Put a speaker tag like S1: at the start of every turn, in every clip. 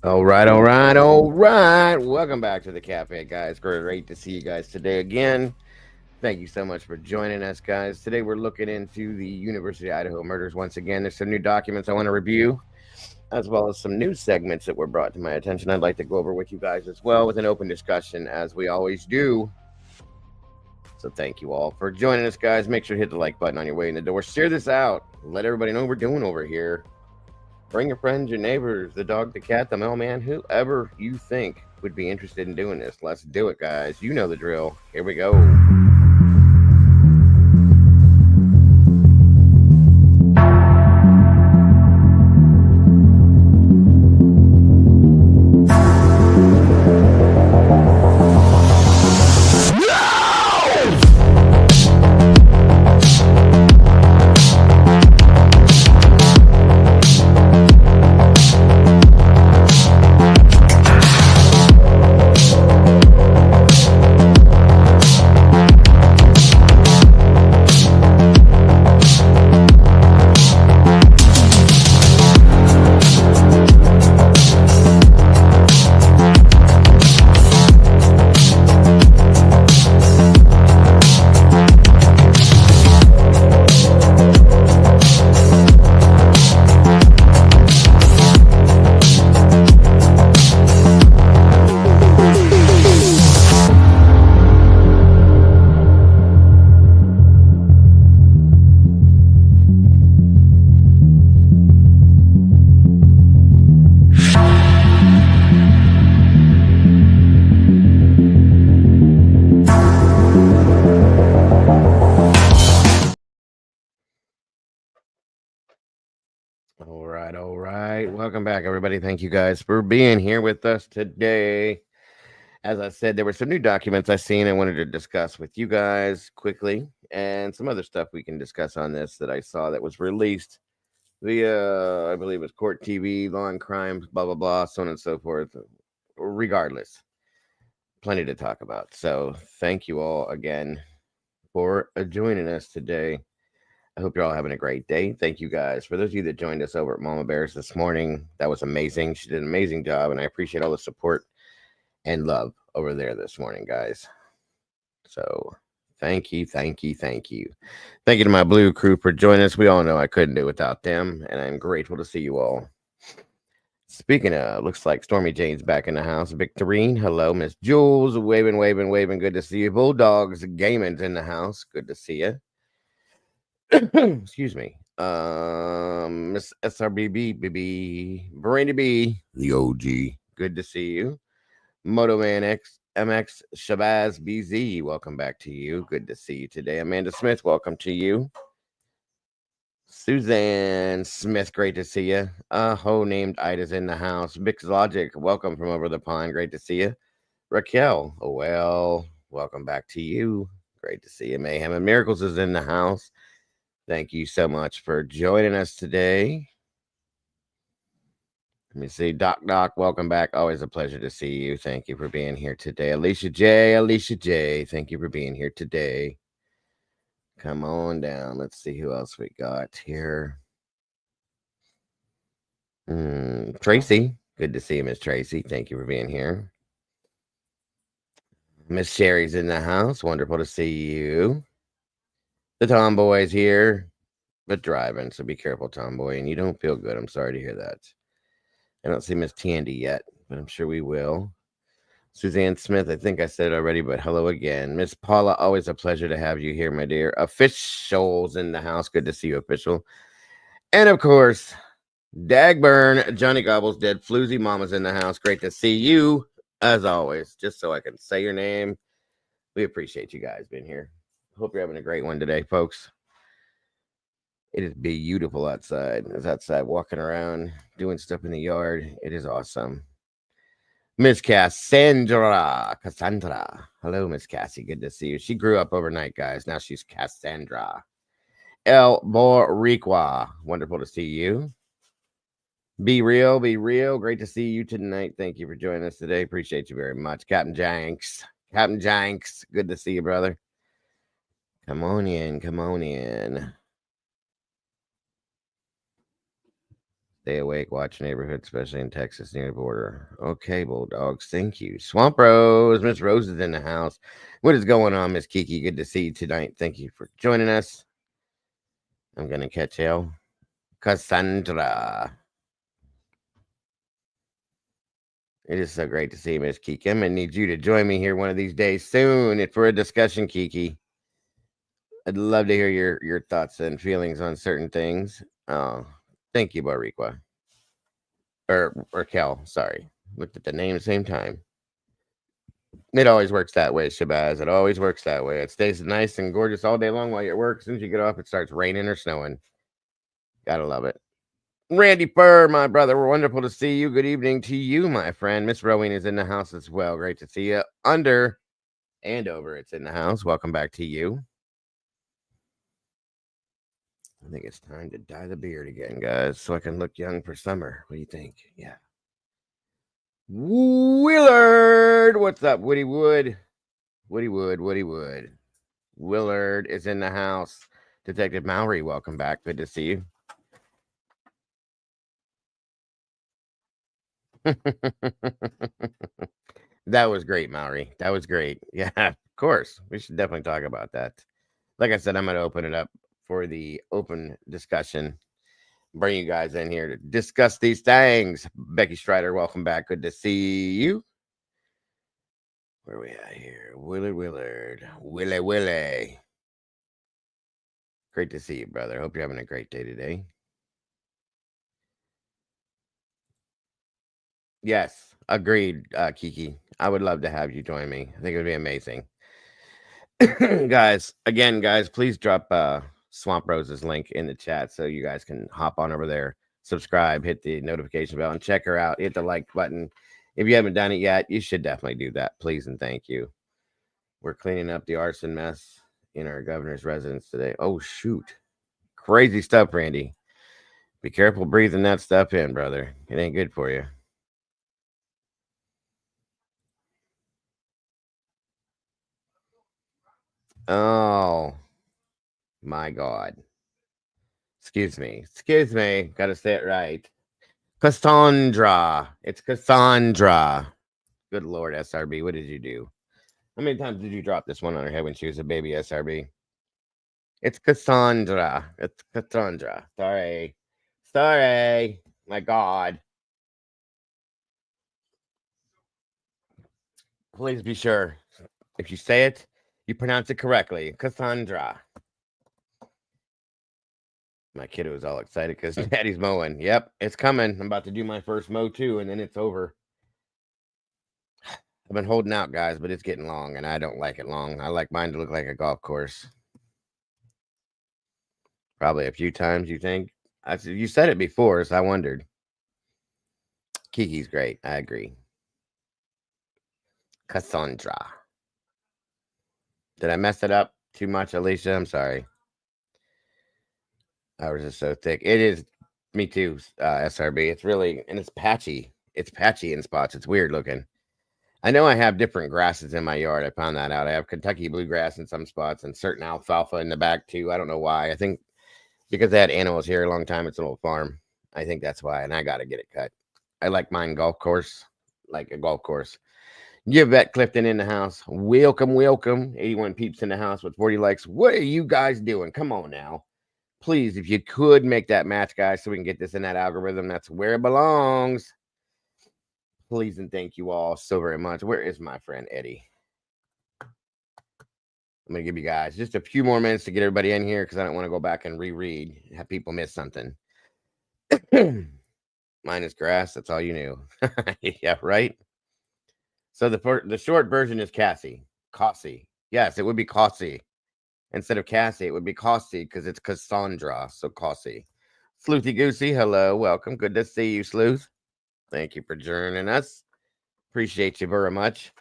S1: All right. Welcome back to the cafe, guys. Great to see you guys today again. Thank you so much for joining us, guys. Today we're looking into the University of Idaho murders once again. There's some new documents I want to review, as well as some news segments that were brought to my attention. I'd like to go over with you guys as well with an open discussion, as we always do. So thank you all for joining us, guys. Make sure to hit the like button on your way in the door. Share this out. Let everybody know what we're doing over here. Bring your friends, your neighbors, the dog, the cat, the mailman, whoever you think would be interested in doing this. Let's do it, guys. You know the drill. Here we go. All right. Welcome back, everybody. Thank you guys for being here with us today. As I said, there were some new documents I seen I wanted to discuss with you guys quickly, and some other stuff we can discuss on this that I saw that was released via, I believe it was Court TV, Law and Crimes, blah, blah, blah, so on and so forth. Regardless, plenty to talk about. So thank you all again for joining us today. I hope you're all having a great day. Thank you guys. For those of you that joined us over at Mama Bears this morning, that was amazing. She did an amazing job, and I appreciate all the support and love over there this morning, guys. So thank you, thank you, thank you. Thank you to my blue crew for joining us. We all know I couldn't do it without them, and I'm grateful to see you all. Speaking of, looks like Stormy Jane's back in the house. Victorine, hello. Miss Jules, waving, waving, waving. Good to see you. Bulldogs Gaming's in the house. Good to see you. Excuse me. Miss SRBB, BB, Brandy B, the OG. Good to see you. Moto Man X, MX, Shabazz BZ, welcome back to you. Good to see you today. Amanda Smith, welcome to you. Suzanne Smith, great to see you. Ho named Ida's in the house. Bix Logic, welcome from over the pond. Great to see you. Raquel, well, welcome back to you. Great to see you. Mayhem and Miracles is in the house. Thank you so much for joining us today. Let me see. Doc, welcome back. Always a pleasure to see you. Thank you for being here today. Alicia J, thank you for being here today. Come on down. Let's see who else we got here. Tracy. Good to see you, Miss Tracy. Thank you for being here. Miss Sherry's in the house. Wonderful to see you. The Tomboy's here, but driving, so be careful, Tomboy. And you don't feel good. I'm sorry to hear that. I don't see Miss Tandy yet, but I'm sure we will. Suzanne Smith, I think I said it already, but hello again. Miss Paula, always a pleasure to have you here, my dear. Officials in the house. Good to see you, official. And of course, Dagburn, Johnny Gobble's dead. Floozy Mama's in the house. Great to see you, as always. Just so I can say your name. We appreciate you guys being here. Hope you're having a great one today, folks. It is beautiful outside. I was outside walking around, doing stuff in the yard. It is awesome. Miss Cassandra. Hello, Miss Cassie. Good to see you. She grew up overnight, guys. Now she's Cassandra. El Boriqua. Wonderful to see you. Be real, be real. Great to see you tonight. Thank you for joining us today. Appreciate you very much. Captain Janks. Good to see you, brother. Come on in. Stay awake, watch neighborhood, especially in Texas near the border. Okay, Bulldogs, thank you. Swamp Rose, Miss Rose is in the house. What is going on, Miss Kiki? Good to see you tonight. Thank you for joining us. I'm going to catch you. Cassandra. It is so great to see you, Miss Kiki. I'm going to need you to join me here one of these days soon for a discussion, Kiki. I'd love to hear your thoughts and feelings on certain things. Oh, thank you, Bariqua. Or Kel, sorry. Looked at the name at the same time. It always works that way, Shabazz. It always works that way. It stays nice and gorgeous all day long while you're at work. As soon as you get off, it starts raining or snowing. Gotta love it. Randy Fur, my brother, we're wonderful to see you. Good evening to you, my friend. Miss Rowing is in the house as well. Great to see you. Under and over, it's in the house. Welcome back to you. I think it's time to dye the beard again, guys, so I can look young for summer. What do you think? Yeah. Willard, what's up, Woody Wood? Woody Wood. Willard is in the house. Detective Mowry, welcome back. Good to see you. That was great, Mowry. That was great. Yeah, of course. We should definitely talk about that. Like I said, I'm going to open it up for the open discussion. Bring you guys in here to discuss these things. Becky Strider, welcome back. Good to see you. Where are we at here? Willard. Willie. Great to see you, brother. Hope you're having a great day today. Yes, agreed, Kiki. I would love to have you join me. I think it would be amazing. guys, please drop Swamp Rose's link in the chat so you guys can hop on over there, subscribe, hit the notification bell, and check her out. Hit the like button. If you haven't done it yet, you should definitely do that. Please and thank you. We're cleaning up the arson mess in our governor's residence today. Oh, shoot. Crazy stuff, Randy. Be careful breathing that stuff in, brother. It ain't good for you. Oh, my God. Excuse me. Got to say it right. Cassandra. It's Cassandra. Good Lord, SRB. What did you do? How many times did you drop this one on her head when she was a baby, SRB? It's Cassandra. It's Cassandra. Sorry. My God. Please be sure. If you say it, you pronounce it correctly. Cassandra. My kiddo was all excited because daddy's mowing. Yep, it's coming. I'm about to do my first mow too, and then it's over. I've been holding out, guys, but it's getting long, and I don't like it long. I like mine to look like a golf course. Probably a few times, you think? You said it before, so I wondered. Kiki's great. I agree. Cassandra. Did I mess it up too much, Alicia? I'm sorry. Ours is so thick. It is. Me too, SRB. It's really, and it's patchy. It's patchy in spots. It's weird looking. I know I have different grasses in my yard. I found that out. I have Kentucky bluegrass in some spots and certain alfalfa in the back too. I don't know why. I think because they had animals here a long time. It's an old farm. I think that's why. And I got to get it cut. I like mine golf course, like a golf course. Give that Clifton in the house. Welcome. 81 peeps in the house with 40 likes. What are you guys doing? Come on now. Please, if you could make that match, guys, so we can get this in that algorithm. That's where it belongs. Please and thank you all so very much. Where is my friend Eddie? I'm going to give you guys just a few more minutes to get everybody in here because I don't want to go back and reread, have people miss something. Mine is grass. That's all you knew. Yeah, right? So the short version is Cassie. Yes, it would be Cassie. Instead of Cassie, it would be Cassie because it's Cassandra. So Cassie. Sleuthy Goosey, hello. Welcome. Good to see you, Sleuth. Thank you for joining us. Appreciate you very much.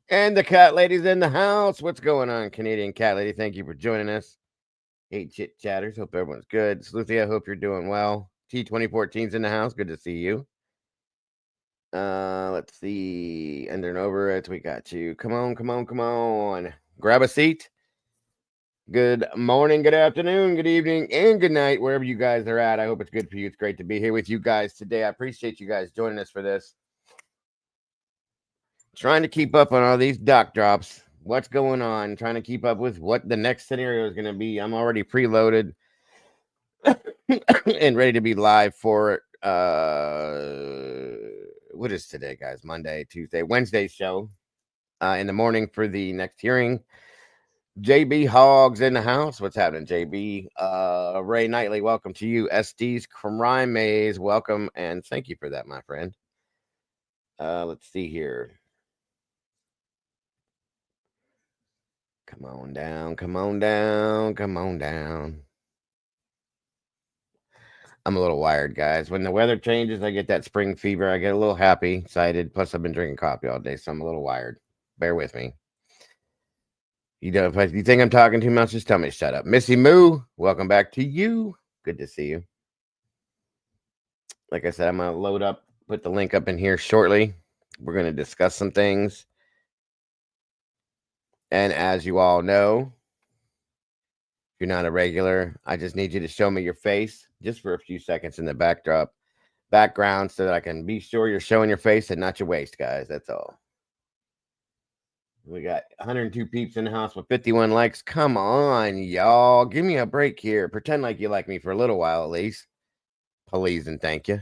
S1: And the cat lady's in the house. What's going on, Canadian cat lady? Thank you for joining us. 8 chit chatters. Hope everyone's good. Sleuthy, I hope you're doing well. T2014's in the house. Good to see you. Let's see. Under and over it. We got you. Come on. Grab a seat. Good morning, good afternoon, good evening, and good night, wherever you guys are at. I hope it's good for you. It's great to be here with you guys today. I appreciate you guys joining us for this. Trying to keep up on all these doc drops. What's going on? Trying to keep up with what the next scenario is going to be. I'm already preloaded and ready to be live for it. What is today, guys? Monday, Tuesday, Wednesday show in the morning for the next hearing. JB Hogs in the house. What's happening, JB? Ray Knightley, welcome to you. SD's Crime Maze, welcome and thank you for that, my friend. Let's see here. Come on down, come on down, come on down. I'm a little wired, guys. When the weather changes, I get that spring fever. I get a little happy, excited. Plus, I've been drinking coffee all day, so I'm a little wired. Bear with me. If you think I'm talking too much, just tell me to shut up. Missy Moo, welcome back to you. Good to see you. Like I said, I'm going to load up, put the link up in here shortly. We're going to discuss some things. And as you all know, if you're not a regular, I just need you to show me your face just for a few seconds in the background so that I can be sure you're showing your face and not your waist, guys. That's all. We got 102 peeps in the house with 51 likes. Come on, y'all. Give me a break here. Pretend like you like me for a little while at least. Please and thank you.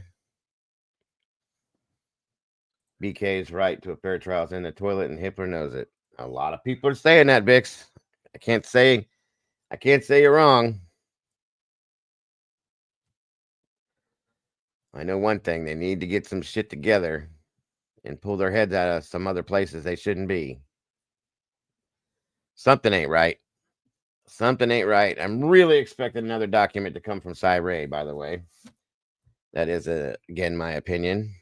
S1: BK is right to a pair of trials in the toilet and Hitler knows it. A lot of people are saying that, Bix. I can't say you're wrong. I know one thing. They need to get some shit together and pull their heads out of some other places they shouldn't be. Something ain't right. Something ain't right. I'm really expecting another document to come from Cy Ray, by the way. That is, again, my opinion.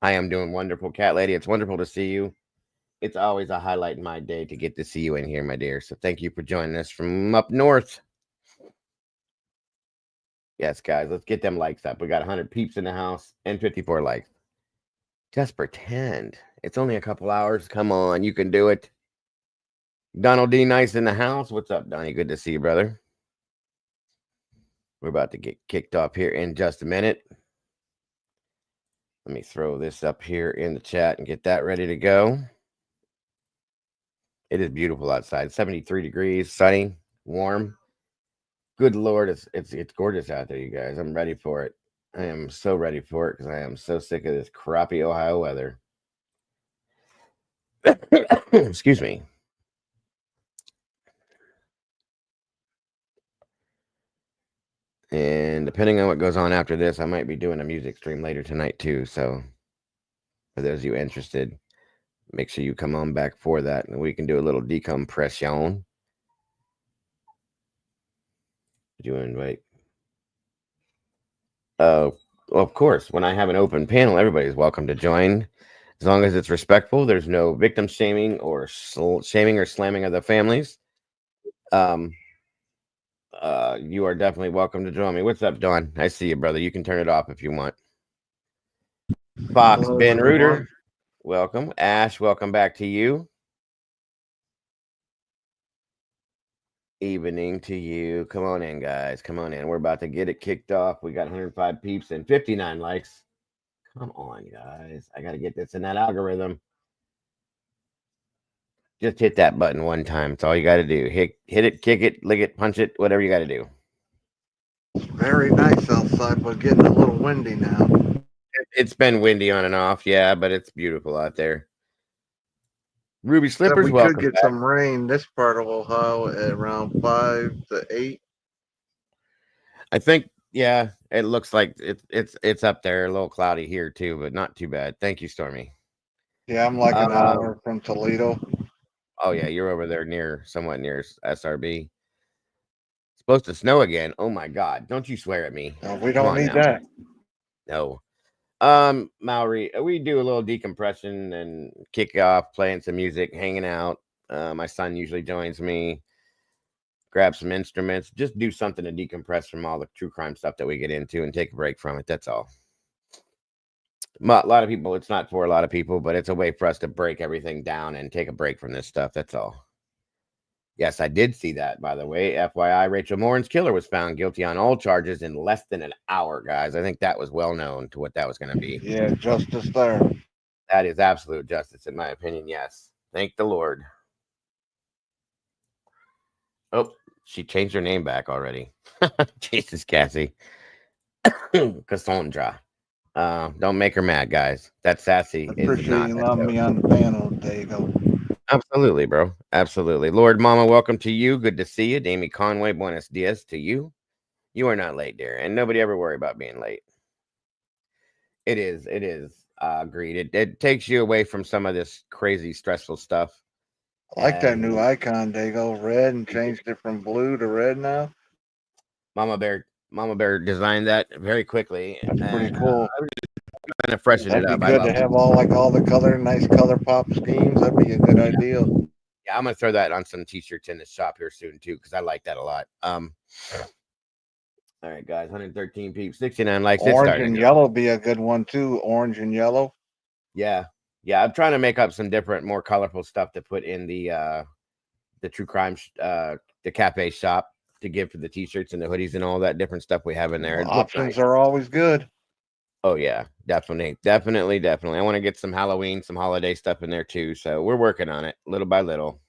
S1: I am doing wonderful, Cat Lady. It's wonderful to see you. It's always a highlight in my day to get to see you in here, my dear. So thank you for joining us from up north. Yes, guys, let's get them likes up. We got 100 peeps in the house and 54 likes. Just pretend. It's only a couple hours. Come on, you can do it. Donald D. Nice in the house. What's up, Donnie? Good to see you, brother. We're about to get kicked off here in just a minute. Let me throw this up here in the chat and get that ready to go. It is beautiful outside. 73 degrees, sunny, warm. Good Lord, it's gorgeous out there, you guys. I'm ready for it. I am so ready for it because I am so sick of this crappy Ohio weather. Excuse me. And depending on what goes on after this, I might be doing a music stream later tonight too. So for those of you interested, make sure you come on back for that and we can do a little decompression. Did you invite? Well, of course, when I have an open panel, everybody's welcome to join. As long as it's respectful, there's no victim shaming or shaming or slamming of the families. You are definitely welcome to join me. What's up, Dawn? I see you, brother. You can turn it off if you want. Fox, hello, Ben Reuter, welcome. Ash, welcome back to you. Evening to you. Come on in, guys. Come on in. We're about to get it kicked off. We got 105 peeps and 59 likes. Come on, guys. I got to get this in that algorithm. Just hit that button one time. That's all you got to do. Hit it, kick it, lick it, punch it, whatever you got to do.
S2: Very nice outside, but getting a little windy now.
S1: It's been windy on and off, yeah, but it's beautiful out there. Ruby Slippers,
S2: we could get some rain this part of Ohio at around 5 to 8.
S1: I think, yeah, it looks like it's up there. A little cloudy here too, but not too bad. Thank you, Stormy.
S2: Yeah, I'm like an hour from Toledo.
S1: Oh yeah, you're over there somewhat near SRB. It's supposed to snow again. Oh my God! Don't you swear at me.
S2: No, we don't need that.
S1: No. Maori, we do a little decompression and kick off, playing some music, hanging out. My son usually joins me. Grab some instruments, just do something to decompress from all the true crime stuff that we get into and take a break from it. That's all. A lot of people, it's not for a lot of people, but it's a way for us to break everything down and take a break from this stuff. That's all. Yes, I did see that, by the way. FYI, Rachel Morin's killer was found guilty on all charges in less than an hour, guys. I think that was well known to what that was going to be.
S2: Yeah, justice there.
S1: That is absolute justice, in my opinion. Yes. Thank the Lord. Oh, she changed her name back already. Jesus, Cassie. Cassandra. Don't make her mad, guys. That sassy is
S2: Appreciate
S1: not
S2: you
S1: that
S2: letting
S1: joke.
S2: me on the panel, Dago.
S1: Absolutely, bro. Absolutely. Lord Mama, welcome to you. Good to see you. Damie Conway, buenos dias to you. You are not late, dear. And nobody ever worry about being late. It is. It is. Agreed. It takes you away from some of this crazy, stressful stuff.
S2: I like that new
S1: And
S2: icon, Dago. Red and changed it from blue to red now.
S1: Mama Bear designed that very quickly.
S2: That's pretty
S1: And
S2: cool.
S1: I was trying to freshen it
S2: That'd be
S1: up. I
S2: good
S1: love
S2: to
S1: it.
S2: have all the color, nice color pop schemes. That'd be a good
S1: Yeah.
S2: idea.
S1: Yeah, I'm gonna throw that on some t-shirts in the shop here soon too, because I like that a lot. All right, guys, 113 peeps, 69 likes. It's
S2: Orange
S1: starting
S2: and
S1: to go.
S2: yellow be a good one too. Orange and yellow.
S1: Yeah, yeah. I'm trying to make up some different, more colorful stuff to put in the true crime the cafe shop to give for the t-shirts and the hoodies and all that different stuff we have in there.
S2: Well,
S1: It looks
S2: options
S1: nice.
S2: are always good.
S1: Oh yeah, definitely, definitely, definitely. I want to get some Halloween, some holiday stuff in there too. So we're working on it little by little.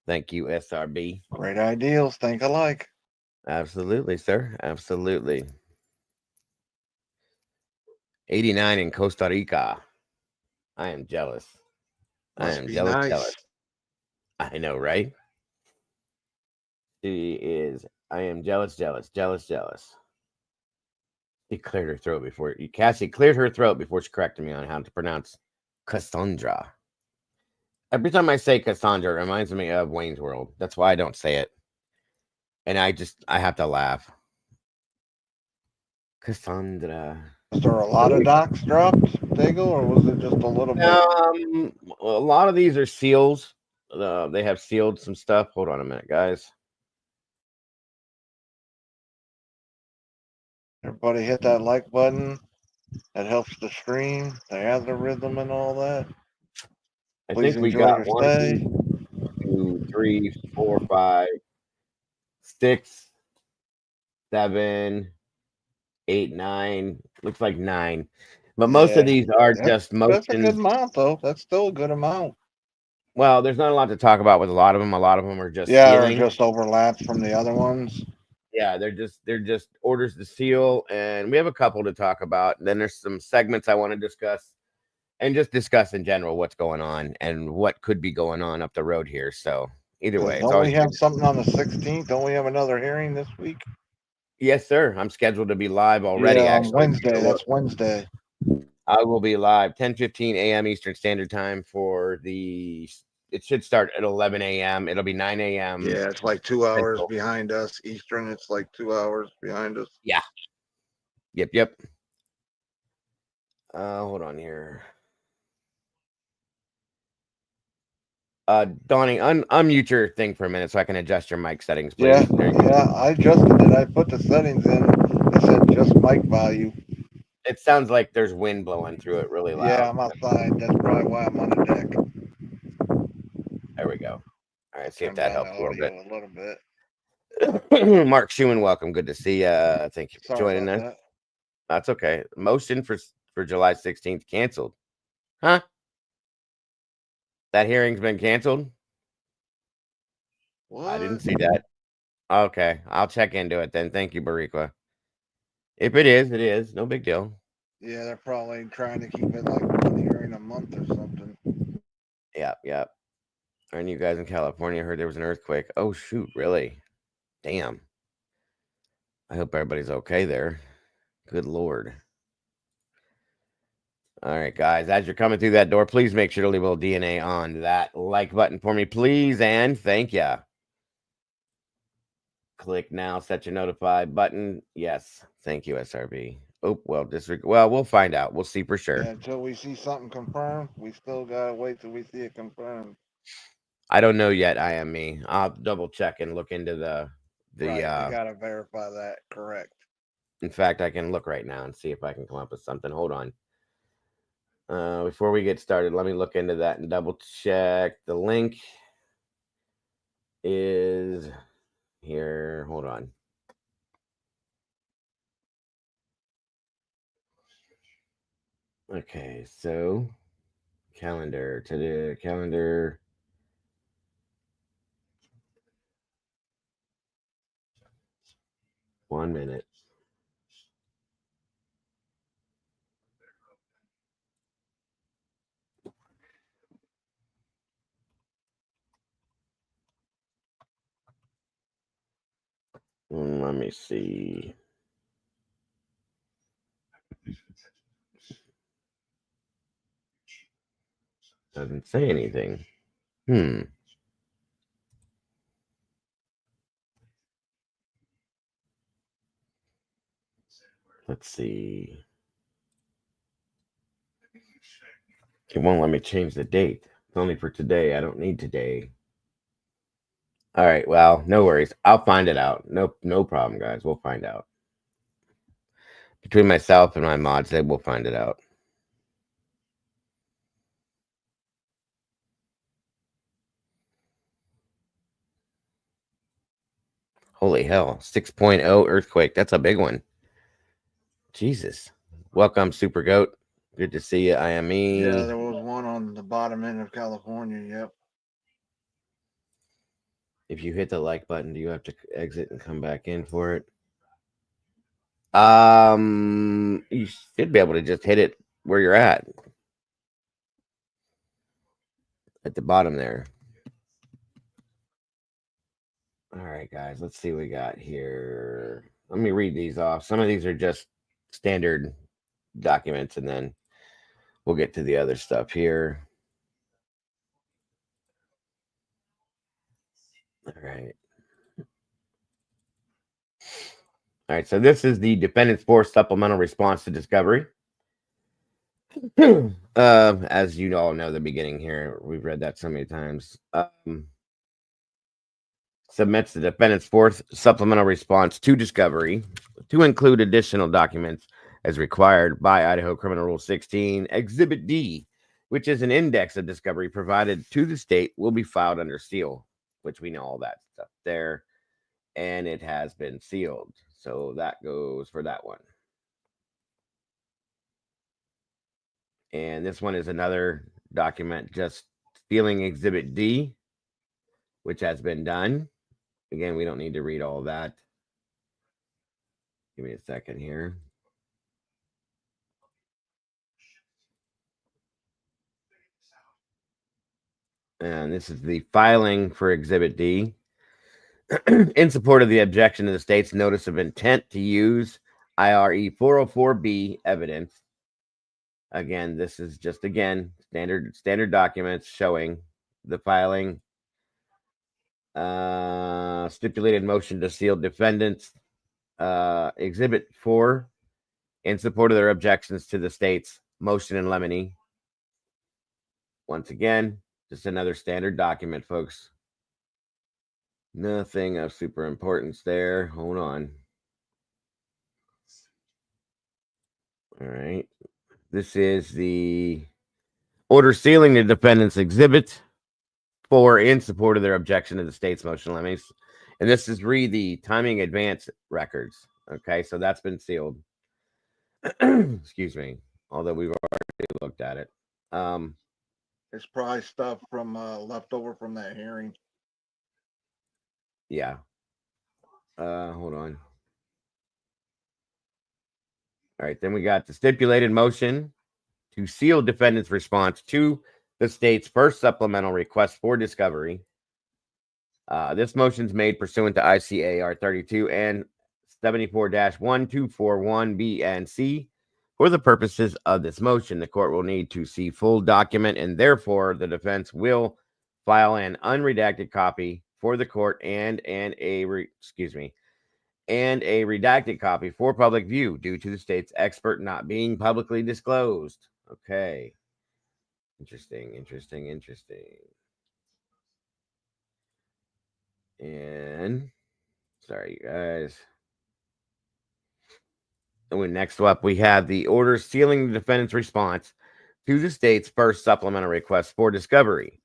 S1: Thank you, SRB.
S2: Great ideals. Think alike.
S1: Absolutely, sir. Absolutely. 89 in Costa Rica. I am jealous. I
S2: Must
S1: am
S2: be
S1: jealous,
S2: nice.
S1: jealous. I know, right? She is. I am jealous, jealous, jealous, jealous. She cleared her throat before Cassie cleared her throat before she corrected me on how to pronounce Cassandra. Every time I say Cassandra, it reminds me of Wayne's World. That's why I don't say it. And I have to laugh. Cassandra.
S2: Was there a lot of docs dropped, Dago, or was it just a little bit?
S1: A lot of these are seals. They have sealed some stuff. Hold on a minute, guys.
S2: Everybody hit that like button. That helps the stream, the algorithm, and all that.
S1: I
S2: Please
S1: think we
S2: enjoy
S1: got
S2: your
S1: one,
S2: stay.
S1: 2, 3, 4, 5, 6, 7, 8, 9. Looks like 9. But most of
S2: Yeah,
S1: these are just
S2: that's a good
S1: motions.
S2: amount though. That's still a good amount.
S1: Well, there's not a lot to talk about with a lot of them. A lot of them are just
S2: Yeah, or
S1: sealing.
S2: just overlaps from the other ones.
S1: Yeah, they're just orders to seal, and we have a couple to talk about. Then there's some segments I want to discuss, and just discuss in general what's going on and what could be going on up the road here. So either way, it's
S2: Don't
S1: always
S2: we have
S1: good.
S2: something on the 16th? Don't we have another hearing this week?
S1: Yes, sir. I'm scheduled to be live
S2: Yeah,
S1: already.
S2: on
S1: Actually,
S2: Wednesday. That's Wednesday.
S1: I will be live 10:15 a.m. Eastern Standard Time for the. It should start at 11 a.m. It'll be 9 a.m.
S2: Yeah, it's like 2 hours
S1: Central.
S2: behind us. Eastern, it's like 2 hours behind us.
S1: Yeah. Yep. Yep. Hold on here. Donnie, unmute your thing for a minute so I can adjust your mic settings,
S2: Yeah,
S1: please. There you go.
S2: yeah, I adjusted it. I put the settings in. It said just mic value.
S1: It sounds like there's wind blowing through it really
S2: Yeah,
S1: loud.
S2: I'm outside. That's probably why I'm on the deck.
S1: There we go. All right, see if
S2: Trim
S1: that
S2: down the
S1: helps a little
S2: audio a little bit.
S1: bit. Mark Schumann, welcome. Good to see you. Thank you for
S2: Sorry
S1: joining
S2: about
S1: us.
S2: that.
S1: That's okay. Motion for July 16th canceled. Huh? That hearing's been canceled? I didn't
S2: What?
S1: see that. Okay, I'll check into it then. Thank you, Bariqua. If it is, it is. No big deal.
S2: Yeah, they're probably trying to keep it like one hearing a month or something.
S1: Yeah, yeah. And you guys in California heard there was an earthquake. Oh shoot, really? Damn. I hope everybody's okay there. Good Lord. All right, guys, as you're coming through that door, please make sure to leave a little DNA on that like button for me, please, and thank ya. Click now, set your notify button. Yes, thank you, SRB. Oh, well, well, we'll find out. We'll see for sure.
S2: Yeah, until we see something confirmed, we still gotta wait till we see it confirmed.
S1: I don't know yet. I am me. I'll double check and look into the.
S2: Right, we gotta verify that. Correct.
S1: In fact, I can look right now and see if I can come up with something. Hold on. Before we get started, let me look into that and double check the link. is here. Hold on. Okay, so calendar to the calendar. One minute. Let me see. Doesn't say anything. Let's see. It won't let me change the date. It's only for today. I don't need today. All right. Well, no worries. I'll find it out. No problem, guys. We'll find out. Between myself and my mods, they will find it out. Holy hell. 6.0 earthquake. That's a big one. Jesus. Welcome, Super Goat. Good to see you, IME.
S2: Yeah, there was one on the bottom end of California. Yep.
S1: If you hit the like button, do you have to exit and come back in for it? You should be able to just hit it where you're at the bottom there. All right, guys, let's see what we got here. Let me read these off. Some of these are just standard documents, and then we'll get to the other stuff here. All right. All right, so this is the defendant's forced supplemental response to discovery. As you all know, the beginning here, we've read that so many times. Submits the defendant's fourth supplemental response to discovery to include additional documents as required by Idaho Criminal Rule 16. Exhibit D, which is an index of discovery provided to the state, will be filed under seal, which we know all that stuff there, and it has been sealed. So that goes for that one. And this one is another document just sealing Exhibit D, which has been done. Again, we don't need to read all that. Give me a second here. And this is the filing for Exhibit D. In support of the objection to the state's notice of intent to use IRE 404B evidence. Again, this is just, standard documents showing the filing. Stipulated motion to seal defendants. Exhibit 4, in support of their objections to the state's motion in limine. Once again, just another standard document, folks. Nothing of super importance there. Hold on. All right. This is the order sealing the defendant's exhibit 4 in support of their objection to the state's motion limine. And this is the timing advance records. Okay, so that's been sealed. Excuse me. Although we've already looked at it.
S2: It's probably stuff from left over from that hearing.
S1: Yeah. Hold on. All right, then we got the stipulated motion to seal defendant's response to the state's first supplemental request for discovery. This motion is made pursuant to ICAR 32 and 74-1241B and C. For the purposes of this motion, the court will need to see full document, and therefore the defense will file an unredacted copy for the court and a redacted copy for public view due to the state's expert not being publicly disclosed. Okay. Interesting. And sorry, you guys. And next up, we have the order sealing the defendant's response to the state's first supplemental request for discovery.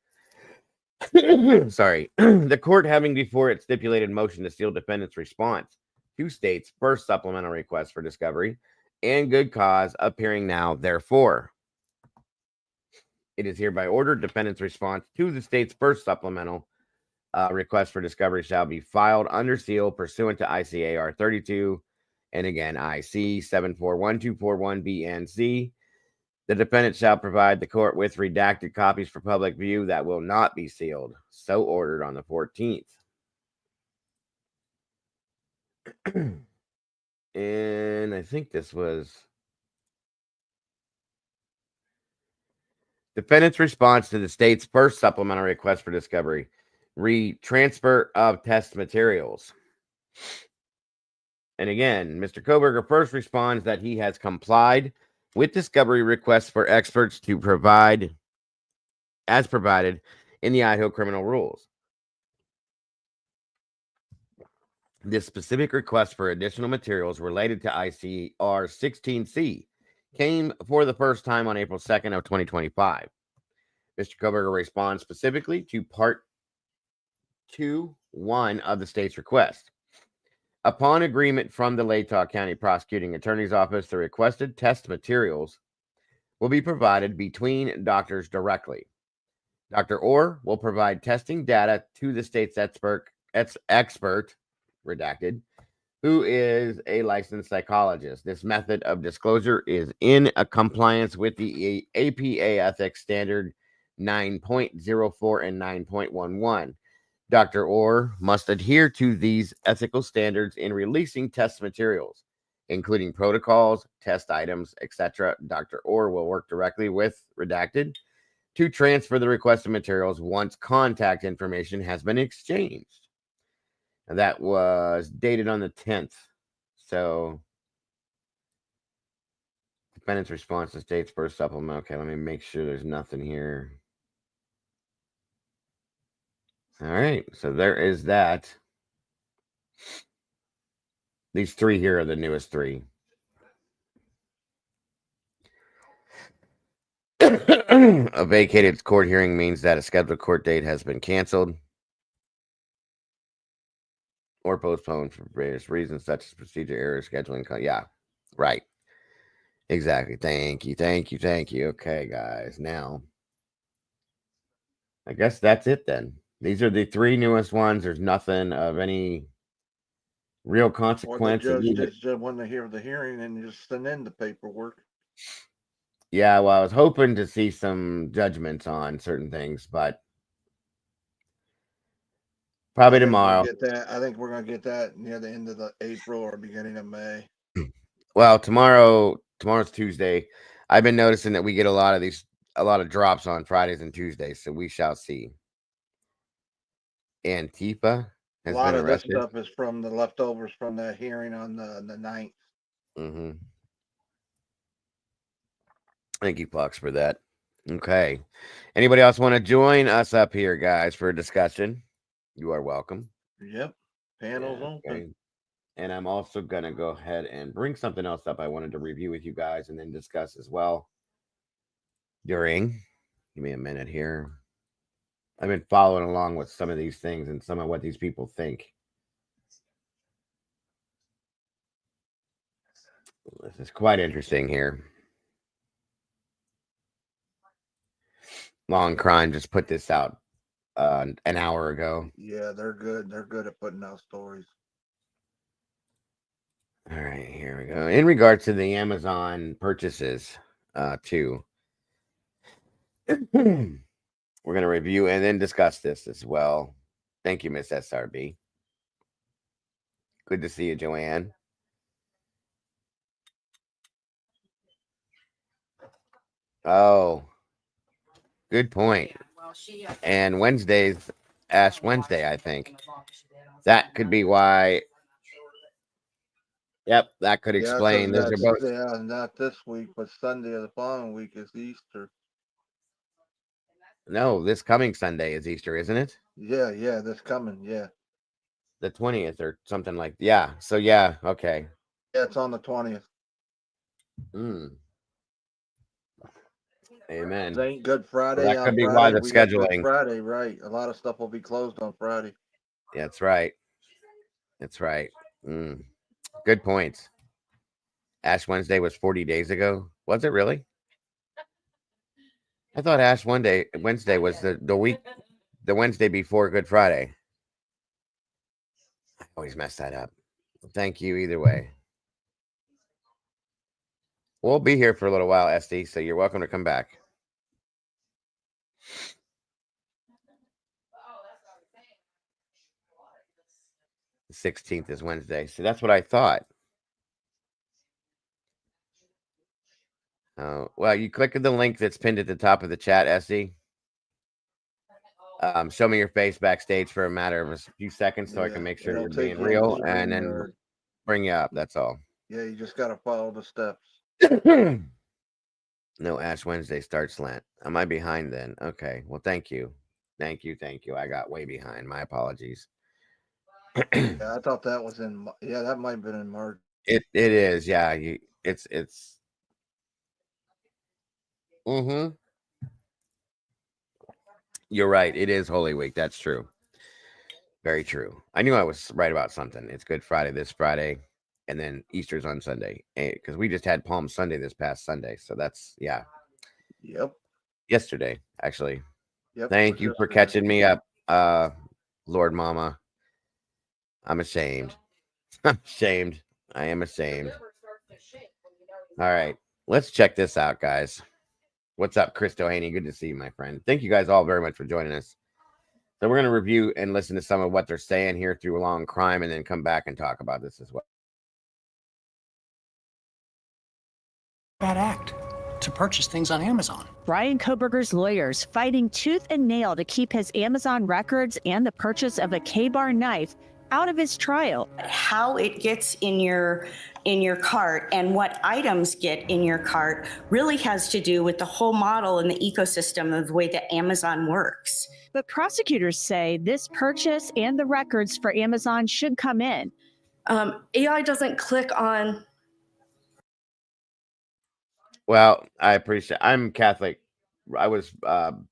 S1: Sorry. The court having before it stipulated motion to seal defendant's response to state's first supplemental request for discovery and good cause appearing now, therefore. It is hereby ordered defendant's response to the state's first supplemental request for discovery shall be filed under seal pursuant to ICAR 32 and again IC 741241B and C. The defendant shall provide the court with redacted copies for public view that will not be sealed. So ordered on the 14th. And I think this was defendant's response to the state's first supplemental request for discovery, transfer of test materials. And again, Mr. Koberger first responds that he has complied with discovery requests for experts to provide as provided in the Idaho criminal rules. This specific request for additional materials related to ICR 16C came for the first time on April 2nd of 2025. Mr. Koberger responds specifically to Part 2.1 of the state's request. Upon agreement from the Latah County Prosecuting Attorney's Office, the requested test materials will be provided between doctors directly. Dr. Orr will provide testing data to the state's expert, redacted, who is a licensed psychologist. This method of disclosure is in compliance with the APA Ethics Standard 9.04 and 9.11. Dr. Orr must adhere to these ethical standards in releasing test materials, including protocols, test items, etc. Dr. Orr will work directly with redacted to transfer the requested materials once contact information has been exchanged. And that was dated on the 10th. So, defendant's response to state's first supplement. Okay, let me make sure there's nothing here. All right, so there is that. These three here are the newest three. A vacated court hearing means that a scheduled court date has been canceled or postponed for various reasons, such as procedure errors, scheduling. Yeah, right. Exactly. Thank you. Okay, guys. Now, I guess that's it then. These are the three newest ones. There's nothing of any real consequence.
S2: Or the judge just want to hear the hearing and just send in the paperwork.
S1: Yeah, well, I was hoping to see some judgments on certain things, but probably tomorrow.
S2: I think we're going to get that near the end of the April or beginning of May.
S1: Well, tomorrow's Tuesday. I've been noticing that we get a lot of drops on Fridays and Tuesdays, so we shall see. Antifa has been arrested. A lot of this
S2: stuff is from the leftovers from the hearing on the 9th.
S1: Mm-hmm. Thank you, Fox, for that. Okay. Anybody else want to join us up here, guys, for a discussion? You are welcome.
S2: Yep. Panel's open.
S1: And I'm also going to go ahead and bring something else up I wanted to review with you guys and then discuss as well. Give me a minute here. I've been following along with some of these things and some of what these people think. This is quite interesting here. Long Crime just put this out an hour ago.
S2: Yeah, they're good. They're good at putting out stories.
S1: All right, here we go. In regard to the Amazon purchases, too, we're going to review and then discuss this as well. Thank you, Miss SRB. Good to see you, Joanne. Oh, good point. And Wednesday's Ash Wednesday, I think. That could be why. Yep, that could explain.
S2: Those are both. Yeah, not this week, but Sunday of the following week is Easter.
S1: No, this coming Sunday is Easter, isn't it?
S2: Yeah, this coming, yeah.
S1: The 20th or something like. Yeah, so yeah, okay.
S2: Yeah, it's on the 20th.
S1: Amen.
S2: It ain't Good Friday.
S1: Well, that could
S2: On
S1: be why
S2: Friday,
S1: the
S2: we got Good
S1: scheduling.
S2: Friday, right? A lot of stuff will be closed on Friday.
S1: That's right. That's right. Mm. Good points. Ash Wednesday was 40 days ago. Was it really? I thought Ash Wednesday was the Wednesday before Good Friday. I always mess that up. Thank you either way. We'll be here for a little while, SD, so you're welcome to come back. The 16th is Wednesday. So that's what I thought. Well, you click the link that's pinned at the top of the chat, SD. Show me your face backstage for a matter of a few seconds so I can make sure
S2: it'll
S1: you're
S2: take
S1: being
S2: you
S1: real,
S2: into
S1: and then
S2: StreamYard.
S1: bring you up. That's all.
S2: Yeah, you just got to follow the steps.
S1: No, Ash Wednesday starts Lent. Am I behind then? Okay. Well, thank you. Thank you. I got way behind. My apologies.
S2: Yeah, I thought that was in. Yeah, that might have been in March.
S1: It is. Yeah. It's. Mm-hmm. You're right. It is Holy Week. That's true. Very true. I knew I was right about something. It's Good Friday this Friday, and then Easter's on Sunday. Because we just had Palm Sunday this past Sunday. So that's, yeah.
S2: Yep.
S1: Yesterday, actually.
S2: Yep.
S1: Thank you for
S2: yesterday.
S1: catching me up, Lord Mama. I'm ashamed. I'm ashamed. I am ashamed. All right. Let's check this out, guys. What's up, Christo Haney? Good to see you, my friend. Thank you guys all very much for joining us. So we're going to review and listen to some of what they're saying here through Law and Crime, and then come back and talk about this as well.
S3: Bad act to purchase things on Amazon.
S4: Brian Koberger's lawyers fighting tooth and nail to keep his Amazon records and the purchase of a K-bar knife out of his trial.
S5: How it gets in your cart and what items get in your cart really has to do with the whole model and the ecosystem of the way that Amazon works.
S4: But prosecutors say this purchase and the records for Amazon should come in.
S6: AI doesn't click on.
S1: Well, I appreciate. I'm Catholic. I was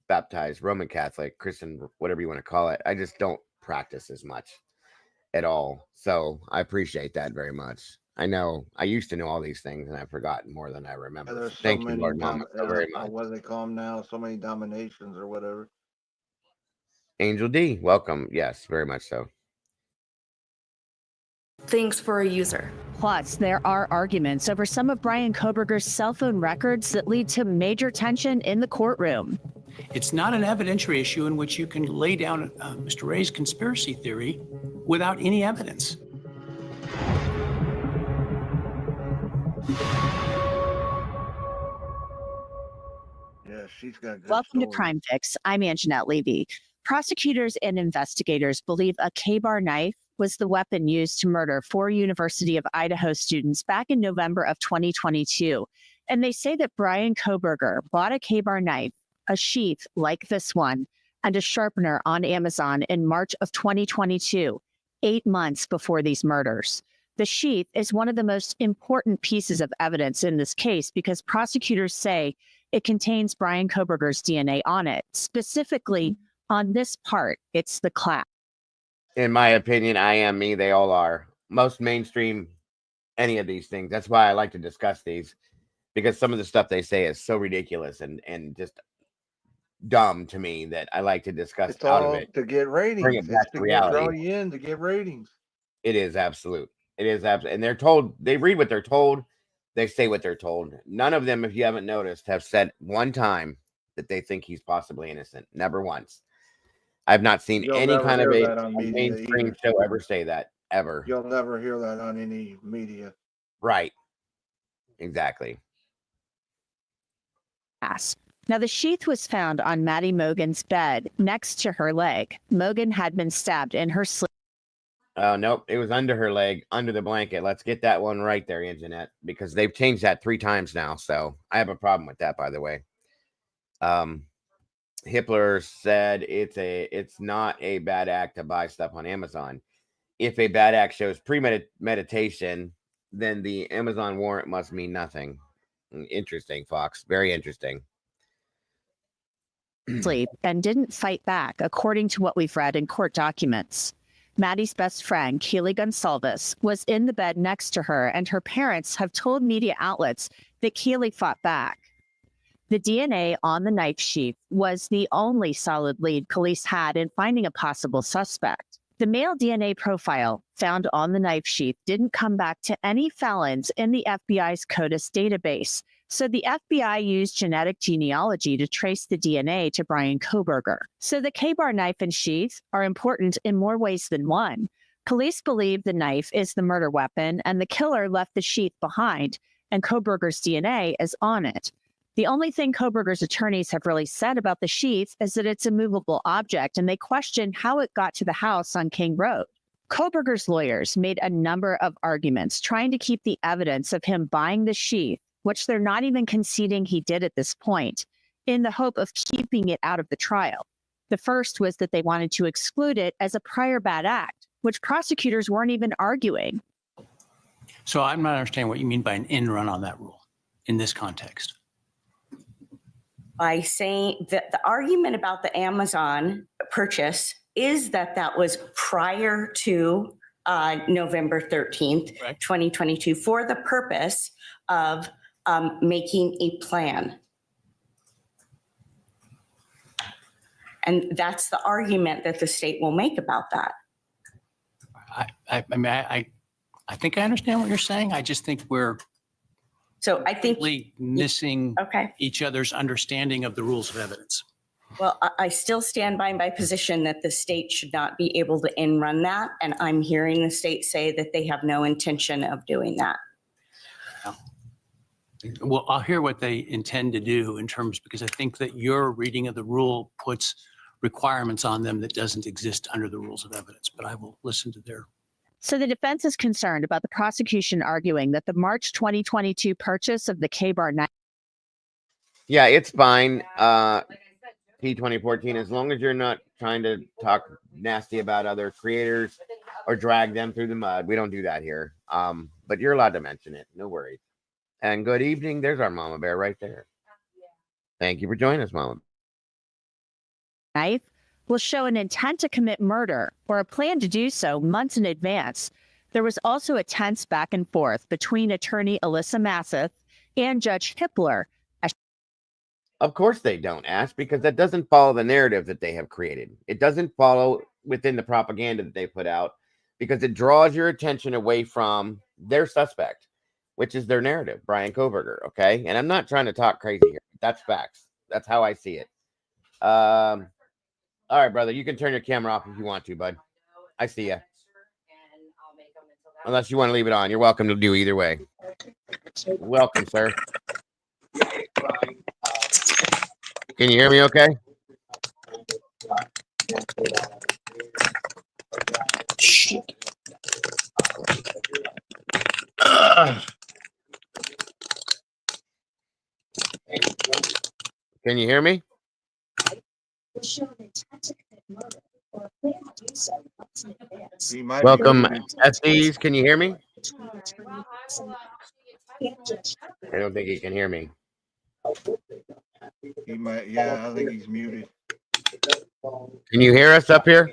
S1: baptized Roman Catholic, Christian, whatever you want to call it. I just don't practice as much at all. So I appreciate that very much. I know I used to know all these things, and I've forgotten more than I remember.
S2: Yeah, there's
S1: Thank
S2: so
S1: you,
S2: many
S1: Lord Mama, so very much.
S2: what do they call them now? So many dominations or whatever.
S1: Angel D, welcome. Yes, very much so.
S6: Things for a user.
S4: Plus, there are arguments over some of Brian Koberger's cell phone records that lead to major tension in the courtroom.
S3: It's not an evidentiary issue in which you can lay down Mr. Ray's conspiracy theory without any evidence.
S2: Yeah, she's got good
S4: Welcome to
S2: stories.
S4: Crime Fix. I'm Anjanette Levy. Prosecutors and investigators believe a K-bar knife was the weapon used to murder 4 University of Idaho students back in November of 2022. And they say that Brian Koberger bought a K-bar knife, a sheath like this one, and a sharpener on Amazon in March of 2022, 8 months before these murders. The sheath is one of the most important pieces of evidence in this case because prosecutors say it contains Brian Koberger's DNA on it. Specifically, on this part, it's the clasp.
S1: In my opinion, I am me. They all are. Most mainstream, any of these things. That's why I like to discuss these, because some of the stuff they say is so ridiculous and just dumb to me that I like to discuss
S2: It's
S1: out
S2: all
S1: of it.
S2: to get ratings.
S1: Bring it
S2: It's
S1: back to
S2: to
S1: reality.
S2: draw you in to get ratings.
S1: It is absolute. It is absolute. And they're told, they read what they're told. They say what they're told. None of them, if you haven't noticed, have said one time that they think he's possibly innocent. Never once. I've not seen
S2: You'll
S1: any
S2: never
S1: kind of
S2: hear
S1: a
S2: that on media
S1: mainstream
S2: either.
S1: show ever say that, ever.
S2: You'll never hear that on any media.
S1: Right. Exactly.
S4: Now, the sheath was found on Maddie Mogan's bed next to her leg. Mogan had been stabbed in her sleep.
S1: Oh, nope. It was under her leg, under the blanket. Let's get that one right there, Anjanette, because they've changed that 3 times now. So I have a problem with that, by the way. Hippler said it's not a bad act to buy stuff on Amazon. If a bad act shows premeditation, then the Amazon warrant must mean nothing. Interesting, Fox. Very interesting.
S4: sleep and didn't fight back, according to what we've read in court documents. Maddie's best friend, Keely Gonsalves, was in the bed next to her, and her parents have told media outlets that Keely fought back. The DNA on the knife sheath was the only solid lead police had in finding a possible suspect. The male DNA profile found on the knife sheath didn't come back to any felons in the FBI's CODIS database, so the FBI used genetic genealogy to trace the DNA to Brian Kohberger. So the K-bar knife and sheath are important in more ways than one. Police believe the knife is the murder weapon, and the killer left the sheath behind, and Kohberger's DNA is on it. The only thing Kohberger's attorneys have really said about the sheath is that it's a movable object, and they question how it got to the house on King Road. Kohberger's lawyers made a number of arguments trying to keep the evidence of him buying the sheath, which they're not even conceding he did at this point, in the hope of keeping it out of the trial. The first was that they wanted to exclude it as a prior bad act, which prosecutors weren't even arguing.
S3: So I'm not understanding what you mean by an end run on that rule in this context.
S5: By saying that the argument about the Amazon purchase is that that was prior to November 13th,
S3: Right.
S5: 2022, for the purpose of making a plan. And that's the argument that the state will make about that.
S3: I think I understand what you're saying. I just think we're
S5: So I think,
S3: completely missing
S5: okay,
S3: each other's understanding of the rules of evidence.
S5: well, I still stand by my position that the state should not be able to end run that. And I'm hearing the state say that they have no intention of doing that.
S3: Well, I'll hear what they intend to do in terms, because I think that your reading of the rule puts requirements on them that doesn't exist under the rules of evidence, but I will listen to their.
S4: So the defense is concerned about the prosecution arguing that the March 2022 purchase of the K-bar knife.
S1: Yeah, it's fine. P2014, as long as you're not trying to talk nasty about other creators or drag them through the mud. We don't do that here. But you're allowed to mention it. No worries. And good evening. There's our mama bear right there. Thank you for joining us, Mama.
S4: Knife will show an intent to commit murder or a plan to do so months in advance. There was also a tense back and forth between attorney Alyssa Masseth and Judge Hippler.
S1: Of course they don't, Ash, because that doesn't follow the narrative that they have created. It doesn't follow within the propaganda that they put out, because it draws your attention away from their suspect, which is their narrative, Brian Kohberger, okay? And I'm not trying to talk crazy here. That's facts. That's how I see it. All right, brother, you can turn your camera off if you want to, bud. I see you. Unless you want to leave it on. You're welcome to do either way. Welcome, sir. Can you hear me okay? Can you hear me?
S2: He might be
S1: Welcome,
S2: muted.
S1: SDs. Can you hear me? I don't think he can hear me.
S2: He might, yeah, I think he's muted.
S1: Can you hear us up here?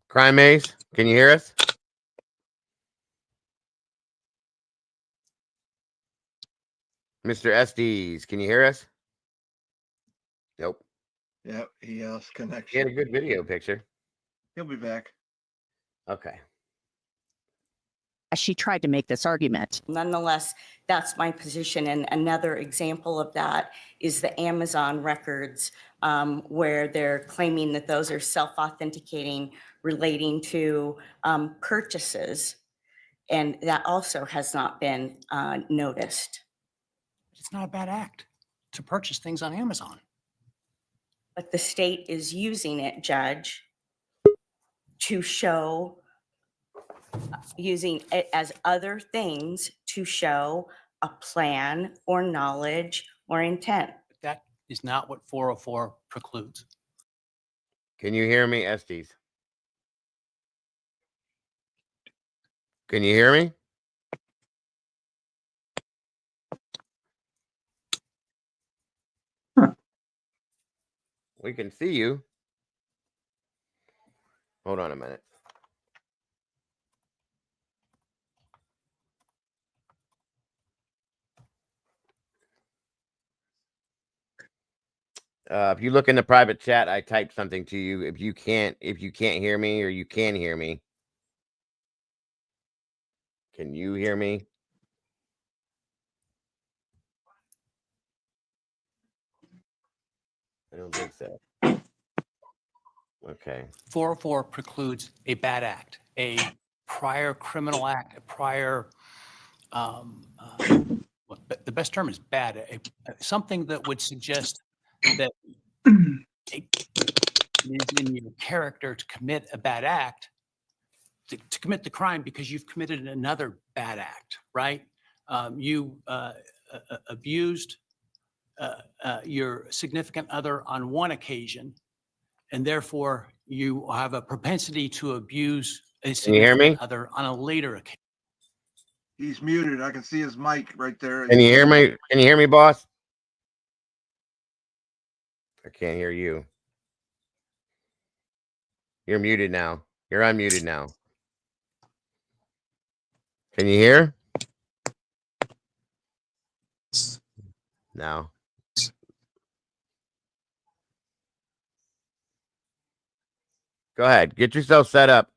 S1: Crime Maze, can you hear us? Mr. SDs, can you hear us? Nope.
S2: Yep, he lost
S1: He had
S2: connection.
S1: a good video picture.
S2: He'll be back.
S1: Okay.
S4: She tried to make this argument.
S5: Nonetheless, that's my position. And another example of that is the Amazon records, where they're claiming that those are self-authenticating relating to purchases. And that also has not been noticed.
S3: It's not a bad act to purchase things on Amazon.
S5: But the state is using it, Judge, to show, using it as other things to show a plan or knowledge or intent.
S3: But that is not what 404 precludes.
S1: Can you hear me, SDs? Can you hear me? We can see you. Hold on a minute. If you look in the private chat, I typed something to you. If you can't hear me, or you can hear me, can you hear me? I don't think so. Okay.
S3: 404 precludes a bad act, a prior criminal act, a prior, but the best term is bad, something that would suggest that it is in your character to commit a bad act, to commit the crime because you've committed another bad act, right? You abused your significant other on one occasion, and therefore you have a propensity to abuse a
S1: Can you hear me?
S3: significant other on a later occasion.
S2: He's muted. I can see his mic right there.
S1: Can you hear me? Can you hear me, boss? I can't hear you. You're muted now. You're unmuted now. Can you hear? No. Go ahead. Get yourself set up.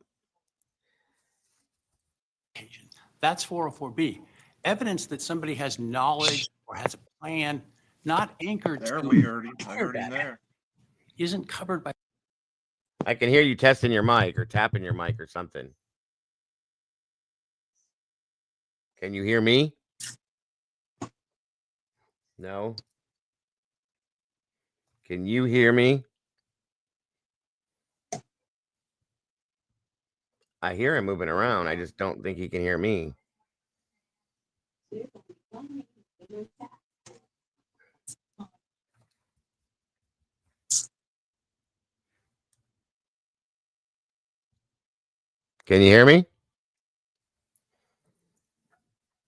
S3: That's 404B. Evidence that somebody has knowledge or has a plan not anchored
S2: There,
S3: to
S2: we heard him. I
S3: prior
S2: heard him
S3: bad
S2: there.
S3: act isn't covered by.
S1: I can hear you testing your mic or tapping your mic or something. Can you hear me? No. Can you hear me? I hear him moving around. I just don't think he can hear me. Can you hear me?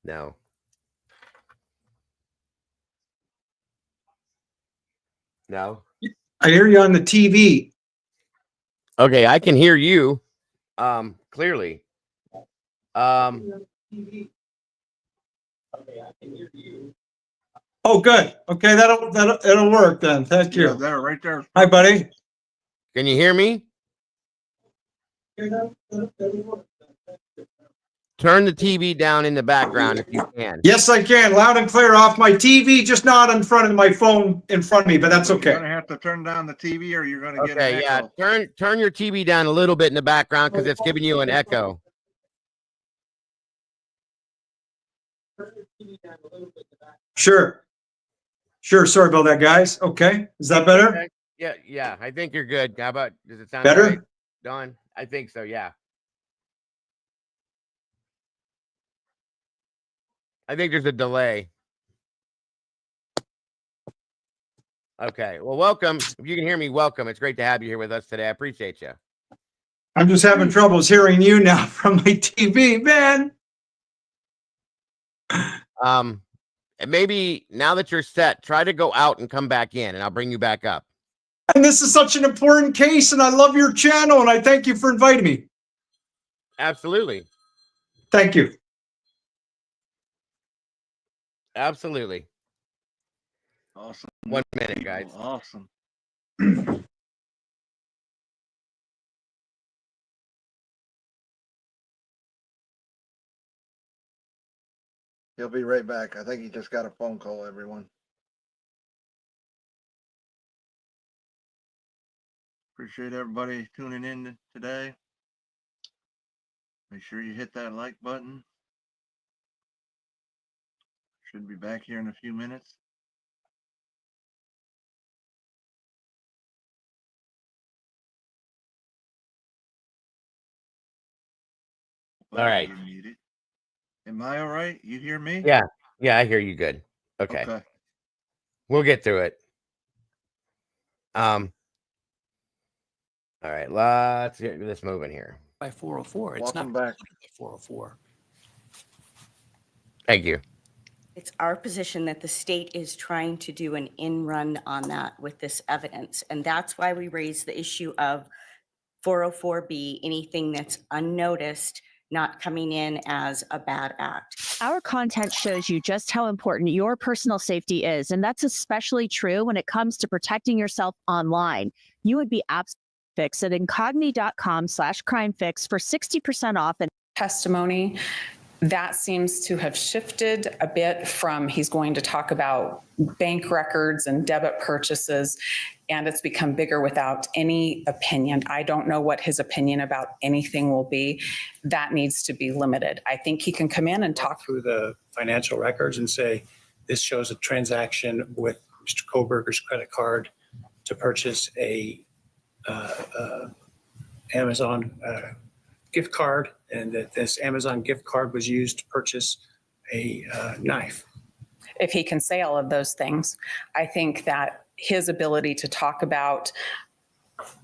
S1: No. No.
S7: I hear you on the TV.
S1: Okay, I can hear you clearly.
S7: Oh, good. Okay, that'll work then. Thank
S2: Yeah,
S7: you.
S2: there, right there.
S7: Hi, buddy.
S1: Can you hear me? Turn the TV down in the background if you can.
S7: Yes, I can. Loud and clear off my TV, just not in front of my phone in front of me, but that's
S2: You're
S7: okay.
S2: gonna have to turn down the TV, or you're gonna get an
S1: Okay, yeah.
S2: echo.
S1: Turn your TV down a little bit in the background because it's giving you an echo.
S7: Sure. Sorry about that, guys. Okay. Is that better?
S1: Okay. Yeah. I think you're good. How about, does it sound
S7: Better?
S1: right, Don? I think so, yeah. I think there's a delay. Okay. Well, welcome. If you can hear me, welcome. It's great to have you here with us today. I appreciate you.
S7: I'm just having troubles hearing you now from my TV, man.
S1: And maybe now that you're set, try to go out and come back in, and I'll bring you back up.
S7: And this is such an important case, and I love your channel, and I thank you for inviting me.
S1: Absolutely.
S7: Thank you.
S1: Absolutely.
S2: Awesome.
S1: 1 minute, guys.
S2: Awesome. He'll be right back. I think he just got a phone call, everyone. Appreciate everybody tuning in today. Make sure you hit that like button. Should be back here in a few minutes.
S1: All right.
S2: You're muted. Am I all right? You hear me?
S1: Yeah, I hear you good. Okay. We'll get through it. All right, let's get this moving here.
S3: By 404, it's
S2: Welcome
S3: not
S2: back.
S3: by 404.
S1: Thank you.
S5: It's our position that the state is trying to do an in run on that with this evidence. And that's why we raise the issue of 404B, anything that's unnoticed, not coming in as a bad act.
S4: Our content shows you just how important your personal safety is, and that's especially true when it comes to protecting yourself online. You would be absolutely fixed at incogni.com/crimefix for 60% off. And
S8: testimony, that seems to have shifted a bit from he's going to talk about bank records and debit purchases, and it's become bigger without any opinion. I don't know what his opinion about anything will be. That needs to be limited. I think he can come in and talk
S9: through the financial records and say, this shows a transaction with Mr. Koberger's credit card to purchase a Amazon gift card, and that this Amazon gift card was used to purchase a knife.
S8: if he can say all of those things. I think that his ability to talk about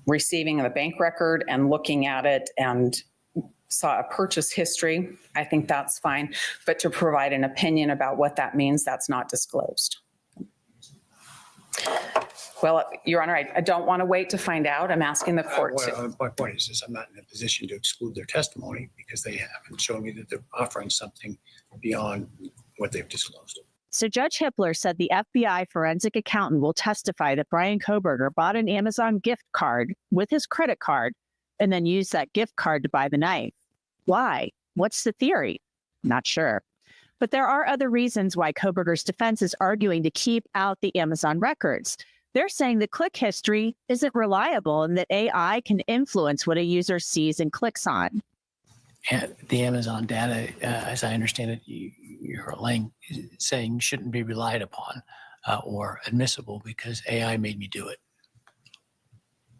S8: receiving the bank record and looking at it and saw a purchase history, I think that's fine. But to provide an opinion about what that means, that's not disclosed. Well, Your Honor, I don't want to wait to find out. I'm asking the court to.
S9: My point is I'm not in a position to exclude their testimony because they haven't shown me that they're offering something beyond what they've disclosed.
S4: So Judge Hippler said the FBI forensic accountant will testify that Brian Koberger bought an Amazon gift card with his credit card and then used that gift card to buy the knife. Why? What's the theory? Not sure. But there are other reasons why Koberger's defense is arguing to keep out the Amazon records. They're saying the click history isn't reliable and that AI can influence what a user sees and clicks on.
S3: And the Amazon data, as I understand it, you're saying shouldn't be relied upon or admissible because AI made me do it.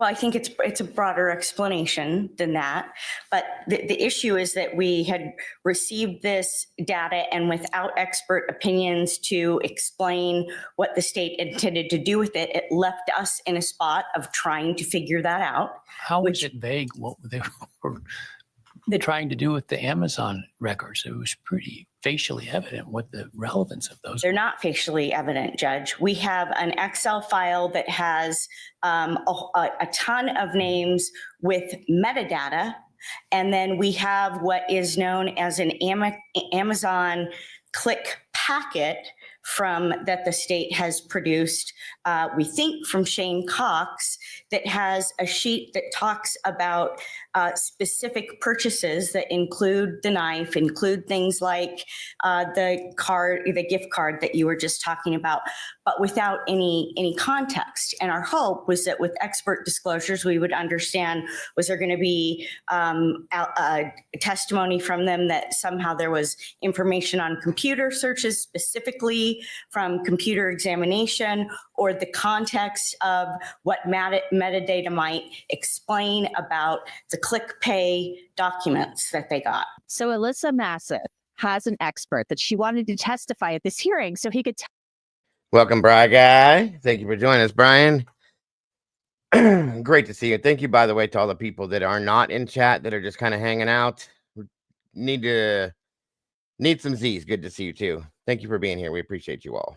S5: Well, I think it's a broader explanation than that. But the issue is that we had received this data and without expert opinions to explain what the state intended to do with it, it left us in a spot of trying to figure that out.
S3: How was it vague what they were trying to do with the Amazon records? It was pretty facially evident what the relevance of those.
S5: They're not facially evident, Judge. We have an Excel file that has a ton of names with metadata, and then we have what is known as an Amazon click packet that the state has produced, we think from Shane Cox, that has a sheet that talks about specific purchases that include the knife, include things like the gift card that you were just talking about, but without any context. And our hope was that with expert disclosures, we would understand, was there going to be a testimony from them that somehow there was information on computer searches specifically from computer examination, or the context of what metadata might explain about the click pay documents that they got.
S4: So Alyssa Masseth has an expert that she wanted to testify at this hearing so he could
S1: Welcome, Bri Guy. Thank you for joining us, Brian. Great to see you. Thank you, by the way, to all the people that are not in chat that are just kind of hanging out. Need some Z's. Good to see you too. Thank you for being here. We appreciate you all.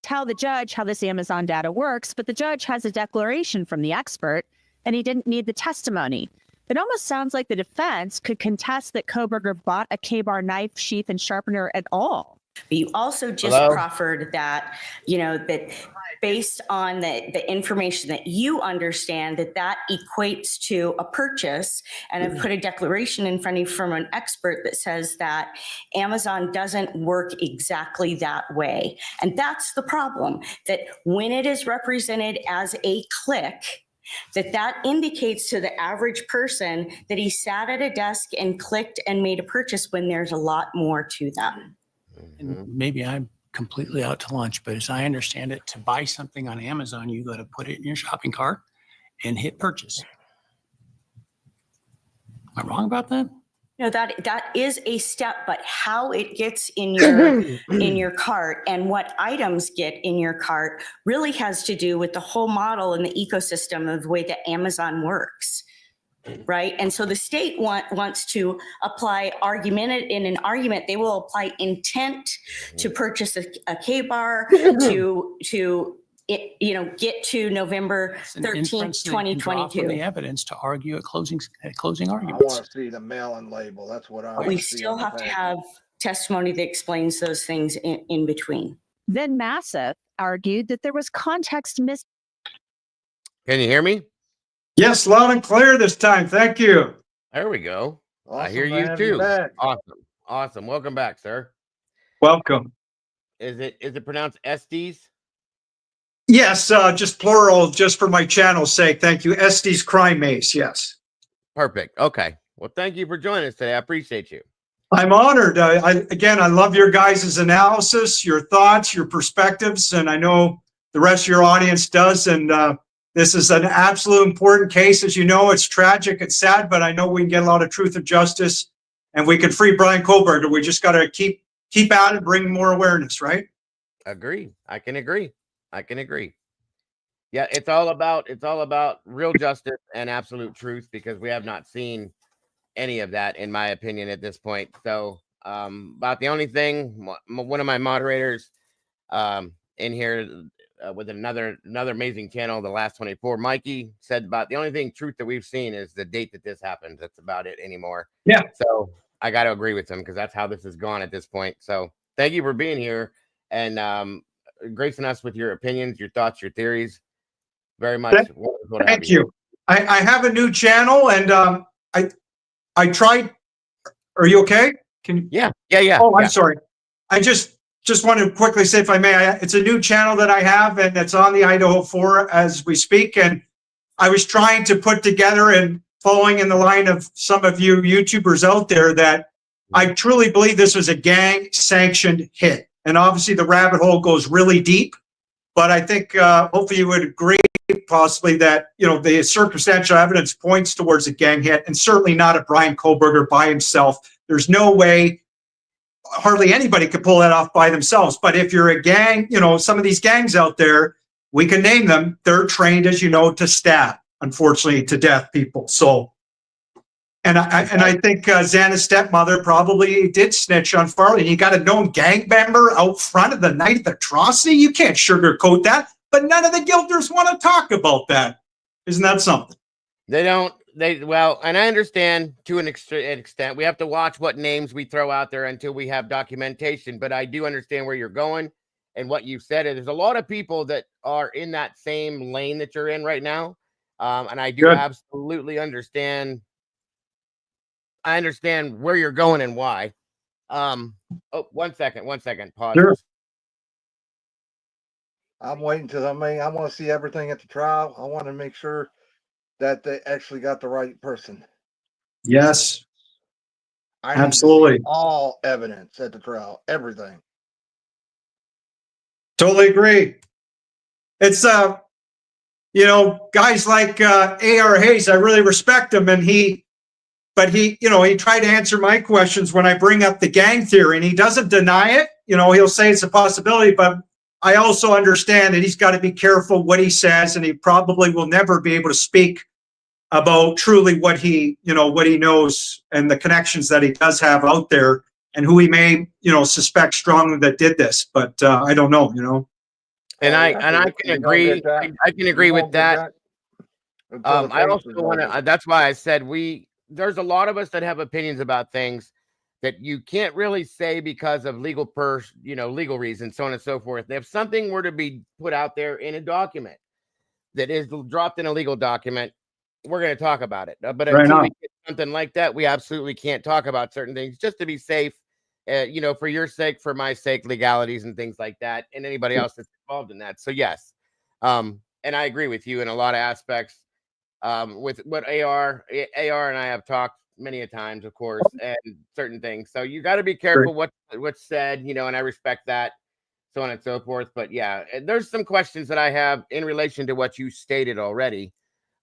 S4: tell the judge how this Amazon data works, but the judge has a declaration from the expert and he didn't need the testimony. It almost sounds like the defense could contest that Koberger bought a K-bar knife, sheath, and sharpener at all.
S5: But you also just proffered that, that based on the information that you understand, that equates to a purchase. And I've put a declaration in front of you from an expert that says that Amazon doesn't work exactly that way. And that's the problem, that when it is represented as a click, that indicates to the average person that he sat at a desk and clicked and made a purchase when there's a lot more to them.
S3: And maybe I'm completely out to lunch, but as I understand it, to buy something on Amazon, you got to put it in your shopping cart and hit purchase. Am I wrong about that?
S5: No, that is a step, but how it gets in your cart and what items get in your cart really has to do with the whole model and the ecosystem of the way that Amazon works. right? And so the state wants to apply argument in an argument. They will apply intent to purchase a K-bar to get to November
S3: It's an
S5: 13th,
S3: inference they can draw from the
S5: 2022.
S3: evidence to argue at closing
S2: I
S3: arguments.
S2: want to see the mail-in label. That's what I
S5: But
S2: want
S5: we
S2: to see.
S5: still
S2: on the
S5: have to
S2: package.
S5: have testimony that explains those things in between.
S4: Then Massif argued that there was context missing.
S1: Can you hear me?
S7: Yes, loud and clear this time. Thank you.
S1: There we go. I hear
S2: Awesome to
S1: you
S2: have
S1: too.
S2: back.
S1: Awesome. Welcome back, sir.
S7: Welcome.
S1: Is it pronounced Estes?
S7: Yes, just plural, just for my channel's sake. Thank you. Estes Crime Mace. Yes.
S1: Perfect. Okay. Well, thank you for joining us today. I appreciate you.
S7: I'm honored. I love your guys' analysis, your thoughts, your perspectives, and I know the rest of your audience does. And this is an absolute important case. As you know, it's tragic, it's sad, but I know we can get a lot of truth and justice, and we can free Brian Kohlberger. We just got to keep at it, bring more awareness, right?
S1: Agree. I can agree. Yeah, it's all about real justice and absolute truth, because we have not seen any of that, in my opinion, at this point. So about the only thing, one of my moderators in here with another amazing channel, The Last 24, Mikey, said about the only thing truth that we've seen is the date that this happened. That's about it anymore.
S7: Yeah.
S1: So I got to agree with him, because that's how this has gone at this point. So thank you for being here and gracing us with your opinions, your thoughts, your theories. Very much.
S7: Thank you. I have a new channel, and I tried. Are you okay?
S1: Yeah.
S7: Oh, I'm sorry. I just want to quickly say, if I may, it's a new channel that I have, and it's on the Idaho 4 as we speak. And I was trying to put together, and following in the line of some of you YouTubers out there, that I truly believe this was a gang sanctioned hit. And obviously the rabbit hole goes really deep, but I think hopefully you would agree possibly that, the circumstantial evidence points towards a gang hit, and certainly not a Brian Kohlberger by himself. There's no way hardly anybody could pull that off by themselves. But if you're a gang, some of these gangs out there, we can name them. They're trained, as you know, to stab, unfortunately, to death people. So, and I think Xana's stepmother probably did snitch on Farley. You got a known gang member out front of the night of the atrocity. You can't sugarcoat that. But none of the guilters want to talk about that. Isn't that something?
S1: They don't. Well, and I understand to an extent. We have to watch what names we throw out there until we have documentation. But I do understand where you're going and what you've said. There's a lot of people that are in that same lane that you're in right now, and I do absolutely understand. I understand where you're going and why. Oh, one second. Pause.
S7: Sure.
S2: I'm waiting till I want to see everything at the trial. I want to make sure that they actually got the right person.
S7: Yes.
S2: I need
S7: Absolutely.
S2: to see all evidence at the trial, everything.
S7: Totally agree. It's guys like A.R. Hayes, I really respect him, and he tried to answer my questions when I bring up the gang theory, and he doesn't deny it. He'll say it's a possibility, but I also understand that he's got to be careful what he says, and he probably will never be able to speak about truly what he knows and the connections that he does have out there, and who he may, suspect strongly that did this. But I don't know.
S1: And I can agree. I can agree with that. I also want to. That's why I said there's a lot of us that have opinions about things that you can't really say because of legal reasons, so on and so forth. If something were to be put out there in a document that is dropped in a legal document, we're going to talk about it. But until we get something like that, we absolutely can't talk about certain things, just to be safe, for your sake, for my sake, legalities and things like that, and anybody else that's involved in that. So yes, and I agree with you in a lot of aspects. With what AR and I have talked many a times, of course, and certain things. So you got to be careful what's said, and I respect that, so on and so forth. But yeah, there's some questions that I have in relation to what you stated already,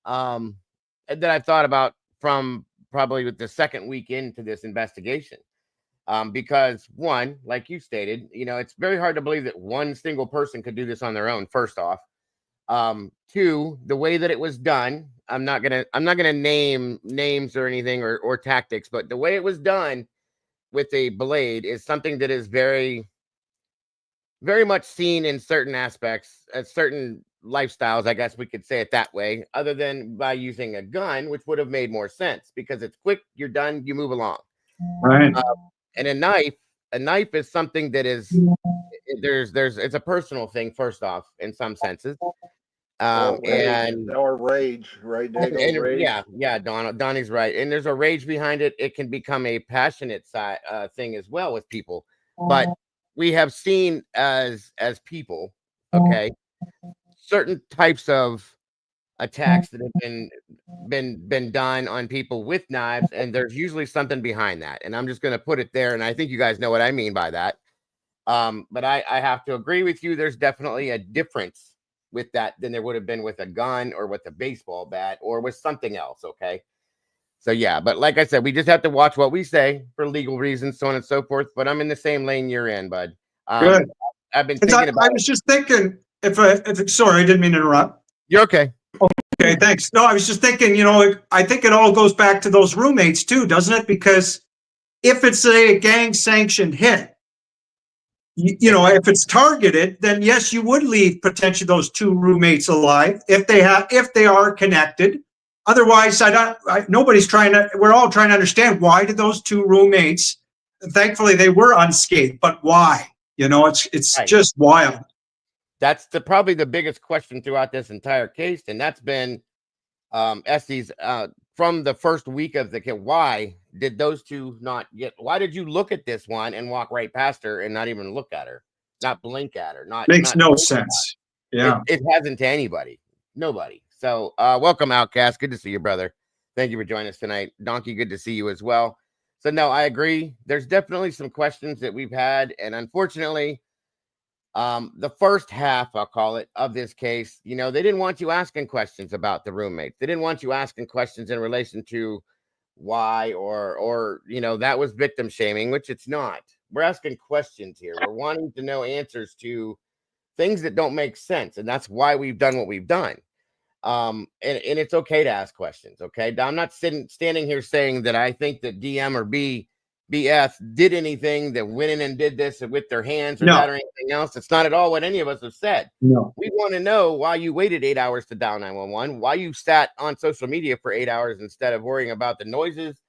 S1: that I've thought about from probably with the second week into this investigation. Because one, like you stated, it's very hard to believe that one single person could do this on their own, first off. Two, the way that it was done. I'm not gonna name names or anything or tactics, but the way it was done with a blade is something that is very, very much seen in certain aspects, certain lifestyles, I guess we could say it that way, other than by using a gun, which would have made more sense because it's quick, you're done, you move along.
S7: Right.
S1: And a knife is something that is it's a personal thing, first off, in some senses. And
S2: or rage, right? There goes rage.
S1: yeah, Donnie's right. And there's a rage behind it. It can become a passionate side thing as well with people. But we have seen as people, okay, certain types of attacks that have been done on people with knives, and there's usually something behind that. And I'm just going to put it there, and I think you guys know what I mean by that. But I have to agree with you. There's definitely a difference with that than there would have been with a gun or with a baseball bat or with something else. Okay. So yeah, but like I said, we just have to watch what we say for legal reasons, so on and so forth. But I'm in the same lane you're in, bud.
S7: Good.
S1: I've been thinking about.
S7: I was just thinking, sorry, I didn't mean to interrupt.
S1: You're okay.
S7: Okay, thanks. No, I was just thinking, I think it all goes back to those roommates too, doesn't it? Because if it's a gang sanctioned hit, if it's targeted, then yes, you would leave potentially those two roommates alive if they are connected. Otherwise, nobody's trying to. We're all trying to understand why did those two roommates? Thankfully, they were unscathed, but why? It's
S1: right.
S7: Just wild.
S1: That's probably the biggest question throughout this entire case, and that's been Essie's from the first week of the case. Why did those two not get? Why did you look at this one and walk right past her and not even look at her, not blink at her?
S7: Makes no sense. Yeah,
S1: it hasn't to anybody, nobody. So welcome, Outcast. Good to see you, brother. Thank you for joining us tonight. Donkey, good to see you as well. So no, I agree. There's definitely some questions that we've had, and unfortunately, the first half, I'll call it, of this case, they didn't want you asking questions about the roommates. They didn't want you asking questions in relation to why or that was victim shaming, which it's not. We're asking questions here. We're wanting to know answers to things that don't make sense, and that's why we've done what we've done. And it's okay to ask questions. Okay, I'm not standing here saying that I think that DM or BF did anything that went in and did this with their hands or that or anything else. It's not at all what any of us have said.
S7: No.
S1: We want to know why you waited 8 hours to dial 911, why you sat on social media for 8 hours instead of worrying about the noises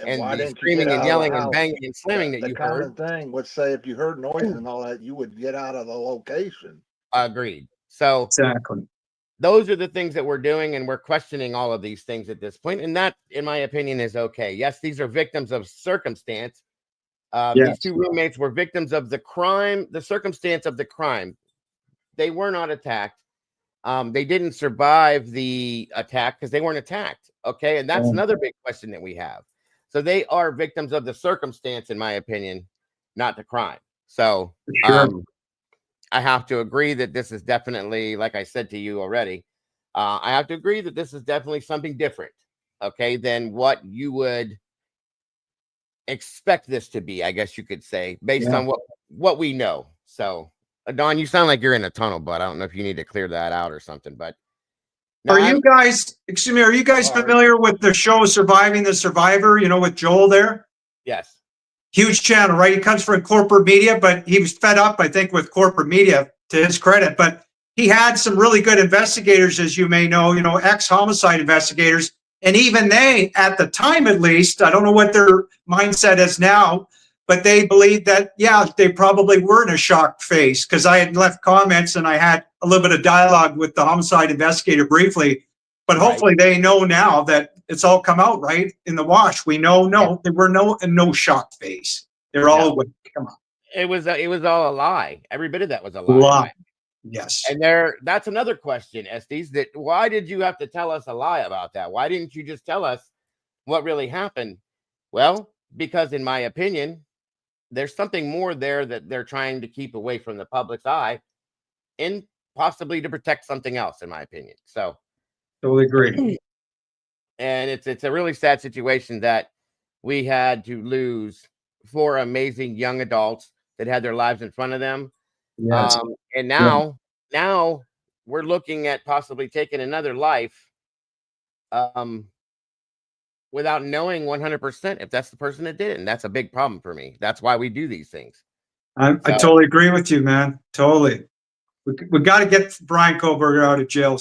S1: and the screaming and yelling and banging and slamming that you heard.
S2: The thing would say if you heard noise and all that, you would get out of the location.
S1: Agreed. So
S7: exactly.
S1: Those are the things that we're doing, and we're questioning all of these things at this point. And that, in my opinion, is okay. Yes, these are victims of circumstance. These two roommates were victims of the crime, the circumstance of the crime. They were not attacked. They didn't survive the attack because they weren't attacked. Okay. And that's another big question that we have. So they are victims of the circumstance, in my opinion, not the crime. So, I have to agree that this is definitely, like I said to you already, I have to agree that this is definitely something different, okay, than what you would expect this to be, I guess you could say, based on what we know. So, Don, you sound like you're in a tunnel, but I don't know if you need to clear that out or something. But
S7: are you guys familiar with the show Surviving the Survivor, with Joel there?
S1: Yes.
S7: Huge channel, right? He comes from corporate media, but he was fed up, I think, with corporate media, to his credit. But he had some really good investigators, as you may know, ex-homicide investigators. And even they, at the time at least, I don't know what their mindset is now, but they believed that, they probably were in a shocked phase, because I had left comments and I had a little bit of dialogue with the homicide investigator briefly. But hopefully they know now that it's all come out right in the wash. We know there were no shock phase. They're all awake. Come on.
S1: It was all a lie. Every bit of that was a lie.
S7: Yes.
S1: And that's another question, Estes, that why did you have to tell us a lie about that? Why didn't you just tell us what really happened? Well, because in my opinion, there's something more there that they're trying to keep away from the public's eye, and possibly to protect something else, in my opinion. So
S7: totally agree.
S1: And it's a really sad situation that we had to lose 4 amazing young adults that had their lives in front of them.
S7: Yes.
S1: And now we're looking at possibly taking another life without knowing 100% if that's the person that did it. And that's a big problem for me. That's why we do these things.
S7: I totally agree with you, man. Totally. We got to get Brian Koberger out of jail.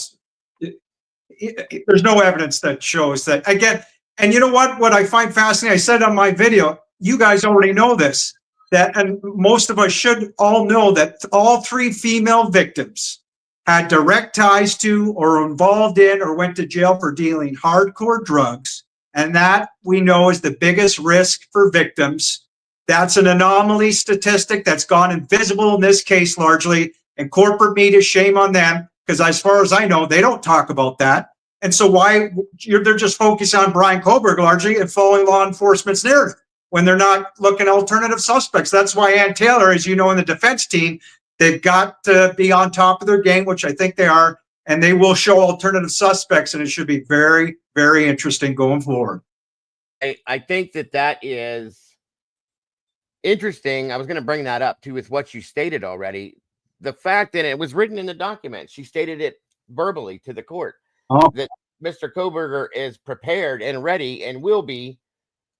S7: There's no evidence that shows that. Again, and you know what I find fascinating, I said on my video, you guys already know this, that, and most of us should all know that all three female victims had direct ties to or involved in or went to jail for dealing hardcore drugs. And that we know is the biggest risk for victims. That's an anomaly statistic that's gone invisible in this case largely. And corporate media, shame on them, because as far as I know, they don't talk about that. And so they're just focused on Brian Koberger largely and following law enforcement's narrative when they're not looking at alternative suspects. That's why Ann Taylor, as you know, in the defense team, they've got to be on top of their game, which I think they are, and they will show alternative suspects, and it should be very, very interesting going forward.
S1: I think that is interesting. I was going to bring that up too with what you stated already. The fact that it was written in the document, she stated it verbally to the court, that Mr. Koberger is prepared and ready and will be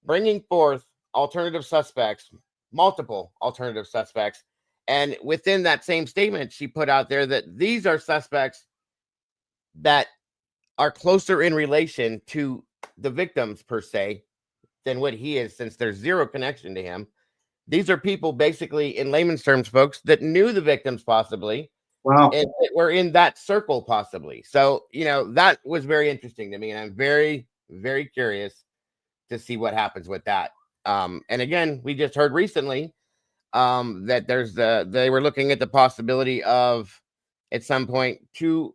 S1: bringing forth alternative suspects, multiple alternative suspects. And within that same statement, she put out there that these are suspects that are closer in relation to the victims per se than what he is, since there's zero connection to him. These are people basically, in layman's terms, folks, that knew the victims possibly.
S7: Wow.
S1: And were in that circle possibly. So, that was very interesting to me. And I'm very, very curious to see what happens with that. And again, we just heard recently that they were looking at the possibility of at some point two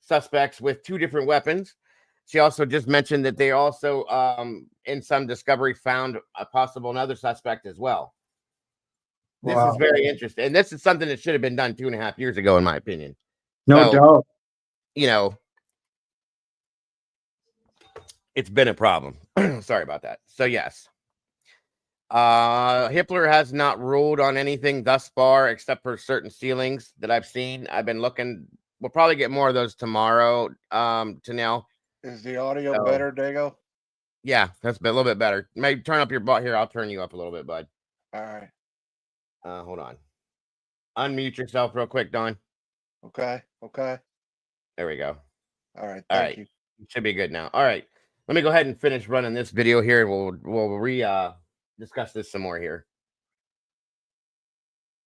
S1: suspects with two different weapons. She also just mentioned that they also in some discovery found a possible another suspect as well. This is very interesting. And this is something that should have been done 2.5 years ago, in my opinion.
S7: No doubt.
S1: It's been a problem. Sorry about that. So yes. Hippler has not ruled on anything thus far, except for certain ceilings that I've seen. I've been looking. We'll probably get more of those tomorrow. Tanel.
S2: Is the audio better, Dago?
S1: Yeah, that's a little bit better. Maybe turn up your butt here. I'll turn you up a little bit, bud.
S2: All right.
S1: Hold on. Unmute yourself real quick, Don.
S2: Okay.
S1: There we go.
S2: All right. Thank you.
S1: Should be good now. All right. Let me go ahead and finish running this video here, and we'll discuss this some more here.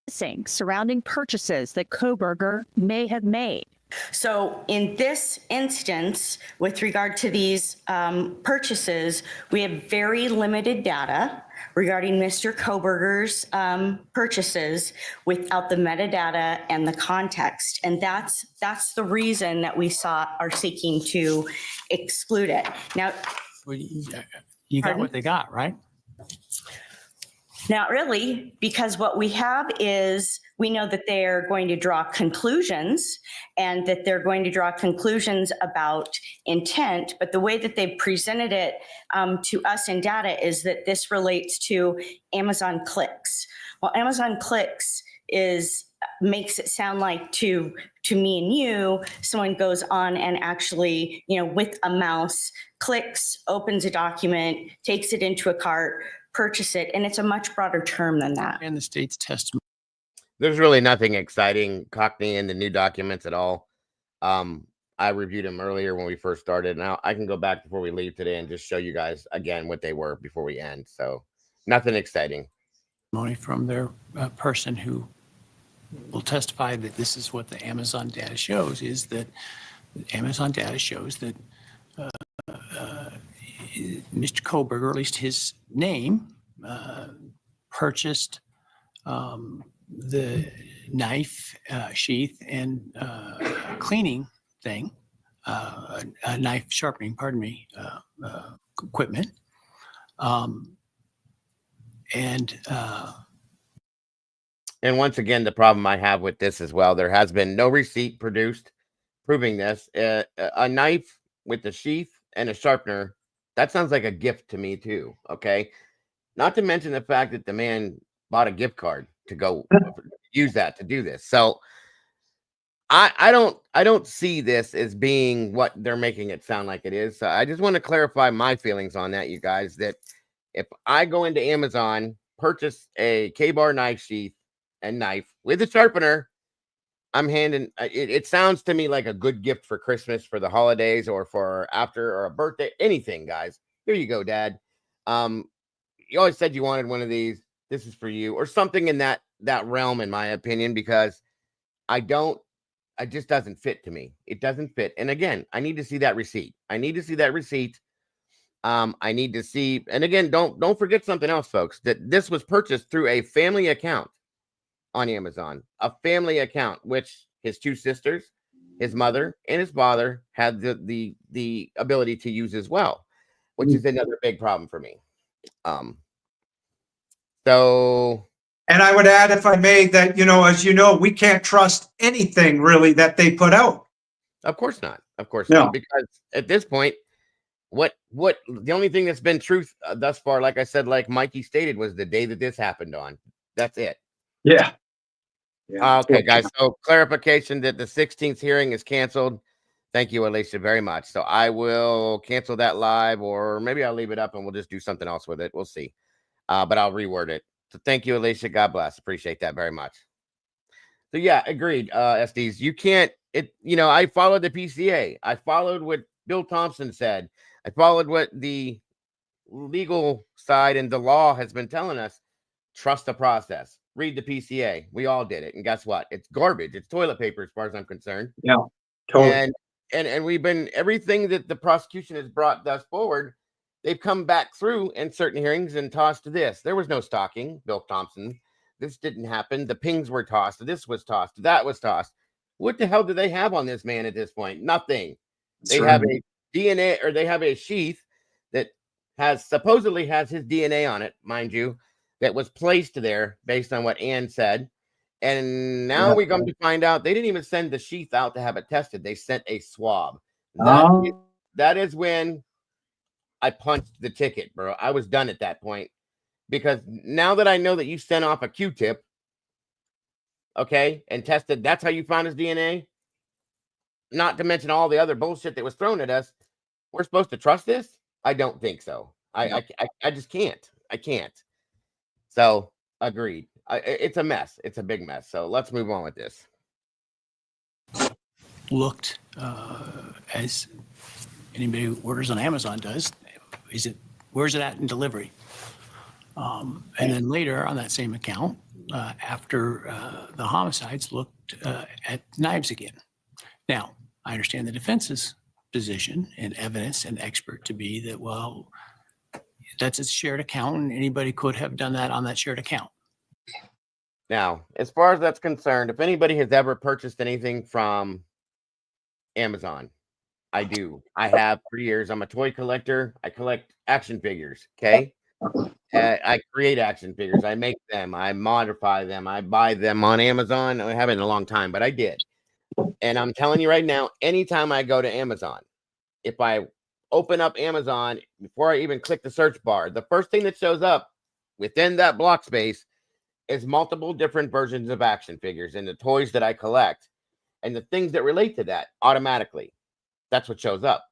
S4: Surrounding purchases that Koberger may have made.
S5: So in this instance, with regard to these purchases, we have very limited data regarding Mr. Koberger's purchases without the metadata and the context. And that's the reason that we are seeking to exclude it. Now,
S3: you got what they got, right?
S5: Not really, because what we have is we know that they're going to draw conclusions and that they're going to draw conclusions about intent. But the way that they've presented it to us in data is that this relates to Amazon clicks. Well, Amazon clicks makes it sound like to me and you, someone goes on and actually, with a mouse, clicks, opens a document, takes it into a cart, purchase it, and it's a much broader term than that.
S3: And the state's testimony.
S1: There's really nothing exciting, Cockney, in the new documents at all. I reviewed them earlier when we first started. Now I can go back before we leave today and just show you guys again what they were before we end. So nothing exciting.
S3: Money from their person who will testify that this is what the Amazon data shows, is that Amazon data shows that Mr. Koberger, or at least his name, purchased the knife sheath and cleaning thing, a knife sharpening, equipment.
S1: And once again, the problem I have with this as well, there has been no receipt produced proving this. A knife with a sheath and a sharpener, that sounds like a gift to me too, okay? Not to mention the fact that the man bought a gift card to go use that to do this. So I don't see this as being what they're making it sound like it is. So I just want to clarify my feelings on that, you guys, that if I go into Amazon, purchase a K-bar knife sheath and knife with a sharpener, I'm handing it sounds to me like a good gift for Christmas, for the holidays, or for after, or a birthday, anything, guys. Here you go, Dad. You always said you wanted one of these. This is for you, or something in that realm, in my opinion, because it just doesn't fit to me. It doesn't fit. And again, I need to see that receipt. I need to see, and again, don't forget something else, folks, that this was purchased through a family account on Amazon, a family account, which his two sisters, his mother, and his father had the ability to use as well, which is another big problem for me. So,
S7: And I would add, if I may, that, you know, as you know, we can't trust anything really that they put out.
S1: of course not,
S7: No.
S1: because at this point, what the only thing that's been truth thus far, like I said, like Mikey stated, was the day that this happened on. That's it.
S7: Yeah.
S1: Okay, guys. So clarification that the 16th hearing is canceled. Thank you, Alicia, very much. So I will cancel that live, or maybe I'll leave it up and we'll just do something else with it. We'll see. But I'll reword it. So thank you, Alicia. God bless. Appreciate that very much. So yeah, agreed. SDs, you can't. I followed the PCA. I followed what Bill Thompson said. I followed what the legal side and the law has been telling us. Trust the process. Read the PCA. We all did it. And guess what? It's garbage. It's toilet paper as far as I'm concerned.
S7: Yeah, totally.
S1: And we've been, everything that the prosecution has brought thus forward, they've come back through in certain hearings and tossed this. There was no stalking, Bill Thompson. This didn't happen. The pings were tossed. This was tossed. That was tossed. What the hell do they have on this man at this point? Nothing. They have a DNA, or they have a sheath that supposedly has his DNA on it, mind you, that was placed there based on what Ann said. And now we come to find out they didn't even send the sheath out to have it tested. They sent a swab. That is when I punched the ticket, bro. I was done at that point, because now that I know that you sent off a Q-tip, okay, and tested, that's how you found his DNA. Not to mention all the other bullshit that was thrown at us. We're supposed to trust this? I don't think so. I just can't. I can't. So agreed. It's a mess. It's a big mess. So let's move on with this.
S3: Looked as anybody who orders on Amazon does. Where's it at in delivery? And then later on that same account, after the homicides, looked at knives again. Now, I understand the defense's position and evidence and expert to be that, well, that's a shared account and anybody could have done that on that shared account.
S1: Now, as far as that's concerned, if anybody has ever purchased anything from Amazon, I do. I have for years. I'm a toy collector. I collect action figures. Okay. I create action figures. I make them. I modify them. I buy them on Amazon. I haven't in a long time, but I did. And I'm telling you right now, anytime I go to Amazon, if I open up Amazon, before I even click the search bar, the first thing that shows up within that block space is multiple different versions of action figures and the toys that I collect and the things that relate to that automatically. That's what shows up.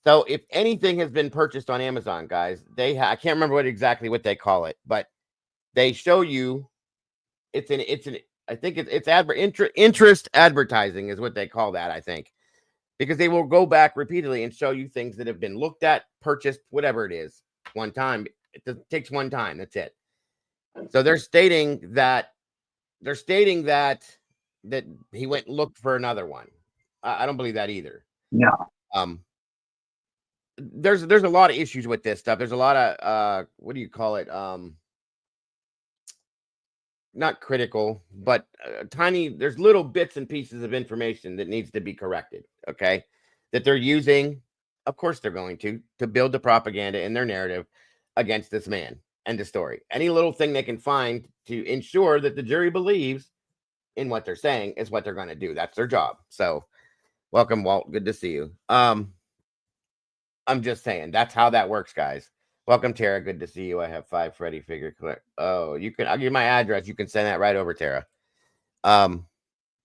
S1: So if anything has been purchased on Amazon, guys, I can't remember exactly what they call it, but they show you I think it's interest advertising is what they call that, I think, because they will go back repeatedly and show you things that have been looked at, purchased, whatever it is, one time. It takes one time. That's it. So they're stating that he went and looked for another one. I don't believe that either.
S7: No.
S1: There's a lot of issues with this stuff. There's a lot of what do you call it? Not critical, but there's little bits and pieces of information that needs to be corrected. Okay. That they're using, of course they're going to build the propaganda in their narrative against this man and the story. Any little thing they can find to ensure that the jury believes in what they're saying is what they're going to do. That's their job. So welcome, Walt. Good to see you. I'm just saying that's how that works, guys. Welcome, Tara. Good to see you. I have 5 Freddy figure collect. Oh, I'll give you my address. You can send that right over, Tara.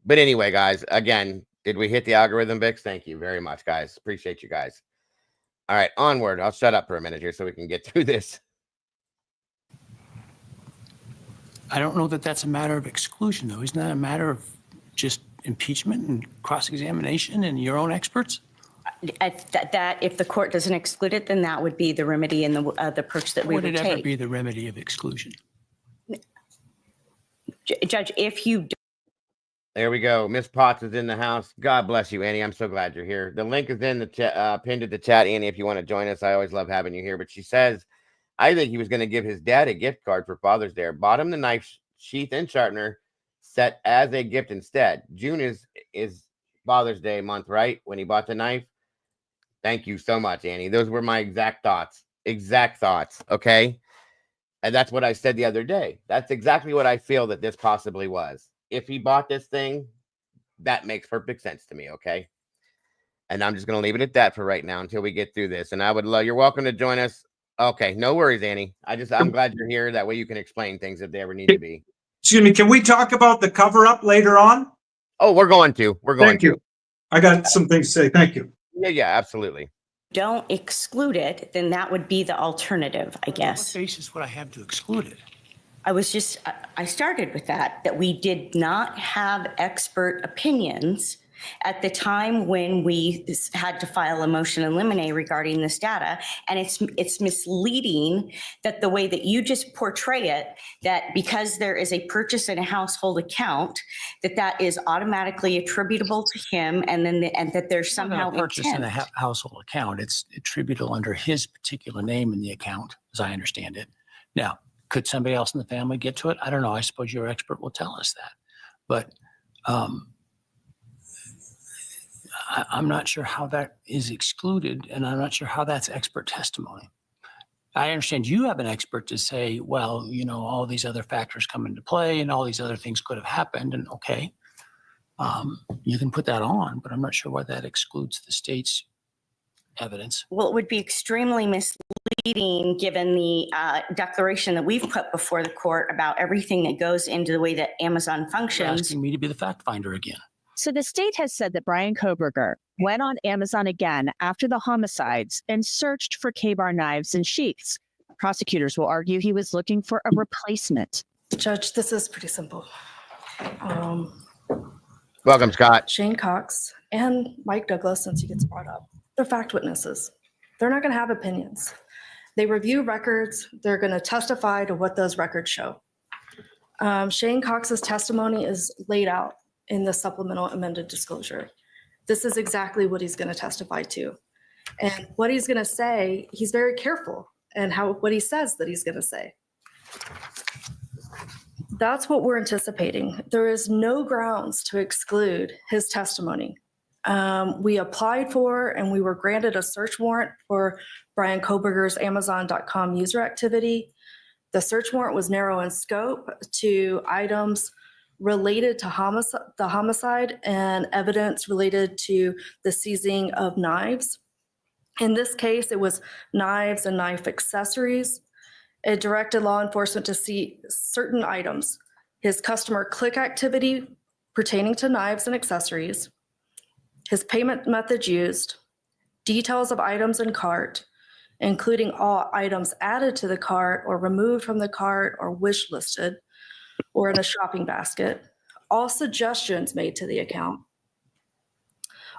S1: But anyway, guys, again, did we hit the algorithm, Vix? Thank you very much, guys. Appreciate you guys. All right, onward. I'll shut up for a minute here so we can get through this.
S3: I don't know that that's a matter of exclusion, though. Isn't that a matter of just impeachment and cross-examination and your own experts?
S5: If the court doesn't exclude it, then that would be the remedy and the approach that we would
S3: Would it ever
S5: take.
S3: be the remedy of exclusion?
S5: Judge, if you
S1: There we go. Miss Potts is in the house. God bless you, Annie. I'm so glad you're here. The link is in the chat, pinned to the chat, Annie, if you want to join us. I always love having you here. But she says, I think he was going to give his dad a gift card for Father's Day. Bought him the knife sheath and sharpener set as a gift instead. June is Father's Day month, right? When he bought the knife. Thank you so much, Annie. Those were my exact thoughts. Okay. And that's what I said the other day. That's exactly what I feel that this possibly was. If he bought this thing, that makes perfect sense to me. Okay. And I'm just going to leave it at that for right now until we get through this. And I would love, you're welcome to join us. Okay. No worries, Annie. I'm glad you're here. That way you can explain things if they ever need to be.
S7: Excuse me, can we talk about the cover-up later on?
S1: Oh, we're going to.
S7: Thank you. I got some things to say. Thank you.
S1: Yeah, absolutely.
S5: don't exclude it, then that would be the alternative, I guess.
S3: What basis would I have to exclude it?
S5: I started with that we did not have expert opinions at the time when we had to file a motion in limine regarding this data. And it's misleading that the way that you just portray it, that because there is a purchase in a household account, that is automatically attributable to him, and that there's somehow
S3: a purchase in a
S5: intent.
S3: household account. It's attributable under his particular name in the account, as I understand it. Now, could somebody else in the family get to it? I don't know. I suppose your expert will tell us that. But I'm not sure how that is excluded, and I'm not sure how that's expert testimony. I understand you have an expert to say, well, you know, all these other factors come into play and all these other things could have happened, and okay, you can put that on, but I'm not sure why that excludes the state's evidence.
S5: Well, it would be extremely misleading given the declaration that we've put before the court about everything that goes into the way that Amazon
S3: You're
S5: functions.
S3: asking me to be the fact finder again.
S4: So the state has said that Brian Koberger went on Amazon again after the homicides and searched for K-bar knives and sheaths. Prosecutors will argue he was looking for a replacement.
S6: Judge, this is pretty simple.
S1: Welcome, Scott.
S6: Shane Cox and Mike Douglas, since he gets brought up, they're fact witnesses. They're not going to have opinions. They review records. They're going to testify to what those records show. Shane Cox's testimony is laid out in the supplemental amended disclosure. This is exactly what he's going to testify to. And what he's going to say, he's very careful in what he says that he's going to say. That's what we're anticipating. There is no grounds to exclude his testimony. We applied for and we were granted a search warrant for Brian Koberger's Amazon.com user activity. The search warrant was narrow in scope to items related to the homicide and evidence related to the seizing of knives. In this case, it was knives and knife accessories. It directed law enforcement to see certain items: his customer click activity pertaining to knives and accessories, his payment methods used, details of items in cart, including all items added to the cart or removed from the cart or wish listed or in a shopping basket, all suggestions made to the account,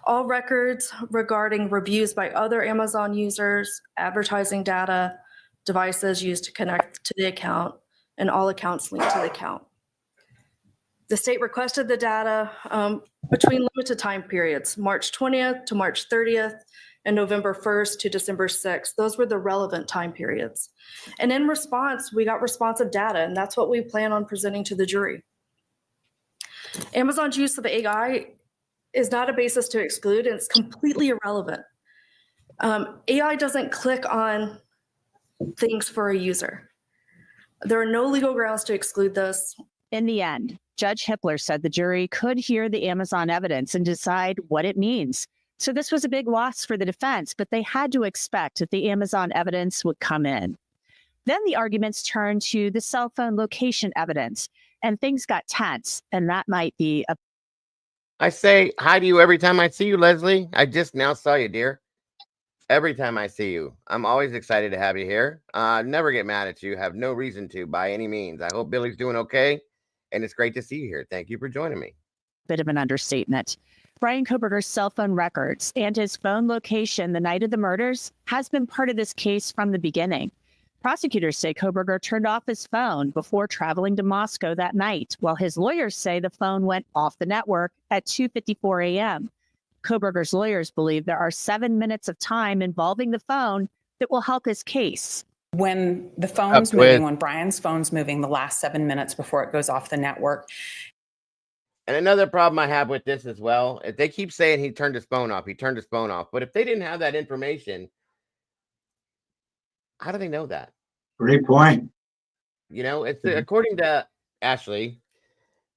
S6: all records regarding reviews by other Amazon users, advertising data, devices used to connect to the account, and all accounts linked to the account. The state requested the data between limited time periods, March 20th to March 30th, and November 1st to December 6th. Those were the relevant time periods. And in response, we got responsive data, and that's what we plan on presenting to the jury. Amazon's use of AI is not a basis to exclude, and it's completely irrelevant. AI doesn't click on things for a user. There are no legal grounds to exclude this.
S4: In the end, Judge Hippler said the jury could hear the Amazon evidence and decide what it means. So this was a big loss for the defense, but they had to expect that the Amazon evidence would come in. Then the arguments turned to the cell phone location evidence, and things got tense, and that might be a
S1: I say hi to you every time I see you, Leslie. I just now saw you, dear. Every time I see you, I'm always excited to have you here. Never get mad at you. Have no reason to by any means. I hope Billy's doing okay. And it's great to see you here. Thank you for joining me.
S4: Bit of an understatement. Brian Koberger's cell phone records and his phone location the night of the murders has been part of this case from the beginning. Prosecutors say Koberger turned off his phone before traveling to Moscow that night, while his lawyers say the phone went off the network at 2:54 a.m. Koberger's lawyers believe there are 7 minutes of time involving the phone that will help his case.
S8: When the phone's moving, when Brian's phone's moving the last 7 minutes before it goes off the network.
S1: And another problem I have with this as well, if they keep saying he turned his phone off, but if they didn't have that information, how do they know that?
S7: Great point.
S1: You know, it's according to Ashley,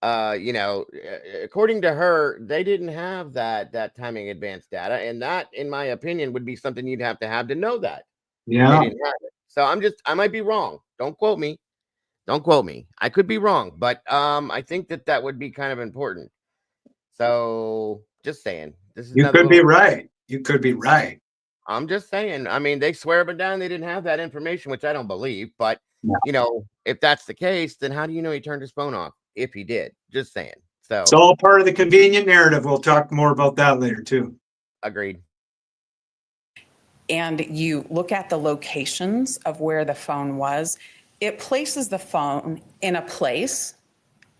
S1: according to her, they didn't have that timing advance data. And that, in my opinion, would be something you'd have to know that.
S7: Yeah.
S1: They didn't have it. So I might be wrong. Don't quote me. I could be wrong, but I think that would be kind of important. So just saying, this is
S7: You could be right. You could be right.
S1: I'm just saying. I mean, they swear up and down they didn't have that information, which I don't believe. But if that's the case, then how do you know he turned his phone off? If he did, just saying. So
S7: it's all part of the convenient narrative. We'll talk more about that later too.
S1: Agreed.
S8: And you look at the locations of where the phone was, it places the phone in a place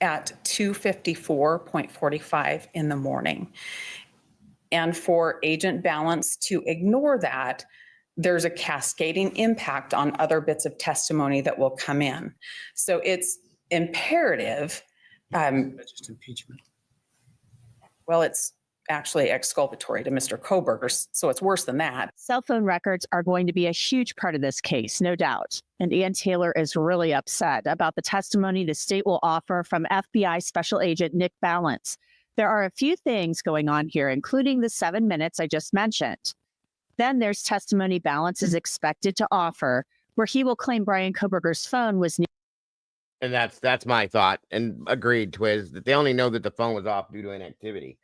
S8: at 2:54.45 in the morning. And for Agent Balance to ignore that, there's a cascading impact on other bits of testimony that will come in. So it's imperative.
S9: That's just impeachment.
S8: Well, it's actually exculpatory to Mr. Koberger, so it's worse than that.
S4: Cell phone records are going to be a huge part of this case, no doubt. And Ann Taylor is really upset about the testimony the state will offer from FBI Special Agent Nick Balance. There are a few things going on here, including the 7 minutes I just mentioned. Then there's testimony Balance is expected to offer, where he will claim Brian Koberger's phone was near.
S1: And that's my thought. And agreed, Twiz, that they only know that the phone was off due to inactivity.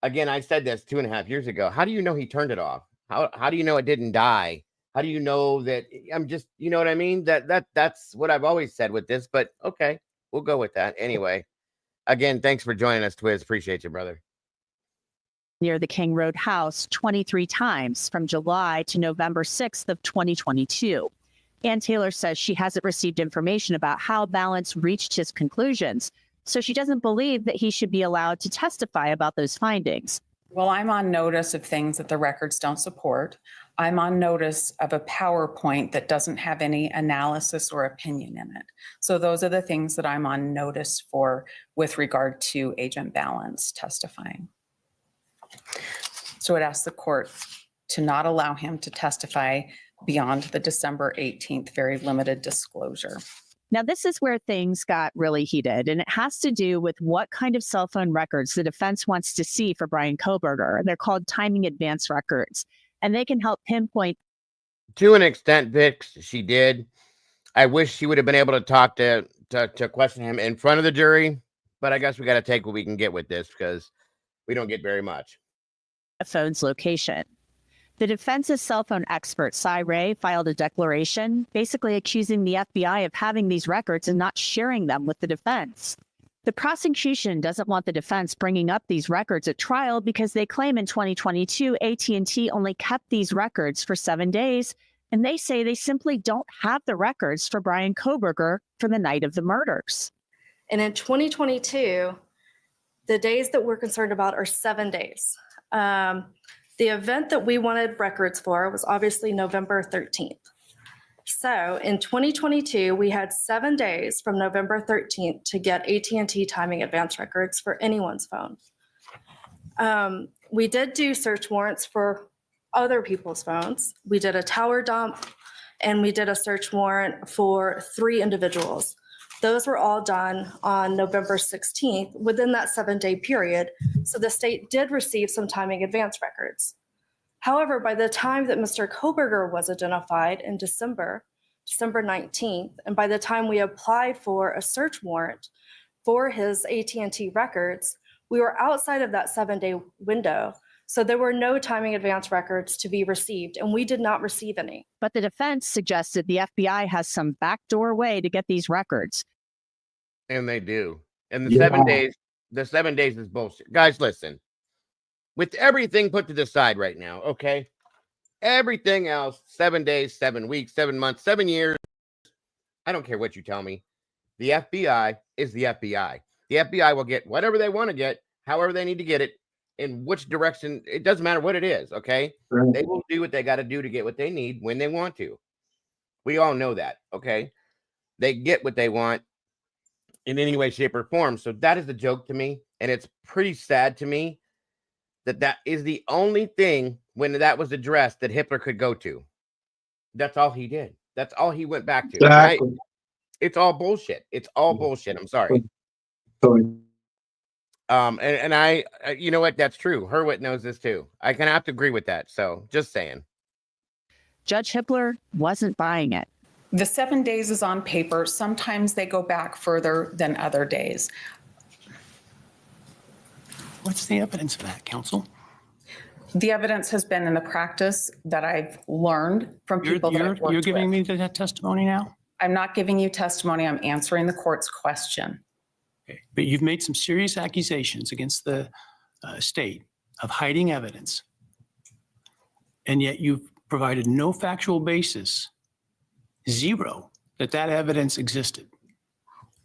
S1: Again, I said this 2.5 years ago. How do you know he turned it off? How do you know it didn't die? How do you know that? I'm just, you know what I mean? That's what I've always said with this. But okay, we'll go with that anyway. Again, thanks for joining us, Twiz. Appreciate you, brother.
S4: Near the King Road house 23 times from July to November 6th of 2022. Ann Taylor says she hasn't received information about how Balance reached his conclusions, so she doesn't believe that he should be allowed to testify about those findings.
S8: Well, I'm on notice of things that the records don't support. I'm on notice of a PowerPoint that doesn't have any analysis or opinion in it. So those are the things that I'm on notice for with regard to Agent Balance testifying. So it asks the court to not allow him to testify beyond the December 18th very limited disclosure.
S4: Now, this is where things got really heated, and it has to do with what kind of cell phone records the defense wants to see for Brian Koberger. They're called timing advance records, and they can help pinpoint.
S1: To an extent, Vix, she did. I wish she would have been able to talk to question him in front of the jury, but I guess we got to take what we can get with this because we don't get very much.
S4: A phone's location. The defense's cell phone expert, Cy Ray, filed a declaration basically accusing the FBI of having these records and not sharing them with the defense. The prosecution doesn't want the defense bringing up these records at trial because they claim in 2022 AT&T only kept these records for 7 days, and they say they simply don't have the records for Brian Koberger for the night of the murders.
S6: And in 2022, the days that we're concerned about are 7 days. The event that we wanted records for was obviously November 13th. So in 2022, we had 7 days from November 13th to get AT&T timing advance records for anyone's phone. We did do search warrants for other people's phones. We did a tower dump, and we did a search warrant for 3 individuals. Those were all done on November 16th within that 7-day period. So the state did receive some timing advance records. However, by the time that Mr. Koberger was identified in December 19th, and by the time we applied for a search warrant for his AT&T records, We were outside of that 7-day window. So there were no timing advance records to be received, and we did not receive any.
S4: But the defense suggested the FBI has some backdoor way to get these records.
S1: And they do. And the 7 days, the 7 days is bullshit. Guys, listen. With everything put to the side right now, okay? Everything else, 7 days, 7 weeks, 7 months, 7 years. I don't care what you tell me. The FBI is the FBI. The FBI will get whatever they want to get, however they need to get it, in which direction. It doesn't matter what it is, okay?
S7: Right.
S1: They will do what they got to do to get what they need when they want to. We all know that, okay? They get what they want in any way, shape, or form. So that is the joke to me. And it's pretty sad to me that that is the only thing when that was addressed that Hitler could go to. That's all he did. That's all he went back to.
S7: Exactly.
S1: Right? It's all bullshit. It's all bullshit. I'm sorry. And I, you know what? That's true. Hurwitz knows this too. I kind of have to agree with that. So just saying.
S4: Judge Hippler wasn't buying it.
S8: The 7 days is on paper. Sometimes they go back further than other days.
S3: What's the evidence of that, counsel?
S8: The evidence has been in the practice that I've learned from people that I've worked
S3: You're giving
S8: with.
S3: me that testimony now?
S8: I'm not giving you testimony. I'm answering the court's question.
S3: Okay. But you've made some serious accusations against the state of hiding evidence. And yet you've provided no factual basis, zero, that that evidence existed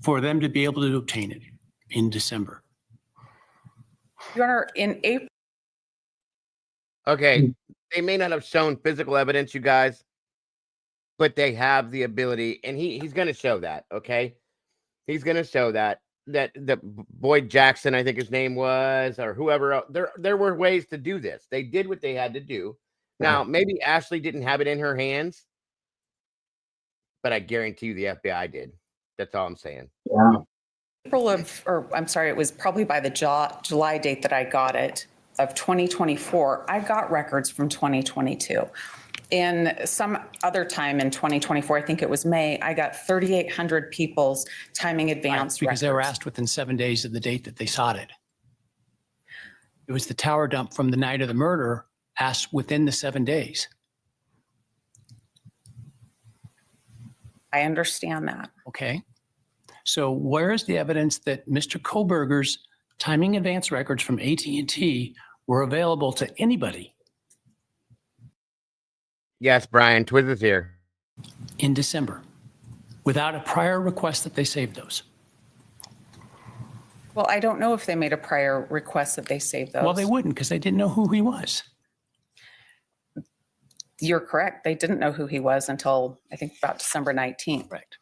S3: for them to be able to obtain it in December.
S8: Your Honor, in April,
S1: Okay. They may not have shown physical evidence, you guys, but they have the ability, and he's going to show that. Okay. He's going to show that Boyd Jackson, I think his name was, or whoever else, there were ways to do this. They did what they had to do. Now, maybe Ashley didn't have it in her hands, but I guarantee you the FBI did. That's all I'm saying.
S7: Yeah.
S8: it was probably by the July date that I got it, of 2024. I got records from 2022. In some other time in 2024, I think it was May, I got 3,800 people's timing advance
S3: Because they were
S8: records.
S3: asked within 7 days of the date that they sought it. It was the tower dump from the night of the murder asked within the 7 days.
S8: I understand that.
S3: Okay. So where is the evidence that Mr. Koberger's timing advance records from AT&T were available to anybody
S1: Yes, Brian, Twiz is here.
S3: in December without a prior request that they save those?
S8: Well, I don't know if they made a prior request that they save those.
S3: Well, they wouldn't because they didn't know who he was.
S8: You're correct. They didn't know who he was until I think about December 19th.
S3: Correct.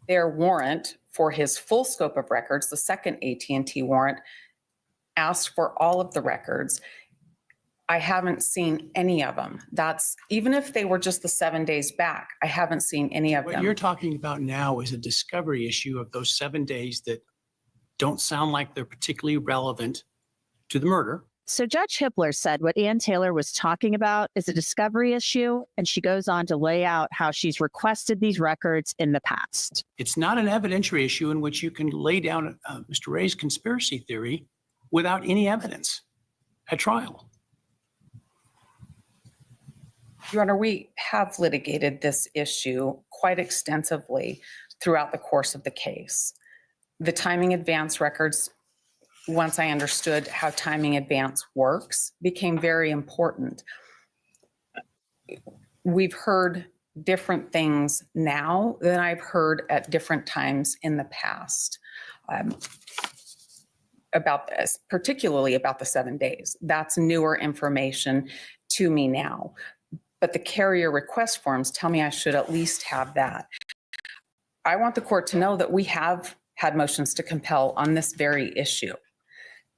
S8: Their warrant for his full scope of records, the second AT&T warrant, asked for all of the records. I haven't seen any of them. That's, even if they were just the 7 days back, I haven't seen any of
S3: What
S8: them.
S3: you're talking about now is a discovery issue of those 7 days that don't sound like they're particularly relevant to the murder.
S4: So Judge Hippler said what Ann Taylor was talking about is a discovery issue, and she goes on to lay out how she's requested these records in the past.
S3: It's not an evidentiary issue in which you can lay down Mr. Ray's conspiracy theory without any evidence at trial.
S8: Your Honor, we have litigated this issue quite extensively throughout the course of the case. The timing advance records, once I understood how timing advance works, became very important. We've heard different things now than I've heard at different times in the past about this, particularly about the 7 days. That's newer information to me now. But the carrier request forms tell me I should at least have that. I want the court to know that we have had motions to compel on this very issue.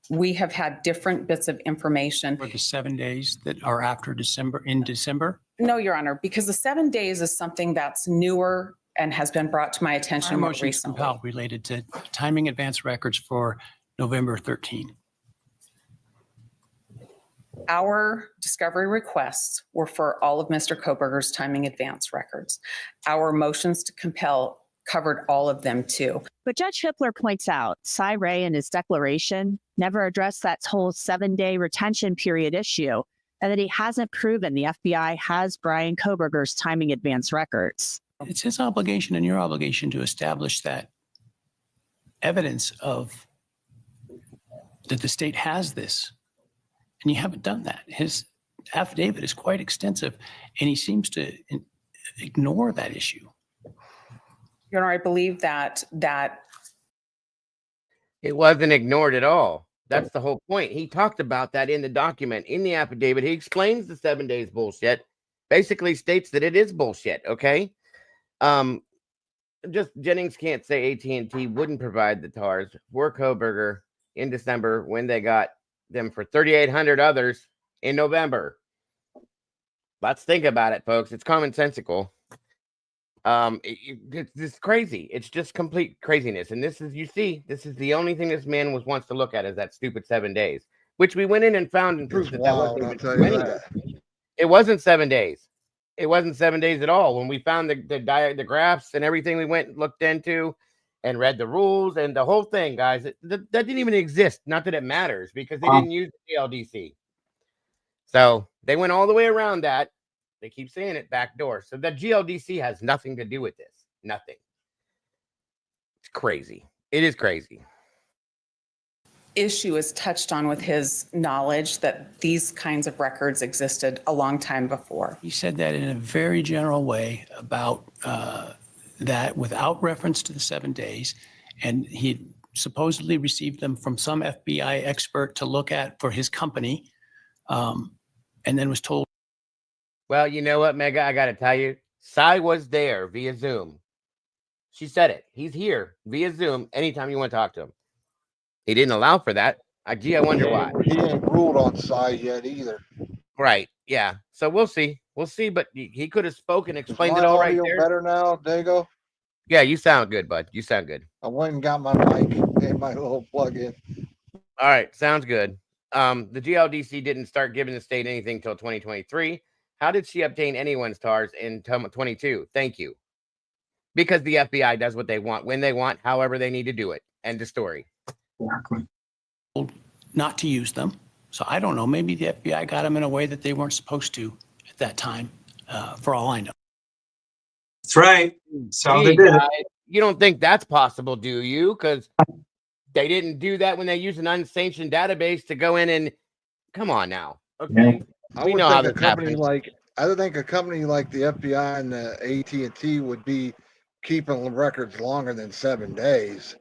S8: We have had different bits of information.
S3: For the 7 days that are after December, in December?
S8: No, Your Honor, because the 7 days is something that's newer and has been brought to my attention
S3: Our
S8: more
S3: motion to
S8: recently.
S3: compel related to timing advance records for November 13.
S8: Our discovery requests were for all of Mr. Koberger's timing advance records. Our motions to compel covered all of them too.
S4: But Judge Hippler points out Cy Ray in his declaration never addressed that whole 7-day retention period issue, and that he hasn't proven the FBI has Brian Koberger's timing advance records.
S3: It's his obligation and your obligation to establish that evidence of that the state has this. And you haven't done that. His affidavit is quite extensive, and he seems to ignore that issue.
S8: Your Honor, I believe that
S1: It wasn't ignored at all. That's the whole point. He talked about that in the document, in the affidavit. He explains the 7 days bullshit, basically states that it is bullshit. Okay. Just Jennings can't say AT&T wouldn't provide the TARs for Koberger in December when they got them for 3,800 others in November. Let's think about it, folks. It's commonsensical. It's just crazy. It's just complete craziness. And this is, you see, this is the only thing this man wants to look at is that stupid 7 days, which we went in and found and proved that
S2: Wild, I'll tell you
S1: anyway.
S2: that.
S1: It wasn't 7 days. It wasn't 7 days at all. When we found the graphs and everything, we went and looked into and read the rules and the whole thing, guys. That didn't even exist. Not that it matters because they didn't use the LDC. So they went all the way around that. They keep saying it, back door. So the GLDC has nothing to do with this. Nothing. It's crazy. It is crazy.
S8: issue is touched on with his knowledge that these kinds of records existed a long time before.
S3: He said that in a very general way about that without reference to the 7 days. And he supposedly received them from some FBI expert to look at for his company, and then was told.
S1: Well, you know what, Mega? I got to tell you, Cy was there via Zoom. She said it. He's here via Zoom anytime you want to talk to him. He didn't allow for that. I wonder why.
S2: He ain't ruled on Cy yet either.
S1: Right. Yeah. So we'll see. We'll see. But he could have spoken,
S2: Is
S1: explained
S2: my
S1: it all right
S2: audio
S1: there.
S2: better now, Dago?
S1: Yeah, you sound good, bud. You sound good.
S2: I went and got my mic and my little plug-in.
S1: All right. Sounds good. The GLDC didn't start giving the state anything till 2023. How did she obtain anyone's TARs in 22? Thank you. Because the FBI does what they want, when they want, however they need to do it. End of story.
S9: Exactly.
S3: Not to use them. So I don't know. Maybe the FBI got them in a way that they weren't supposed to at that time, for all I know.
S7: That's right. So they
S1: Gee,
S7: did it.
S1: guys, you don't think that's possible, do you? Because they didn't do that when they used an unsanctioned database to go in and come on now. Okay.
S2: I
S1: We
S2: would
S1: know how
S2: think a
S1: this
S2: company
S1: happens.
S2: like I would think a company like the FBI and the AT&T would be keeping records longer than 7 days.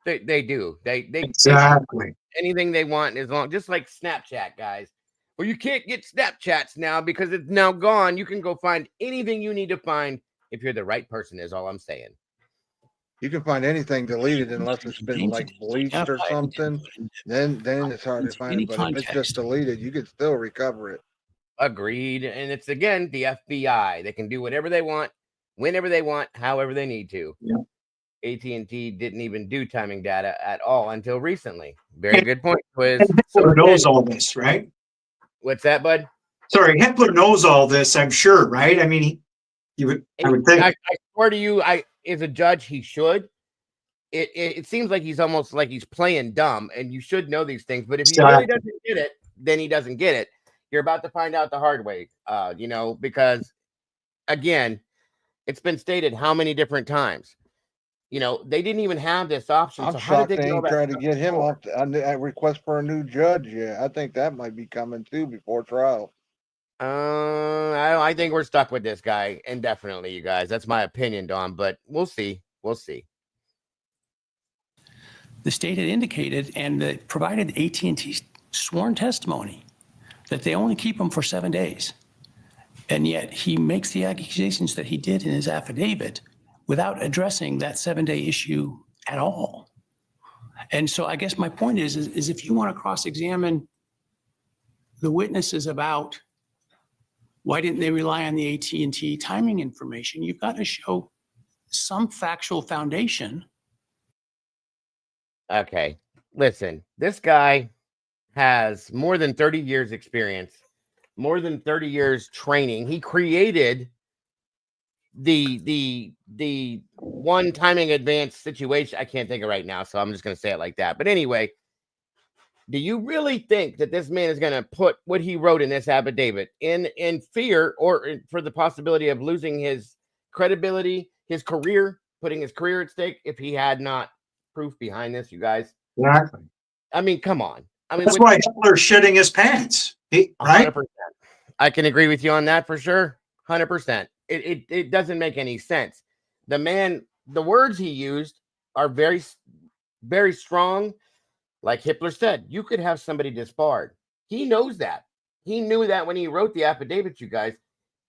S1: They do. They
S7: Exactly.
S1: anything they want as long, just like Snapchat, guys. Well, you can't get Snapchats now because it's now gone. You can go find anything you need to find if you're the right person, is all I'm saying.
S2: You can find anything deleted unless it's been like bleached or something. Then it's hard to find it. But if it's just deleted, you can still recover it.
S1: Agreed. And it's again the FBI. They can do whatever they want, whenever they want, however they need to.
S9: Yeah.
S1: AT&T didn't even do timing data at all until recently. Very good point, Quiz.
S7: Hitler knows all this, right?
S1: What's that, bud?
S7: Sorry, Hitler knows all this, I'm sure, right? I mean, I would think.
S1: I swear to you, as a judge, he should. It seems like he's almost like he's playing dumb, and you should know these things. But if he really doesn't get it, then he doesn't get it. You're about to find out the hard way, because again, it's been stated how many different times. They didn't even have this option.
S2: I'm
S1: So how
S2: shocked
S1: did
S2: they
S1: they know
S2: ain't
S1: that
S2: trying to
S1: stuff
S2: get him
S1: before?
S2: off a request for a new judge. Yeah, I think that might be coming too before trial.
S1: I think we're stuck with this guy indefinitely, you guys. That's my opinion, Don. But we'll see. We'll see.
S3: The state had indicated and that provided AT&T's sworn testimony that they only keep them for 7 days. And yet he makes the accusations that he did in his affidavit without addressing that 7-day issue at all. And so I guess my point is if you want to cross-examine the witnesses about why didn't they rely on the AT&T timing information, you've got to show some factual foundation.
S1: Okay. Listen, this guy has more than 30 years experience, more than 30 years training. He created the one timing advance situation. I can't think of right now, so I'm just going to say it like that. But anyway, do you really think that this man is going to put what he wrote in this affidavit in fear or for the possibility of losing his credibility, his career, putting his career at stake if he had not proof behind this, you guys?
S7: Exactly.
S1: I mean, come on. I mean,
S7: That's why Hitler's shitting his pants, right?
S1: 100%. I can agree with you on that for sure. 100%. It doesn't make any sense. The man, the words he used are very, very strong. Like Hitler said, you could have somebody disbarred. He knows that. He knew that when he wrote the affidavit, you guys.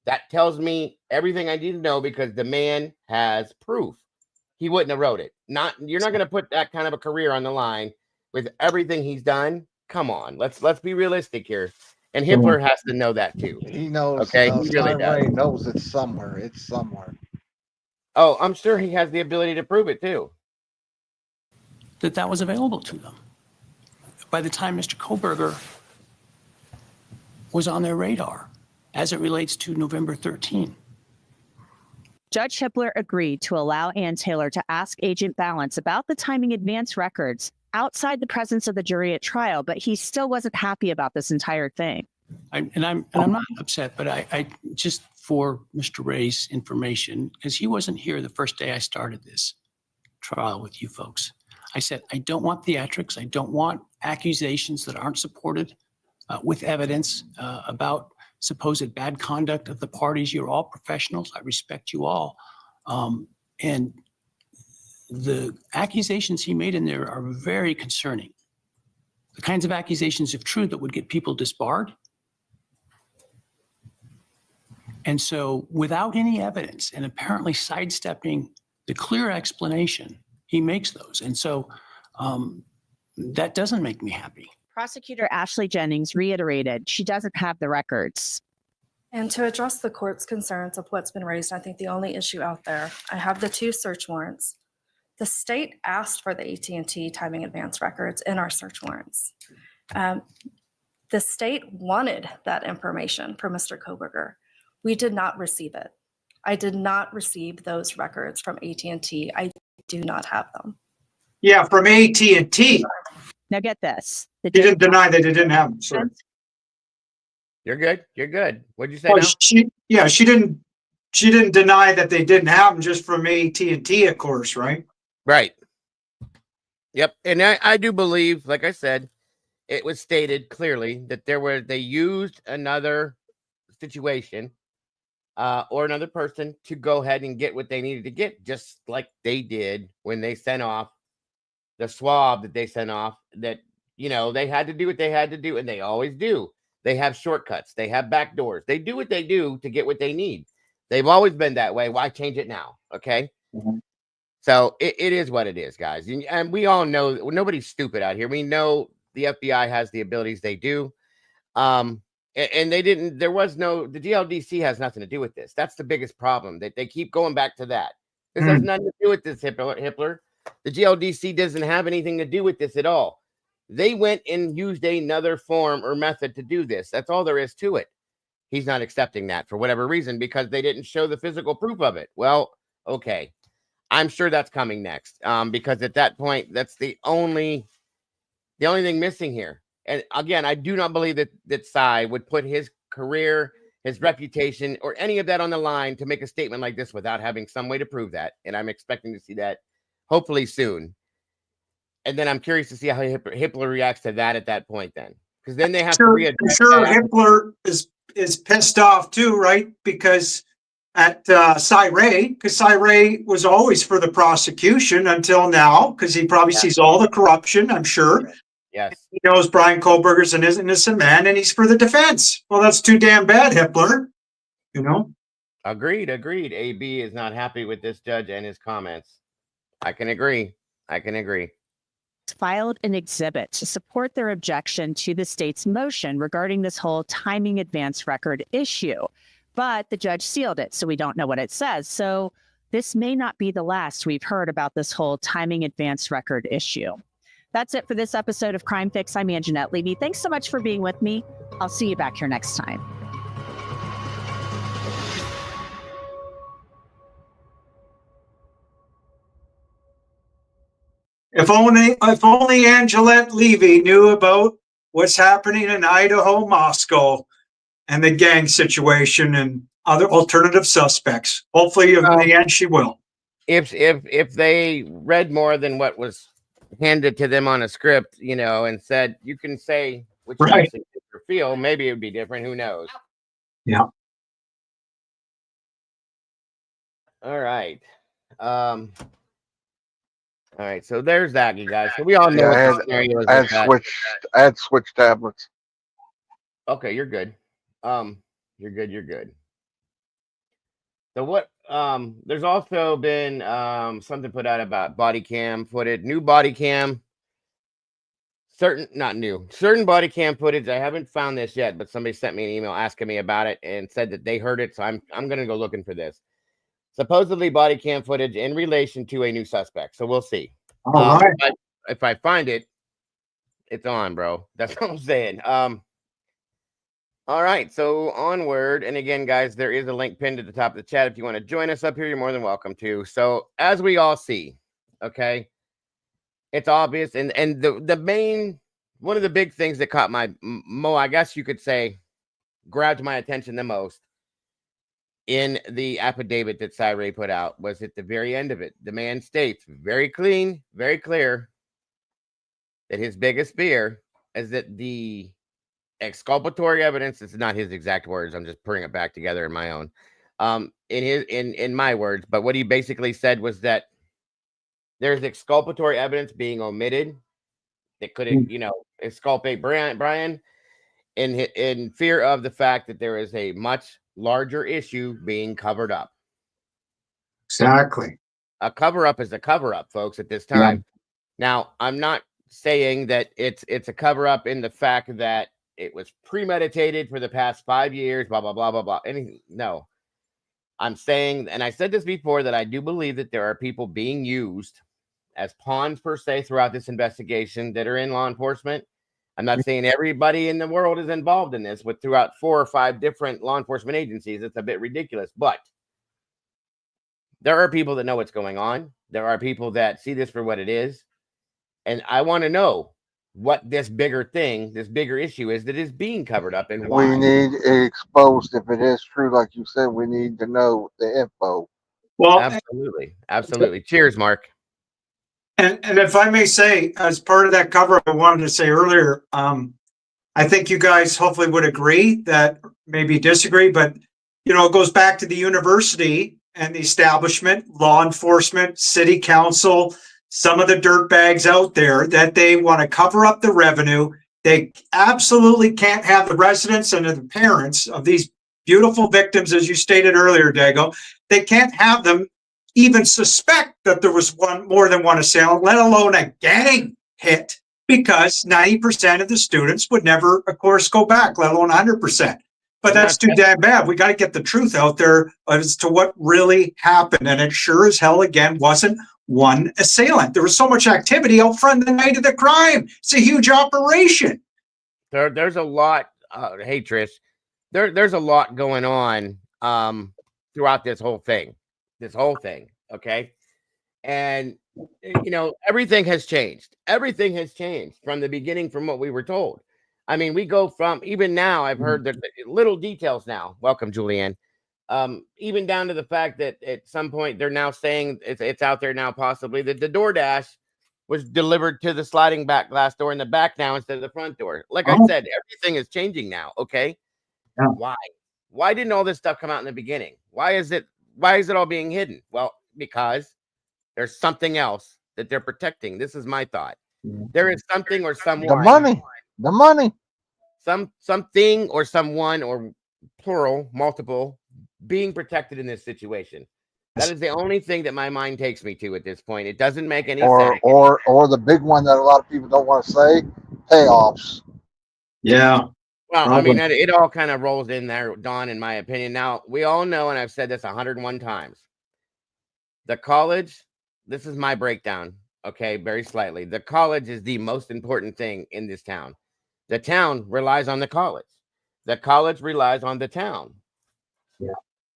S1: That tells me everything I need to know because the man has proof. He wouldn't have wrote it. You're not going to put that kind of a career on the line with everything he's done. Come on, let's be realistic here. And Hitler has to know that too.
S2: He knows.
S1: Okay, he really does.
S2: Ray knows it's somewhere. It's somewhere.
S1: Oh, I'm sure he has the ability to prove it too.
S3: That was available to them. By the time Mr. Koberger was on their radar as it relates to November 13.
S4: Judge Hippler agreed to allow Ann Taylor to ask Agent Balance about the timing advance records outside the presence of the jury at trial, but he still wasn't happy about this entire thing.
S3: I'm not upset, but I just for Mr. Ray's information, because he wasn't here the first day I started this trial with you folks. I said, I don't want theatrics. I don't want accusations that aren't supported with evidence about supposed bad conduct of the parties. You're all professionals. I respect you all. And the accusations he made in there are very concerning. The kinds of accusations, if true, that would get people disbarred. And so without any evidence and apparently sidestepping the clear explanation, he makes those. And so that doesn't make me happy.
S4: Prosecutor Ashley Jennings reiterated she doesn't have the records.
S6: And to address the court's concerns of what's been raised, I think the only issue out there, I have the 2 search warrants. The state asked for the AT&T timing advance records in our search warrants. The state wanted that information from Mr. Koberger. We did not receive it. I did not receive those records from AT&T. I do not have them.
S7: Yeah, from AT&T.
S4: Now get this.
S7: He didn't deny that he didn't have them. Sorry.
S1: You're good. You're good. What'd you say
S7: Well,
S1: now?
S7: she didn't deny that they didn't have them just from AT&T, of course, right?
S1: Right. Yep. And I do believe, like I said, it was stated clearly that they used another situation or another person to go ahead and get what they needed to get, just like they did when they sent off the swab that they sent off. That, they had to do what they had to do, and they always do. They have shortcuts. They have back doors. They do what they do to get what they need. They've always been that way. Why change it now? Okay. Mm-hmm. So it is what it is, guys. And we all know nobody's stupid out here. We know the FBI has the abilities they do. And they didn't, the GLDC has nothing to do with this. That's the biggest problem, that they keep going back to that. This has nothing to do with this, Hippler. The GLDC doesn't have anything to do with this at all. They went and used another form or method to do this. That's all there is to it. He's not accepting that for whatever reason, because they didn't show the physical proof of it. Well, okay. I'm sure that's coming next, because at that point, that's the only thing missing here. And again, I do not believe that Cy would put his career, his reputation, or any of that on the line to make a statement like this without having some way to prove that. And I'm expecting to see that hopefully soon. And then I'm curious to see how Hippler reacts to that at that point then. Because then they have to readdress.
S7: I'm sure Hippler is pissed off too, right? Because at Cy Ray, because Cy Ray was always for the prosecution until now, because he probably sees all the corruption, I'm sure.
S1: Yes.
S7: He knows Brian Koberger's an innocent man, and he's for the defense. Well, that's too damn bad, Hippler.
S1: Agreed. AB is not happy with this judge and his comments. I can agree.
S4: Filed an exhibit to support their objection to the state's motion regarding this whole timing advance record issue. But the judge sealed it, so we don't know what it says. So this may not be the last we've heard about this whole timing advance record issue. That's it for this episode of Crime Fix. I'm Anjanette Levy. Thanks so much for being with me. I'll see you back here next time.
S7: If only Angelette Levy knew about what's happening in Idaho, Moscow, and the gang situation and other alternative suspects. Hopefully, in the end, she will.
S1: If they read more than what was handed to them on a script, you know, and said you can say what you
S7: Right.
S1: actually think or feel, maybe it would be different. Who knows?
S7: Yeah.
S1: All right. All right, so there's that, you guys. So we all know
S2: Yeah,
S1: what the scenario is
S2: I
S1: with that.
S2: I had switched tablets.
S1: Okay, you're good. You're good. You're good. So what? There's also been something put out about body cam footage, new body cam. Certain body cam footage. I haven't found this yet, but somebody sent me an email asking me about it and said that they heard it. So I'm gonna go looking for this. Supposedly body cam footage in relation to a new suspect. So we'll see.
S7: All right.
S1: If I find it, it's on, bro. That's what I'm saying. All right, so onward. And again, guys, there is a link pinned at the top of the chat. If you want to join us up here, you're more than welcome to. So as we all see, okay, it's obvious. And the main, one of the big things that caught I guess you could say, grabbed my attention the most in the affidavit that Cyree put out was at the very end of it. The man states very clean, very clear that his biggest fear is that the exculpatory evidence, this is not his exact words, I'm just putting it back together in my own, in my words, but what he basically said was that there's exculpatory evidence being omitted that could, you know, exculpate Brian in fear of the fact that there is a much larger issue being covered up.
S7: Exactly.
S1: A cover up is a cover up, folks, at this time. Now, I'm not saying that it's a cover up in the fact that it was premeditated for the past 5 years, blah, blah, blah, blah, blah. No, I'm saying, and I said this before, that I do believe that there are people being used as pawns per se throughout this investigation that are in law enforcement. I'm not saying everybody in the world is involved in this, but throughout 4 or 5 different law enforcement agencies, it's a bit ridiculous. But there are people that know what's going on. There are people that see this for what it is. And I want to know what this bigger thing, this bigger issue is that is being covered up and why.
S2: We need it exposed. If it is true, like you said, we need to know the info.
S7: Well,
S1: Absolutely. Absolutely. Cheers, Mark.
S7: and if I may say, as part of that cover, I wanted to say earlier, I think you guys hopefully would agree that maybe disagree, but you know, it goes back to the university and the establishment, law enforcement, city council, some of the dirtbags out there that they want to cover up the revenue. They absolutely can't have the residents and the parents of these beautiful victims, as you stated earlier, Dago. They can't have them even suspect that there was more than one assailant, let alone a gang hit, because 90% of the students would never, of course, go back, let alone 100%. But that's too damn bad. We got to get the truth out there as to what really happened. And it sure as hell, again, wasn't one assailant. There was so much activity out front the night of the crime. It's a huge operation.
S1: There's a lot. Hey, Trish, there's a lot going on throughout this whole thing. Okay. And, you know, everything has changed. Everything has changed from the beginning, from what we were told. I mean, we go from, even now, I've heard the little details now. Welcome, Julianne. Even down to the fact that at some point they're now saying it's out there now, possibly that the DoorDash was delivered to the sliding back glass door in the back now instead of the front door. Like I said, everything is changing now. Okay.
S7: Yeah.
S1: Why didn't all this stuff come out in the beginning? Why is it all being hidden? Well, because there's something else that they're protecting. This is my thought. There is something or someone.
S2: The money.
S1: Something or someone, or plural, multiple, being protected in this situation. That is the only thing that my mind takes me to at this point. It doesn't make any sense.
S2: Or the big one that a lot of people don't want to say, payoffs.
S7: Yeah.
S1: Well, I mean, it all kind of rolls in there, Don, in my opinion. Now, we all know, and I've said this 101 times, the college, this is my breakdown, okay, very slightly. The college is the most important thing in this town. The town relies on the college. The college relies on the town.
S7: Yeah.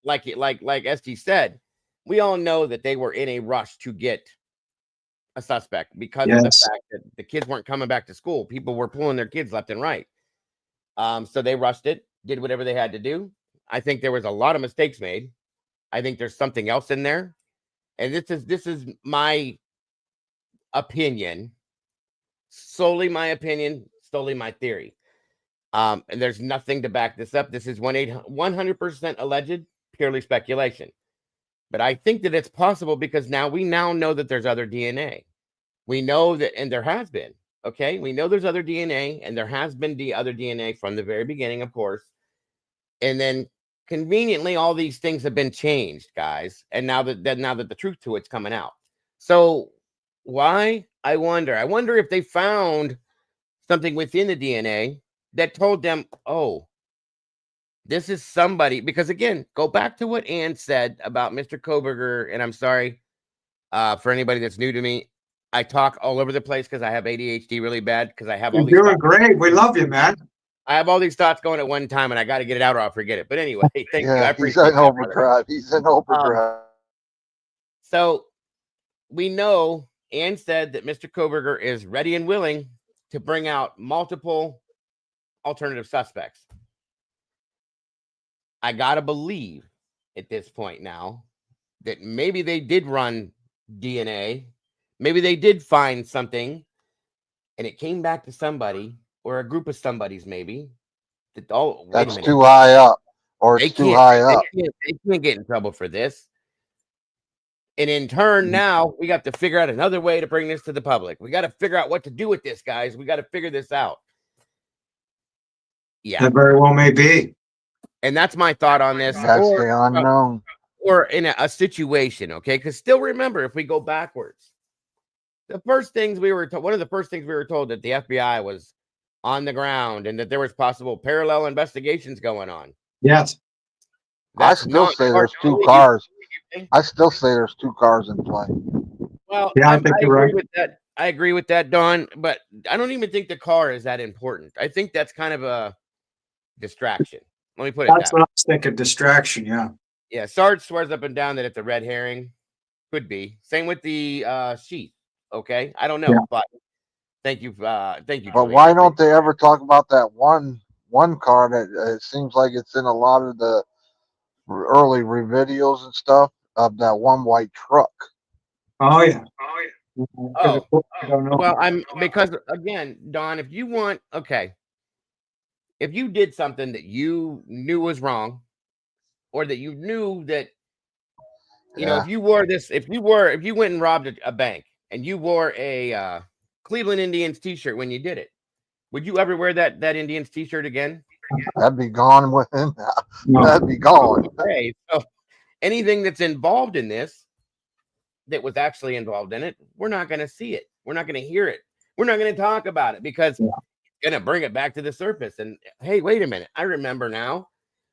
S1: Like SG said, we all know that they were in a rush to get a suspect because of the fact that the kids weren't coming back to school. People were pulling their kids left and right. So they rushed it, did whatever they had to do. I think there was a lot of mistakes made. I think there's something else in there. And this is my opinion, solely my opinion, solely my theory. And there's nothing to back this up. This is 100% alleged, purely speculation. But I think that it's possible because we now know that there's other DNA. We know that, and there has been, okay? We know there's other DNA, and there has been other DNA from the very beginning, of course. And then conveniently, all these things have been changed, guys. And now that the truth to it's coming out. So why? I wonder if they found something within the DNA that told them, oh, this is somebody, because again, go back to what Ann said about Mr. Koberger. And I'm sorry for anybody that's new to me. I talk all over the place because I have ADHD really bad because I have all these
S7: You're doing
S1: thoughts.
S7: great. We love you, man.
S1: I have all these thoughts going at one time and I got to get it out or I'll forget it. But anyway, thank you. I
S2: Yeah,
S1: appreciate
S2: he's in
S1: that, brother.
S2: overdrive. He's in overdrive.
S1: So we know Ann said that Mr. Koberger is ready and willing to bring out multiple alternative suspects. I got to believe at this point now that maybe they did run DNA. Maybe they did find something and it came back to somebody or a group of somebodies maybe. That, oh, wait a
S2: That's
S1: minute.
S2: too high up, or it's too high up.
S1: They can't get in trouble for this. And in turn, now we got to figure out another way to bring this to the public. We got to figure out what to do with this, guys. We got to figure this out. Yeah.
S7: That very well may be.
S1: And that's my thought on this.
S2: That's the unknown.
S1: Or in a situation, okay? Because still remember, if we go backwards, the first things we were told, one of the first things we were told that the FBI was on the ground and that there was possible parallel investigations going on.
S7: Yes.
S2: I still say there's two cars. I still say there's two cars in play.
S1: Well,
S7: yeah, I think you're right
S1: with that. I agree with that, Don. But I don't even think the car is that important. I think that's kind of a distraction. Let me put it
S7: That's what I was thinking. Distraction. Yeah.
S1: Yeah. Sarge swears up and down that it's a red herring. Could be. Same with the sheath. Okay. I don't know, but thank you. Thank you.
S2: But why don't they ever talk about that one car that it seems like it's in a lot of the early videos and stuff of that one white truck?
S7: Oh yeah.
S1: Well, because again, Don, if you want, okay, if you did something that you knew was wrong, or that you knew that, you know, if you went and robbed a bank and you wore a Cleveland Indians t-shirt when you did it, would you ever wear that Indians t-shirt again?
S2: That'd be gone within that. No. That'd be gone.
S1: Okay, so anything that's involved in this, that was actually involved in it, we're not going to see it. We're not going to hear it. We're not going to talk about it because it's going to bring it back to the surface. And hey, wait a minute, I remember now.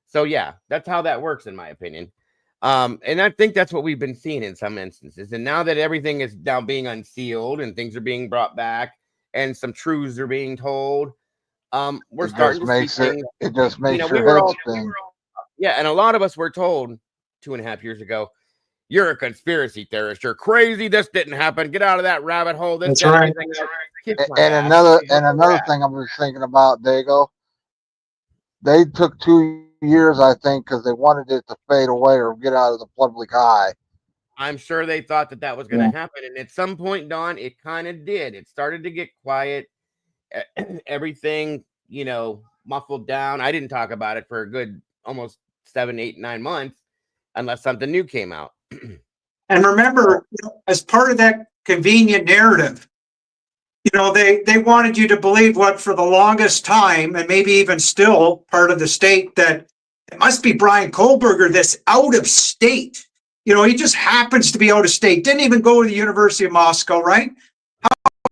S1: So yeah, that's how that works, in my opinion. And I think that's what we've been seeing in some instances. And now that everything is now being unsealed and things are being brought back and some truths are being told, we're starting to see things.
S2: It just makes your head spin.
S1: Yeah, and a lot of us were told 2.5 years ago, you're a conspiracy theorist. You're crazy. This didn't happen. Get out of that rabbit hole. This
S7: That's right.
S2: And another thing I was thinking about, Dago, they took 2 years, I think, because they wanted it to fade away or get out of the public eye.
S1: I'm sure they thought that was going to happen. And at some point, Don, it kind of did. It started to get quiet. Everything, you know, muffled down. I didn't talk about it for a good almost 7, 8, 9 months unless something new came out.
S7: And remember, as part of that convenient narrative, you know, they wanted you to believe what for the longest time, and maybe even still part of the state, that it must be Brian Kohlberger that's out of state. You know, he just happens to be out of state. Didn't even go to the University of Moscow, right? How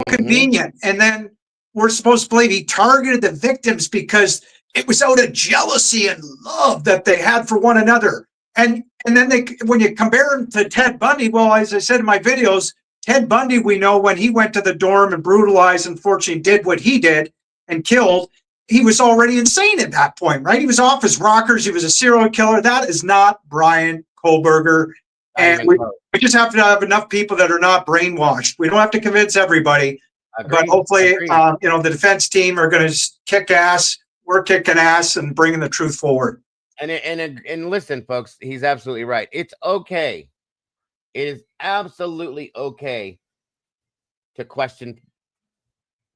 S7: convenient. And then we're supposed to believe he targeted the victims because it was out of jealousy and love that they had for one another. And then when you compare him to Ted Bundy, well, as I said in my videos, Ted Bundy, we know when he went to the dorm and brutalized, unfortunately did what he did and killed, he was already insane at that point, right? He was off his rockers. He was a serial killer. That is not Brian Kohlberger. And we just have to have enough people that are not brainwashed. We don't have to convince everybody, but hopefully, the defense team are going to kick ass. We're kicking ass and bringing the truth forward.
S1: And listen, folks, he's absolutely right. It's okay. It is absolutely okay to question.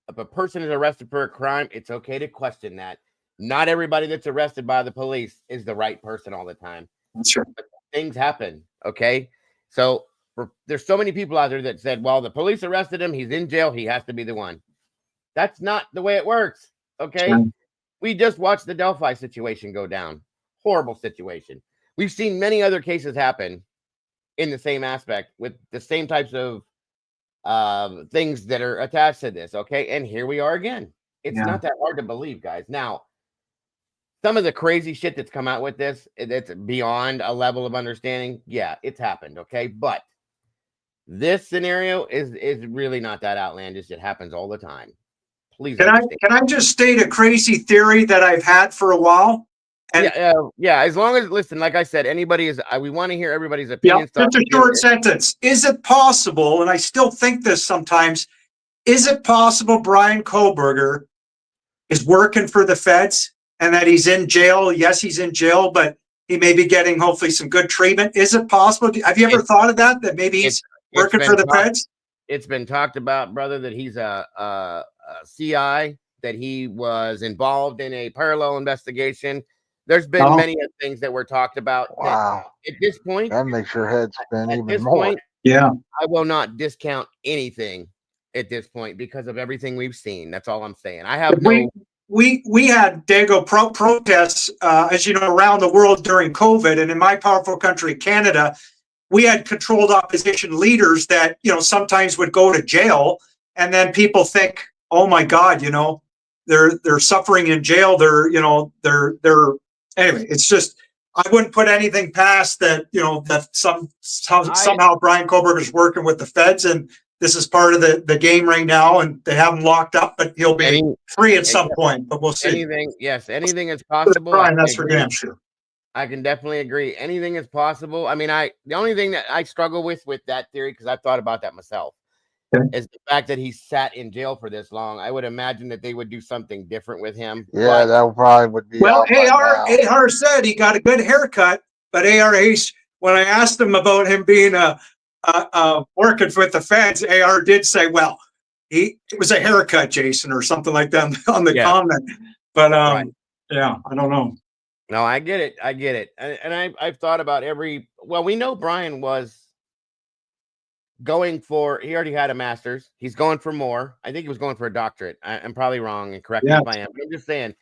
S1: If a person is arrested for a crime, it's okay to question that. Not everybody that's arrested by the police is the right person all the time.
S7: That's right.
S1: Things happen, okay? So there's so many people out there that said, well, the police arrested him, he's in jail, he has to be the one. That's not the way it works, okay?
S7: Sure.
S1: We just watched the Delphi situation go down. Horrible situation. We've seen many other cases happen in the same aspect with the same types of things that are attached to this, okay? And here we are again. It's not that hard to believe, guys. Now, some of the crazy shit that's come out with this, it's beyond a level of understanding. Yeah, it's happened, okay? But this scenario is really not that outlandish. It happens all the time. Please
S7: Can I just state a crazy theory that I've had for a while? And
S1: yeah, as long as, listen, like I said, anybody is, we want to hear everybody's opinion.
S7: Just a short sentence. Is it possible, and I still think this sometimes, is it possible Brian Kohlberger is working for the feds and that he's in jail? Yes, he's in jail, but he may be getting hopefully some good treatment. Is it possible? Have you ever thought of that maybe he's working for the feds?
S1: It's been talked about, brother, that he's a CI, that he was involved in a parallel investigation. There's been many things that were talked about.
S2: Wow.
S1: At this point,
S2: That makes your head spin
S1: at
S2: even
S1: this
S2: more.
S1: point,
S7: Yeah.
S1: I will not discount anything at this point because of everything we've seen. That's all I'm saying. I have
S7: we had Dago protests, as you know, around the world during COVID, and in my powerful country, Canada, we had controlled opposition leaders that, sometimes would go to jail, and then people think, oh my God, they're suffering in jail. Anyway, it's just, I wouldn't put anything past that, that somehow Brian Kohlberger is working with the feds, and this is part of the game right now, and they have him locked up, but he'll be free at some point, but we'll see.
S1: Anything is possible.
S7: Brian, that's for damn sure.
S1: I can definitely agree. Anything is possible. I mean, the only thing that I struggle with that theory, because I've thought about that myself, is the fact that he sat in jail for this long. I would imagine that they would do something different with him.
S2: Yeah, that probably would be.
S7: Well, AR said he got a good haircut, but when I asked him about him being working with the feds, AR did say, well, it was a haircut, Jason, or something like that on the comment. But yeah, I don't know.
S1: No, I get it. And I've thought about we know Brian was going for, he already had a master's. He's going for more. I think he was going for a doctorate. I'm probably wrong, and correct me if I am. But I'm just saying,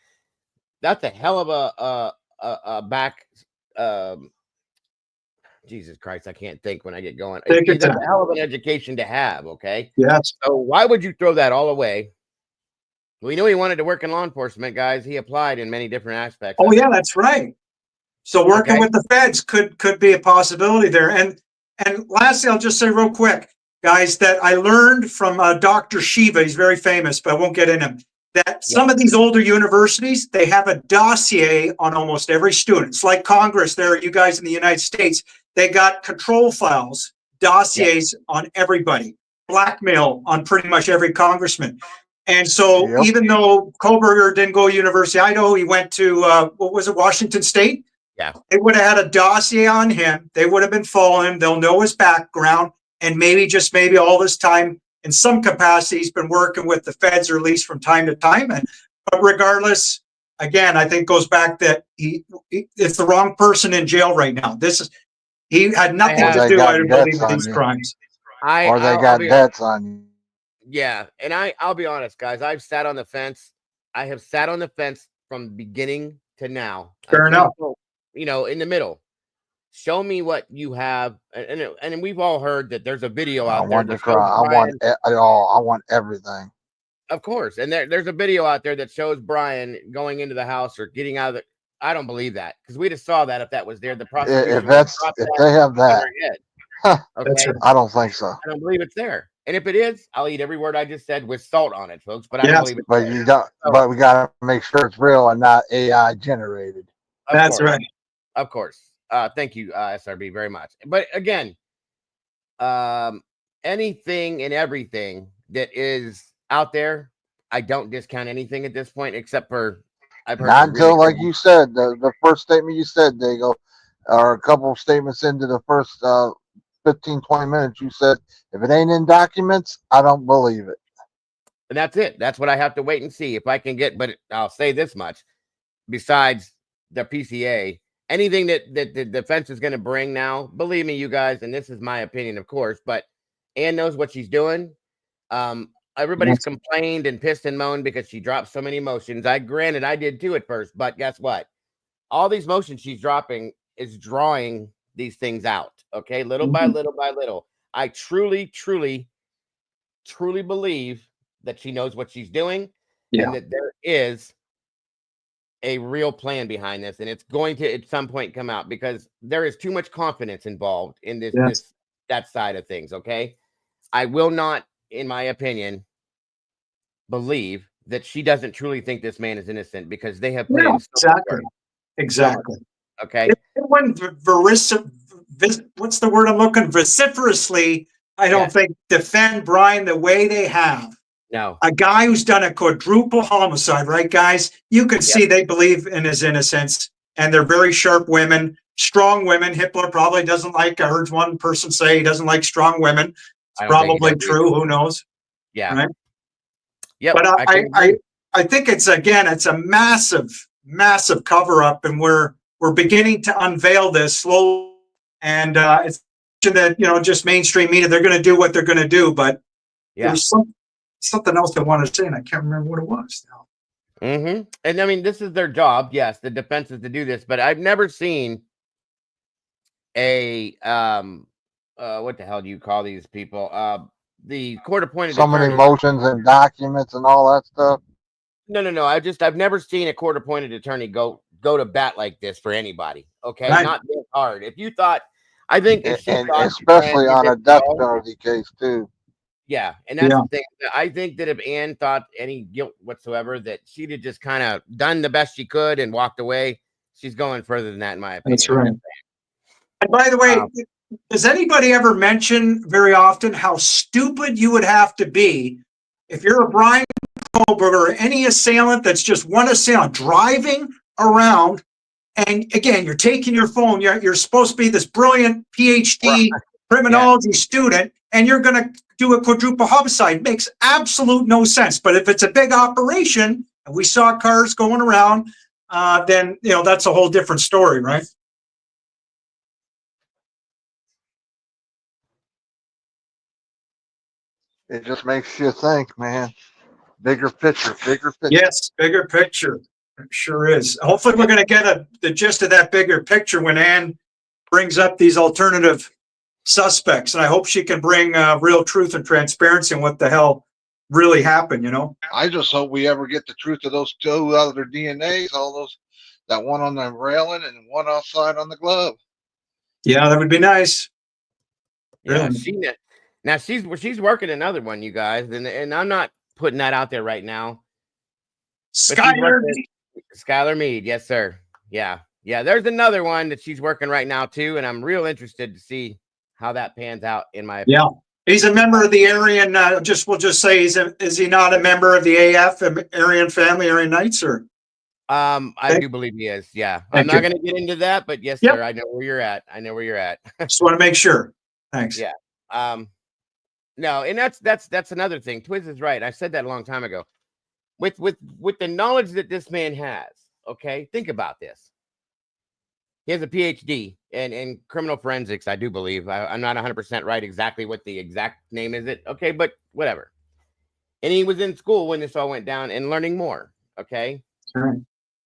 S1: that's a hell of a back. Jesus Christ, I can't think when I get going. It's a hell of an education to have, okay?
S7: Yes.
S1: So why would you throw that all away? We knew he wanted to work in law enforcement, guys. He applied in many different aspects.
S7: Oh, yeah, that's right. So working with the feds could be a possibility there. And lastly, I'll just say real quick, guys, that I learned from Dr. Shiva, he's very famous, but I won't get in him, that some of these older universities, they have a dossier on almost every student. It's like Congress there, you guys in the United States, they got control files, dossiers on everybody, blackmail on pretty much every congressman. And so even though Kohlberger didn't go to University of Idaho, he went to, Washington State?
S1: Yeah.
S7: They would have had a dossier on him. They would have been following him. They'll know his background. And maybe all this time, in some capacity, he's been working with the feds, or at least from time to time. But regardless, again, I think goes back that it's the wrong person in jail right now. He had nothing to do, I believe, with these crimes.
S2: Or they got debts on you.
S1: Yeah. And I'll be honest, guys. I've sat on the fence. I have sat on the fence from beginning to now.
S7: Fair enough.
S1: In the middle. Show me what you have, and we've all heard that there's a video out there.
S2: I want everything.
S1: Of course, and there's a video out there that shows Brian going into the house or getting out of the. I don't believe that, because we just saw that if that was there. The prosecution.
S2: If they have that,
S1: okay.
S2: I don't think so.
S1: I don't believe it's there. And if it is, I'll eat every word I just said with salt on it, folks. But I don't believe it.
S2: But you don't. But we got to make sure it's real and not AI generated.
S7: That's right.
S1: Of course. Thank you, SRB, very much. But again, anything and everything that is out there, I don't discount anything at this point, except for I've heard
S2: Not
S1: some
S2: until,
S1: really
S2: like you said, the first statement you said, Dago, or a couple of statements into the first 15, 20 minutes, you said, if it ain't in documents, I don't believe it.
S1: and that's it. That's what I have to wait and see if I can get. But I'll say this much: besides the PCA, anything that the defense is going to bring now, believe me, you guys, and this is my opinion, of course, but Ann knows what she's doing. Everybody's complained and pissed and moaned because she dropped so many motions. Granted, I did too at first, but guess what? All these motions she's dropping is drawing these things out. Okay, little by little by little. I truly believe that she knows what she's doing, and that there is a real plan behind this, and it's going to at some point come out because there is too much confidence involved in that side of things. Okay, I will not, in my opinion, believe that she doesn't truly think this man is innocent because they have put in so much work.
S7: Exactly.
S1: Okay.
S7: It went what's the word I'm looking? Vociferously, I don't think defend Brian the way they have.
S1: No.
S7: A guy who's done a quadruple homicide, right, guys? You can see they believe in his innocence, and they're very sharp women, strong women. Hitler probably doesn't like, I heard one person say he doesn't like strong women. It's probably true. Who knows?
S1: Yeah.
S7: Right.
S1: Yeah.
S7: But I think it's a massive cover up, and we're beginning to unveil this slowly. And it's that, just mainstream media, they're going to do what they're going to do. But there's something else I wanted to say, and I can't remember what it was now.
S1: And I mean, this is their job. Yes, the defense is to do this, but I've never seen a what the hell do you call these people? The court-appointed
S2: so many motions and documents and all that stuff.
S1: No. I've never seen a court-appointed attorney go to bat like this for anybody. Okay, not this hard. If you thought, I think, if she thought,
S2: especially on a death penalty case too.
S1: Yeah, and that's the thing. I think that if Ann thought any guilt whatsoever, that she'd have just kind of done the best she could and walked away. She's going further than that, in my opinion.
S7: That's right. And by the way, does anybody ever mention very often how stupid you would have to be if you're a Brian Kohlberger or any assailant that's just one assailant driving around, and again, you're taking your phone, you're supposed to be this brilliant PhD criminology student, and you're going to do a quadruple homicide. Makes absolute no sense. But if it's a big operation, and we saw cars going around, then, that's a whole different story, right?
S2: It just makes you think, man. Bigger picture.
S7: Yes, bigger picture. It sure is. Hopefully we're going to get the gist of that bigger picture when Ann brings up these alternative suspects. And I hope she can bring real truth and transparency on what the hell really happened,
S2: I just hope we ever get the truth of those two other DNAs, all those, that one on the railing and one outside on the glove.
S7: Yeah, that would be nice.
S1: Yeah, she's working another one, you guys, and I'm not putting that out there right now.
S7: Skylar
S1: Mead, yes, sir. Yeah. There's another one that she's working right now too, and I'm real interested to see how that pans out. In my opinion.
S7: He's a member of the Aryan. We'll just say is he not a member of the AF Aryan family, Aryan Knights, or?
S1: I do believe he is. Yeah, I'm not going to get into that, but yes, sir. I know where you're at.
S7: Just want to make sure. Thanks.
S1: Yeah. No, and that's another thing. Twiz is right. I said that a long time ago. With the knowledge that this man has, okay, think about this. He has a PhD in criminal forensics, I do believe. I'm not 100% right exactly what the exact name is. Okay, but whatever. And he was in school when this all went down and learning more. Okay.
S7: Right.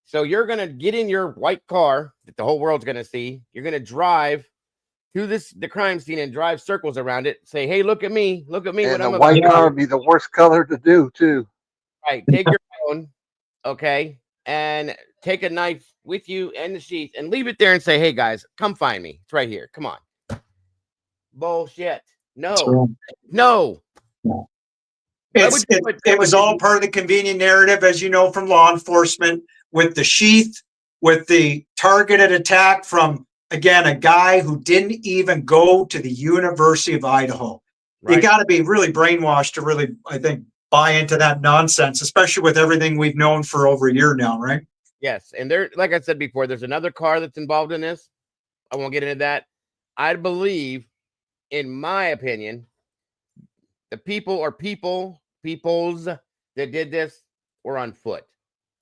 S1: So you're gonna get in your white car that the whole world's gonna see. You're gonna drive to the crime scene and drive circles around it. Say, hey, look at me.
S2: And what I'm white car would be the worst color to do too.
S1: Right. Take your phone, okay, and take a knife with you and the sheath and leave it there and say, hey guys, come find me. It's right here. Come on. Bullshit. No.
S7: It was all part of the convenient narrative, as you know, from law enforcement, with the sheath, with the targeted attack from again, a guy who didn't even go to the University of Idaho. You
S1: Right.
S7: got to be really brainwashed to really, I think, buy into that nonsense, especially with everything we've known for over a year now, right?
S1: Yes. And there, like I said before, there's another car that's involved in this. I won't get into that. I believe, in my opinion, the peoples that did this were on foot.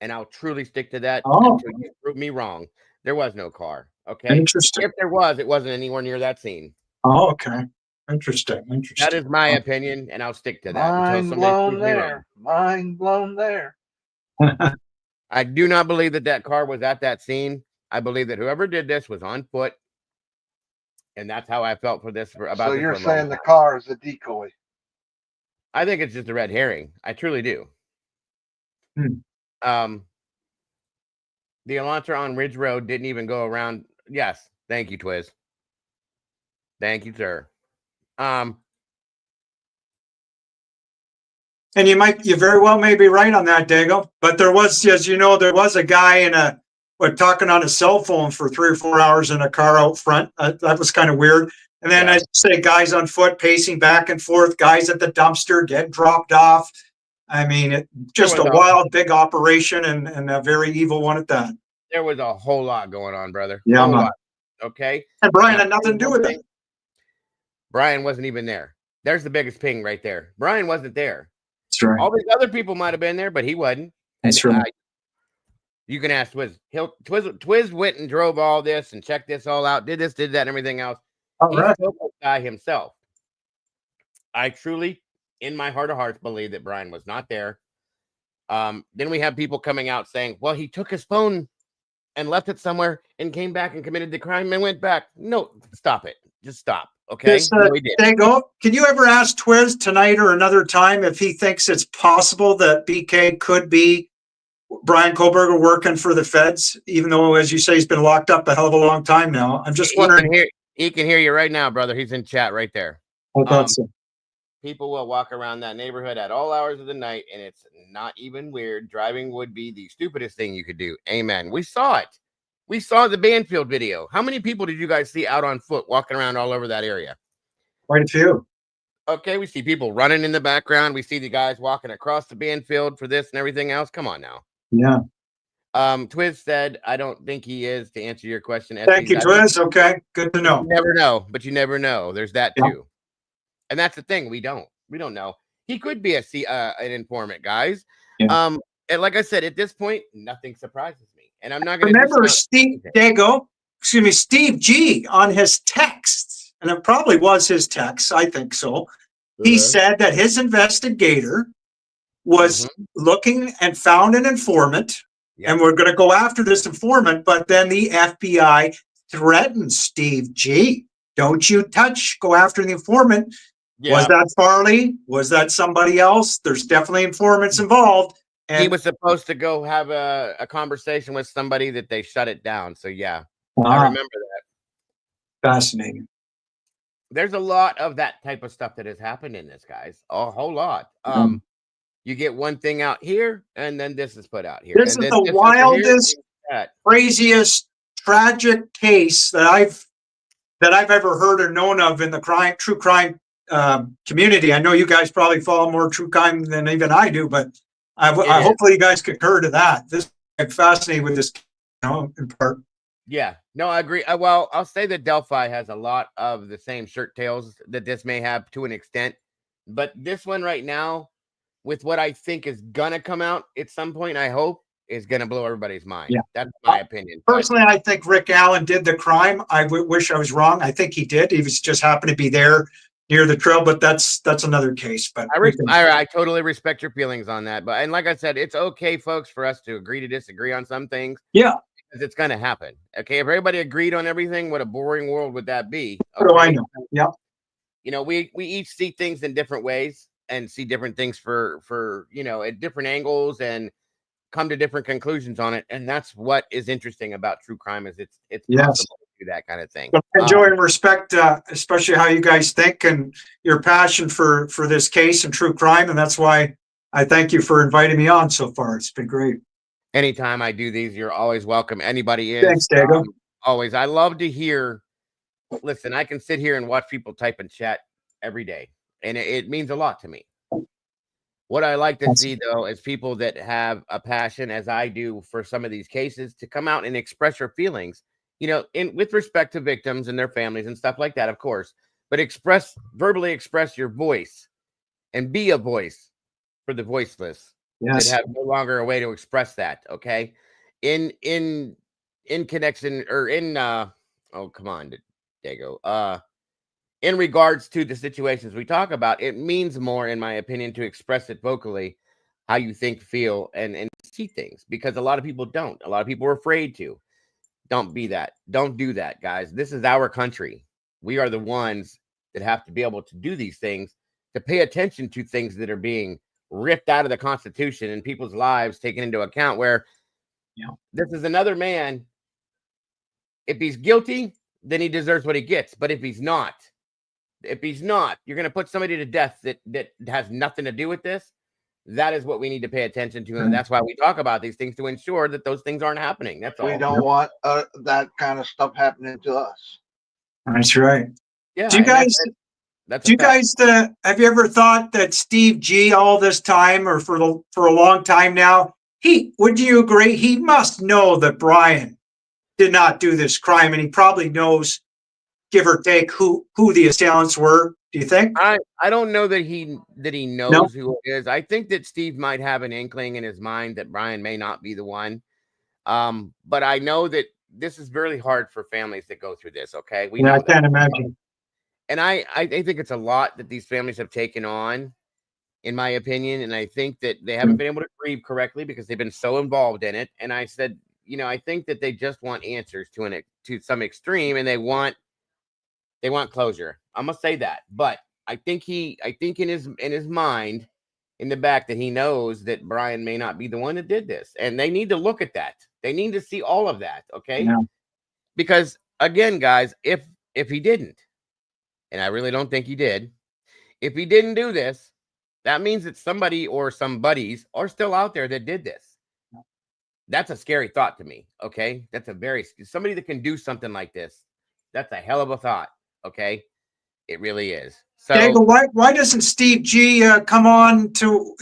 S1: And I'll truly stick to that until you prove me wrong. There was no car. Okay.
S7: Interesting.
S1: If there was, it wasn't anywhere near that scene.
S7: Oh, okay. Interesting.
S1: That is my opinion, and I'll stick to that until
S2: Mind
S1: somebody
S2: blown
S1: proves me wrong.
S2: there. Mind blown there.
S1: I do not believe that that car was at that scene. I believe that whoever did this was on foot, and that's how I felt for this.
S2: So you're saying the car is a decoy?
S1: I think it's just a red herring. I truly do. The Elantra on Ridge Road didn't even go around. Yes, thank you, Twiz. Thank you, sir.
S7: And you very well may be right on that, Dago. But there was, as you know, there was a guy talking on a cell phone for 3 or 4 hours in a car out front. That was kind of weird. And then I say guys on foot pacing back and forth, guys at the dumpster getting dropped off. I mean, just a wild, big operation and a very evil one at that.
S1: There was a whole lot going on, brother.
S7: Yeah,
S1: whole
S7: man.
S1: lot. Okay.
S7: And Brian had nothing to do with it.
S1: Brian wasn't even there. There's the biggest ping right there. Brian wasn't there.
S7: That's right.
S1: All these other people might have been there, but he wasn't.
S7: That's right.
S1: You can ask Twiz. Twiz went and drove all this and checked this all out, did this, did that, and everything else. He's a guy himself. I truly, in my heart of hearts, believe that Brian was not there. Then we have people coming out saying, well, he took his phone and left it somewhere and came back and committed the crime and went back. No, stop it. Just stop. Okay. No, he did.
S7: Dago, can you ever ask Twiz tonight or another time if he thinks it's possible that BK could be Brian Kohlberger working for the feds, even though, as you say, he's been locked up a hell of a long time now? I'm just wondering.
S1: He can hear you right now, brother. He's in chat right there. People will walk around that neighborhood at all hours of the night, and it's not even weird. Driving would be the stupidest thing you could do. Amen. We saw it. We saw the Banfield video. How many people did you guys see out on foot walking around all over that area?
S7: Quite a few.
S1: Okay, we see people running in the background. We see the guys walking across the Banfield for this and everything else. Come on now.
S7: Yeah.
S1: Twiz said, I don't think he is, to answer your question.
S7: Thank you, Twiz. Okay, good to know.
S1: You never know, but you never know. There's that too. And that's the thing. We don't know. He could be an informant, guys.
S7: Yeah.
S1: And like I said, at this point, nothing surprises me. And I'm not going
S7: to remember Steve G on his texts, and it probably was his text. I think so. He said that his investigator was looking and found an informant, and we're going to go after this informant. But then the FBI threatened Steve G. Don't you go after the informant. Yeah. Was that Farley? Was that somebody else? There's definitely informants involved. And
S1: he was supposed to go have a conversation with somebody that they shut it down. So, yeah, I remember that.
S7: Fascinating.
S1: There's a lot of that type of stuff that has happened in this, guys. A whole lot. You get one thing out here, and then this is put out here.
S7: This is the wildest, craziest, tragic case that I've ever heard or known of in the true crime community. I know you guys probably follow more true crime than even I do, but I hopefully you guys concur to that. I'm fascinated with this, in part.
S1: Yeah, no, I agree. Well, I'll say that Delphi has a lot of the same shirt tails that this may have to an extent, but this one right now, with what I think is gonna come out at some point, I hope, is gonna blow everybody's mind. Yeah, that's my opinion.
S7: Personally, I think Rick Allen did the crime. I wish I was wrong. I think he did. He was just happened to be there near the trail, but that's another case. But
S1: I totally respect your feelings on that. But and like I said, it's okay, folks, for us to agree to disagree on some things.
S7: Yeah,
S1: because it's gonna happen. Okay, if everybody agreed on everything, what a boring world would that be? Okay?
S7: What do I know? Yeah,
S1: we each see things in different ways and see different things for at different angles and come to different conclusions on it. And that's what is interesting about true crime is it's possible to do that kind of thing.
S7: Enjoy and respect, especially how you guys think and your passion for this case and true crime. And that's why I thank you for inviting me on so far. It's been great.
S1: Anytime I do these, you're always welcome. Anybody is.
S7: Thanks, Dago.
S1: Always. I love to hear. Listen, I can sit here and watch people type in chat every day, and it means a lot to me. What I like to see, though, is people that have a passion, as I do for some of these cases, to come out and express your feelings, with respect to victims and their families and stuff like that, of course, but verbally express your voice and be a voice for the voiceless that have no longer a way to express that. Okay. In connection or oh, come on, Dago. In regards to the situations we talk about, it means more, in my opinion, to express it vocally, how you think, feel, and see things, because a lot of people don't. A lot of people are afraid to. Don't be that. Don't do that, guys. This is our country. We are the ones that have to be able to do these things, to pay attention to things that are being ripped out of the Constitution and people's lives taken into account, where this is another man. If he's guilty, then he deserves what he gets. But if he's not, you're going to put somebody to death that has nothing to do with this. That is what we need to pay attention to. And that's why we talk about these things, to ensure that those things aren't happening. That's all.
S2: We don't want that kind of stuff happening to us.
S7: That's right.
S1: Yeah.
S7: Do you guys, have you ever thought that Steve G, all this time, or for a long time now, would you agree? He must know that Brian did not do this crime, and he probably knows, give or take, who the assailants were. Do you think?
S1: I don't know that he knows who it is. I think that Steve might have an inkling in his mind that Brian may not be the one. But I know that this is really hard for families that go through this. Okay,
S7: I can't imagine.
S1: And I think it's a lot that these families have taken on, in my opinion. And I think that they haven't been able to grieve correctly because they've been so involved in it. And I said, I think that they just want answers to some extreme, and they want closure. I'm gonna say that, but I think in his mind, in the back, that he knows that Brian may not be the one that did this, and they need to look at that. They need to see all of that, okay? Yeah. Because again, guys, if he didn't, and I really don't think he did, if he didn't do this, that means that somebody or some buddies are still out there that did this. That's a scary thought to me, okay? That's somebody that can do something like this. That's a hell of a thought, okay? It really is. So,
S7: Dago, why doesn't Steve G come on to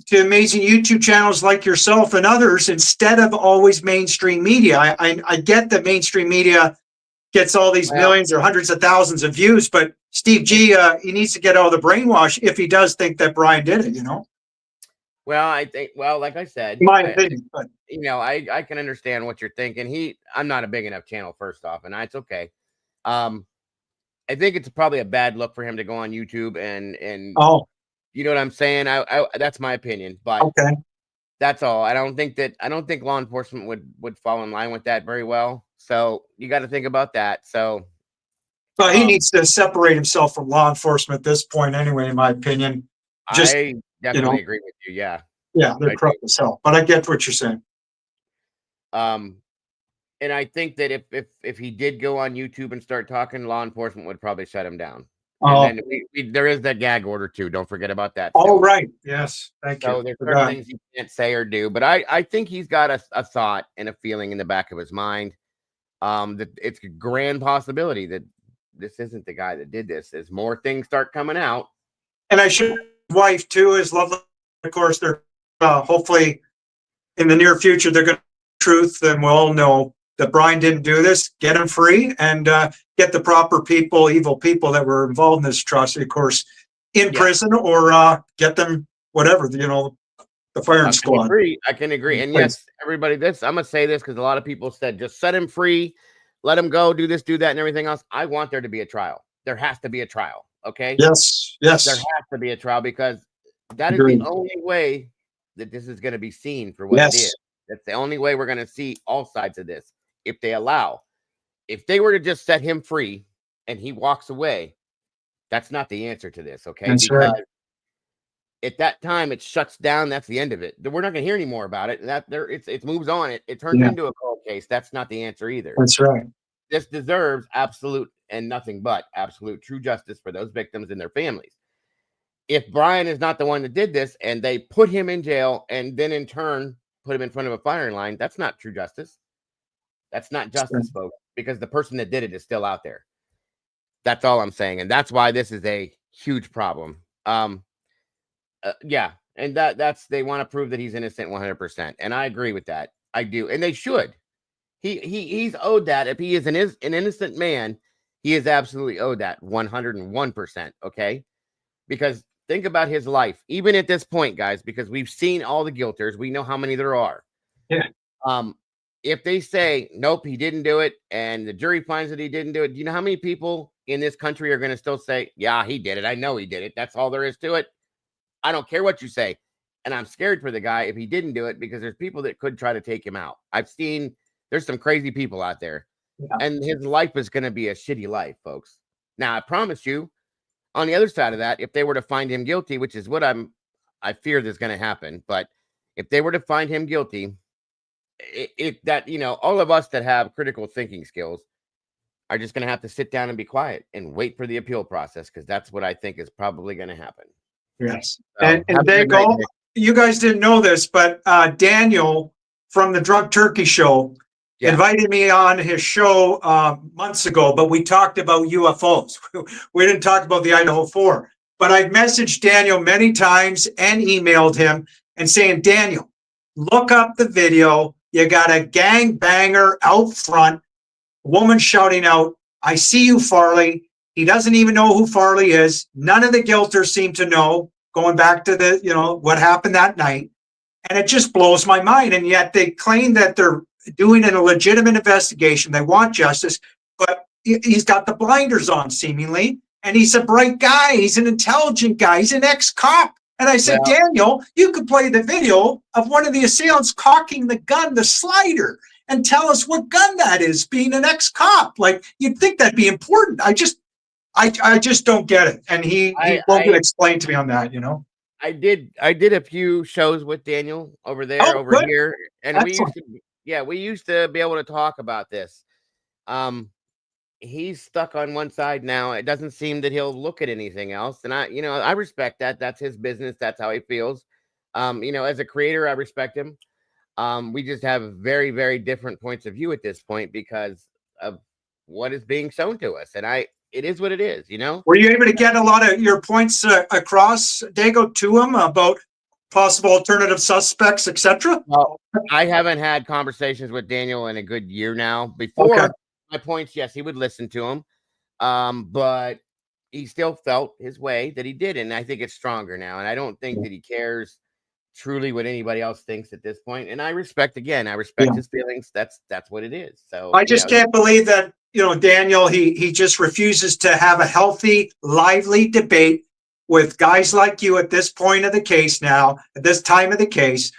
S7: to amazing YouTube channels like yourself and others, instead of always mainstream media? I get that mainstream media gets all these millions or hundreds of thousands of views, but Steve G, he needs to get all the brainwash if he does think that Brian did it.
S1: Well, I think, like I said,
S7: my opinion, but
S1: I can understand what you're thinking. I'm not a big enough channel, first off, and it's okay. I think it's probably a bad look for him to go on YouTube and you know what I'm saying? I that's my opinion, but
S7: okay.
S1: That's all. I don't think law enforcement would fall in line with that very well. So you got to think about that. So
S7: well, he needs to separate himself from law enforcement at this point anyway, in my opinion.
S1: I definitely agree with you. Yeah.
S7: Yeah, they're corrupt as hell. But I get what you're saying.
S1: And I think that if he did go on YouTube and start talking, law enforcement would probably shut him down. And then there is that gag order too. Don't forget about that.
S7: Oh, right. Yes. Thank you.
S1: So there's certain things he can't say or do. But I think he's got a thought and a feeling in the back of his mind that it's a grand possibility that this isn't the guy that did this. As more things start coming out.
S7: And I should, wife too is lovely. Of course, they're hopefully in the near future, they're going to truth, and we'll all know that Brian didn't do this. Get him free and get the proper people, evil people that were involved in this atrocity, of course, in prison, or get them whatever, the firing squad.
S1: I can agree. And yes, everybody, I'm going to say this because a lot of people said, just set him free, let him go, do this, do that, and everything else. I want there to be a trial. There has to be a trial. Okay.
S7: Yes. Yes.
S1: There has to be a trial, because that is the only way that this is going to be seen for what it is. That's the only way we're going to see all sides of this. If they were to just set him free and he walks away, that's not the answer to this. Okay.
S7: That's
S1: because
S7: right.
S1: At that time it shuts down. That's the end of it. We're not going to hear any more about it. It moves on. It turns into a cold case. That's not the answer either.
S7: That's right.
S1: This deserves absolute and nothing but absolute true justice for those victims and their families. If Brian is not the one that did this and they put him in jail and then in turn put him in front of a firing line, that's not true justice. That's not justice, folks, because the person that did it is still out there. That's all I'm saying. And that's why this is a huge problem. Yeah. And that's, they want to prove that he's innocent 100%. And I agree with that. I do. And they should. He's owed that. If he is an innocent man, he is absolutely owed that 101%. Okay. Because think about his life, even at this point, guys, because we've seen all the guilters. We know how many there are.
S7: Yeah.
S1: If they say, nope, he didn't do it, and the jury finds that he didn't do it, do you know how many people in this country are going to still say, yeah, he did it. I know he did it. That's all there is to it. I don't care what you say. And I'm scared for the guy if he didn't do it, because there's people that could try to take him out. I've seen there's some crazy people out there, and his life is going to be a shitty life, folks. Now, I promise you, on the other side of that, if they were to find him guilty, which is what I fear is going to happen, but if they were to find him guilty, all of us that have critical thinking skills are just going to have to sit down and be quiet and wait for the appeal process, because that's what I think is probably going to happen.
S7: Yes.
S1: So,
S7: And
S1: have a
S7: they
S1: good night,
S7: go,
S1: Nick.
S7: you guys didn't know this, but Daniel from the Drug Turkey Show invited me on his show months ago, but we talked about UFOs. We didn't talk about the Idaho 4. But I messaged Daniel many times and emailed him and saying, Daniel, look up the video. You got a gangbanger out front, woman shouting out, I see you, Farley. He doesn't even know who Farley is. None of the guilters seem to know, going back to the, what happened that night. And it just blows my mind. And yet they claim that they're doing a legitimate investigation. They want justice, but he's got the blinders on seemingly. And he's a bright guy. He's an intelligent guy. He's an ex-cop. And I said, Daniel, you could play the video of one of the assailants cocking the gun, the slider, and tell us what gun that is, being an ex-cop. Like, you'd think that'd be important. I just don't get it. And he won't explain to me on that,
S1: I did a few shows with Daniel over there, over here. And we used to be able to talk about this. He's stuck on one side now. It doesn't seem that he'll look at anything else. And I respect that. That's his business. That's how he feels. As a creator, I respect him. We just have very, very different points of view at this point because of what is being shown to us. And it is what it is,
S7: Were you able to get a lot of your points across, Dago, to him about possible alternative suspects, etc.?
S1: Well, I haven't had conversations with Daniel in a good year now. Before my points, yes, he would listen to them. But he still felt his way that he did. And I think it's stronger now. And I don't think that he cares truly what anybody else thinks at this point. And I respect his feelings. That's what it is. So
S7: I just can't believe that, Daniel, he just refuses to have a healthy, lively debate with guys like you at this point of the case now, at this time of the case,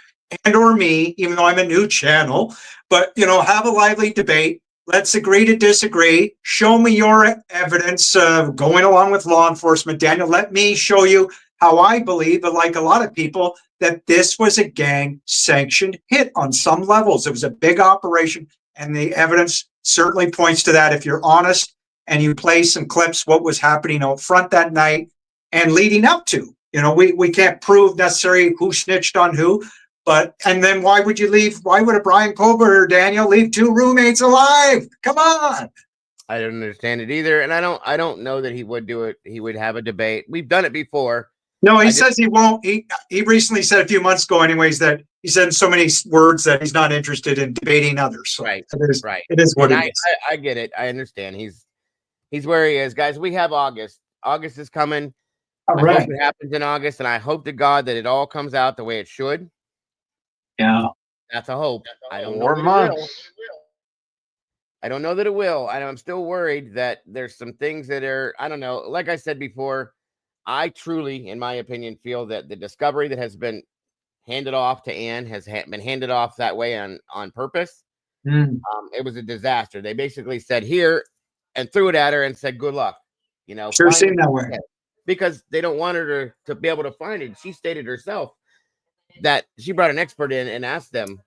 S7: and or me, even though I'm a new channel, but, have a lively debate. Let's agree to disagree. Show me your evidence going along with law enforcement. Daniel, let me show you how I believe, but like a lot of people, that this was a gang-sanctioned hit on some levels. It was a big operation, and the evidence certainly points to that. If you're honest and you play some clips, what was happening out front that night and leading up to, we can't prove necessarily who snitched on who, and then why would a Brian Colbert or Daniel leave two roommates alive? Come on.
S1: I don't understand it either. And I don't know that he would do it. He would have a debate. We've done it before.
S7: No, he says he won't. He recently said a few months ago anyways, that he said in so many words that he's not interested in debating others. So
S1: right.
S7: It is what it is.
S1: I get it. I understand. He's where he is. Guys, we have August. August is coming.
S7: All
S1: I
S7: right.
S1: hope it happens in August, and I hope to God that it all comes out the way it should.
S7: Yeah.
S1: That's a hope. I don't know
S2: 4
S1: that
S2: months.
S1: it will. I don't know that it will. I'm still worried that there's some things that are, I don't know. Like I said before, I truly, in my opinion, feel that the discovery that has been handed off to Ann has been handed off that way on purpose. It was a disaster. They basically said here and threw it at her and said, good luck.
S7: Sure seemed that way.
S1: Because they don't want her to be able to find it. She stated herself that she brought an expert in and asked them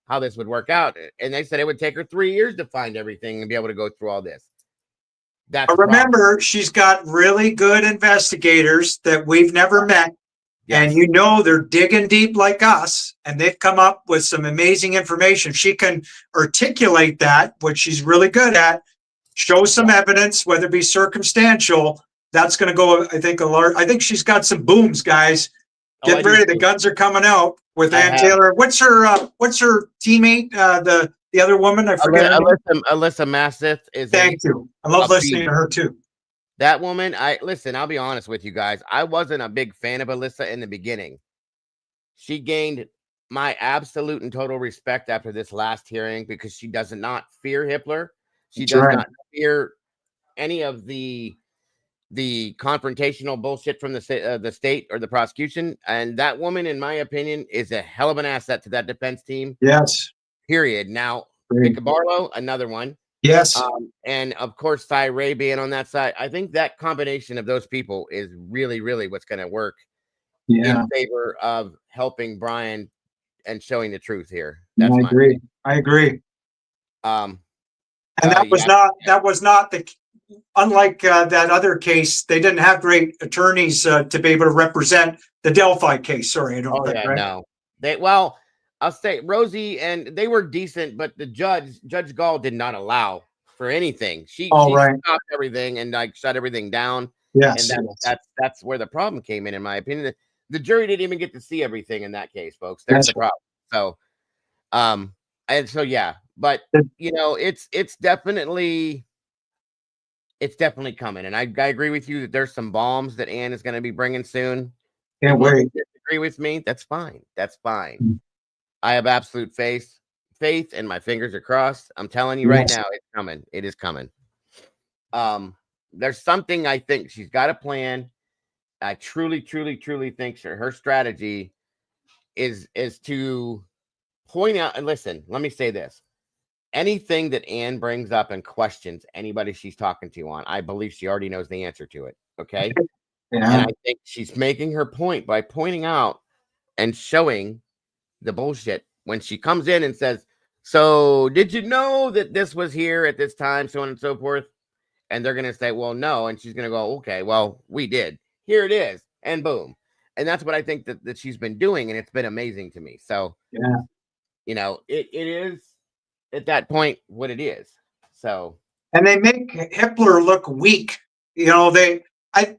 S1: how this would work out. And they said it would take her 3 years to find everything and be able to go through all this.
S7: But remember, she's got really good investigators that we've never met And you know they're digging deep like us, and they've come up with some amazing information. If she can articulate that, which she's really good at, show some evidence, whether it be circumstantial, that's going to go, I think, I think she's got some booms, guys. Get ready. The guns are coming out with Ann Taylor. What's her teammate? The other woman, I forget.
S1: Alyssa Masseth is.
S7: Thank you. I love listening to her too.
S1: That woman, I'll be honest with you guys. I wasn't a big fan of Alyssa in the beginning. She gained my absolute and total respect after this last hearing because she does not fear Hitler. She does not fear any of the confrontational bullshit from the state or the prosecution. And that woman, in my opinion, is a hell of an asset to that defense team.
S7: Yes.
S1: Period. Now, Mika Barlow, another one.
S7: Yes.
S1: And of course, Cy Ray being on that side. I think that combination of those people is really, really what's going to work in favor of helping Brian and showing the truth here. That's
S7: I agree. I agree. And that was not the, unlike that other case, they didn't have great attorneys to be able to represent the Delphi case. Sorry, I don't think, right?
S1: No. I'll say Rosie, and they were decent, but the Judge Gall did not allow for anything. She stopped everything and like shut everything down.
S7: Yes.
S1: And that's where the problem came in my opinion. The jury didn't even get to see everything in that case, folks. That's the problem. So, but you know, it's definitely coming. And I agree with you that there's some bombs that Ann is going to be bringing soon.
S7: Can't wait.
S1: Disagree with me? That's fine. That's fine. I have absolute faith, and my fingers are crossed. I'm telling you right now, it's coming. It is coming. There's something I think she's got a plan. I truly think her strategy is to point out, and listen, let me say this. Anything that Ann brings up and questions anybody she's talking to on, I believe she already knows the answer to it. Okay. And I think she's making her point by pointing out and showing the bullshit when she comes in and says, so did you know that this was here at this time, so on and so forth? And they're going to say, well, no. And she's going to go, okay, well, we did. Here it is. And boom. And that's what I think that she's been doing. And it's been amazing to me. So, you know, it is at that point what it is. So,
S7: and they make Hitler look weak. You know,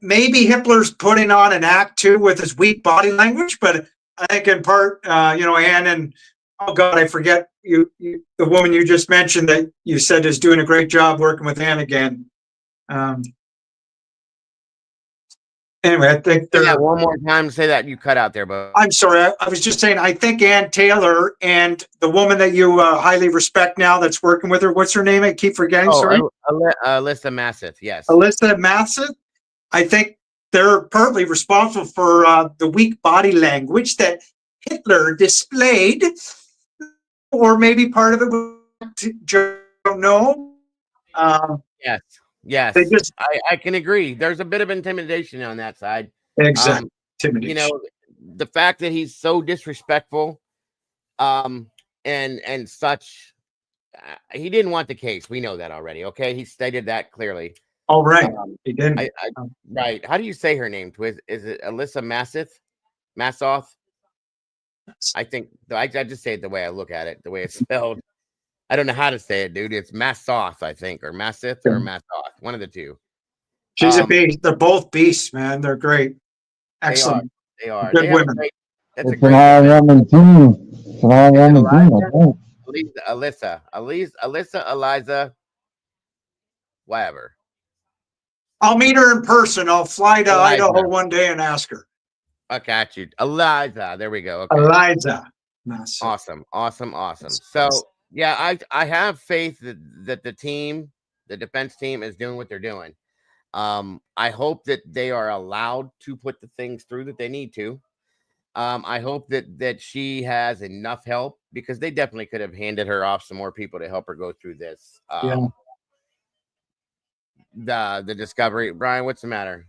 S7: maybe Hitler's putting on an act too with his weak body language, but I think in part, Ann and, oh God, I forget the woman you just mentioned that you said is doing a great job working with Ann again. Anyway, I think
S1: one more time, say that you cut out there, but
S7: I'm sorry. I was just saying, I think Ann Taylor and the woman that you highly respect now that's working with her, what's her name? I keep forgetting. Sorry.
S1: Alyssa Masseth. Yes.
S7: Alyssa Masseth. I think they're partly responsible for the weak body language that Hitler displayed, or maybe part of it was, don't know.
S1: Yes, I can agree. There's a bit of intimidation on that side.
S7: Exactly.
S1: You know, the fact that he's so disrespectful, and such, he didn't want the case. We know that already. Okay, he stated that clearly.
S7: Oh, right. He did.
S1: Right. How do you say her name? Is it Alyssa Masseth? Massoth? I think I just say it the way I look at it, the way it's spelled. I don't know how to say it, dude. It's Massoth, I think, or Masseth or Massoth. One of the two.
S7: She's a beast. They're both beasts, man. They're great. Excellent.
S1: They are.
S7: Good women.
S2: It's an all-woman team. It's an all-woman team.
S1: Alyssa, Eliza, whatever.
S7: I'll meet her in person. I'll fly to Idaho one day and ask her.
S1: I got you. Eliza. There we go. Okay.
S7: Eliza.
S1: Awesome. So, yeah, I have faith that the defense team is doing what they're doing. I hope that they are allowed to put the things through that they need to. I hope that she has enough help, because they definitely could have handed her off some more people to help her go through this. The discovery. Brian, what's the matter?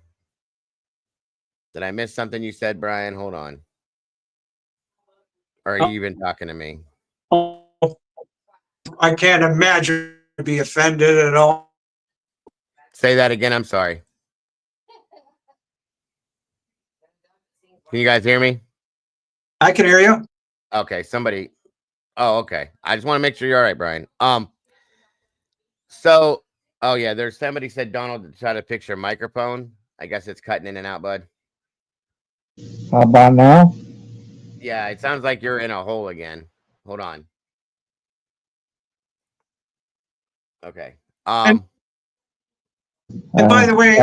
S1: Did I miss something you said, Brian? Hold on. Or are you even talking to me?
S7: I can't imagine to be offended at all.
S1: Say that again. I'm sorry. Can you guys hear me?
S7: I can hear you.
S1: Okay, somebody. Oh, okay. I just want to make sure you're all right, Brian. So, oh yeah, there's somebody said Donald to try to fix your microphone. I guess it's cutting in and out, bud.
S2: How about now?
S1: Yeah, it sounds like you're in a hole again. Hold on. Okay.
S7: And by the way,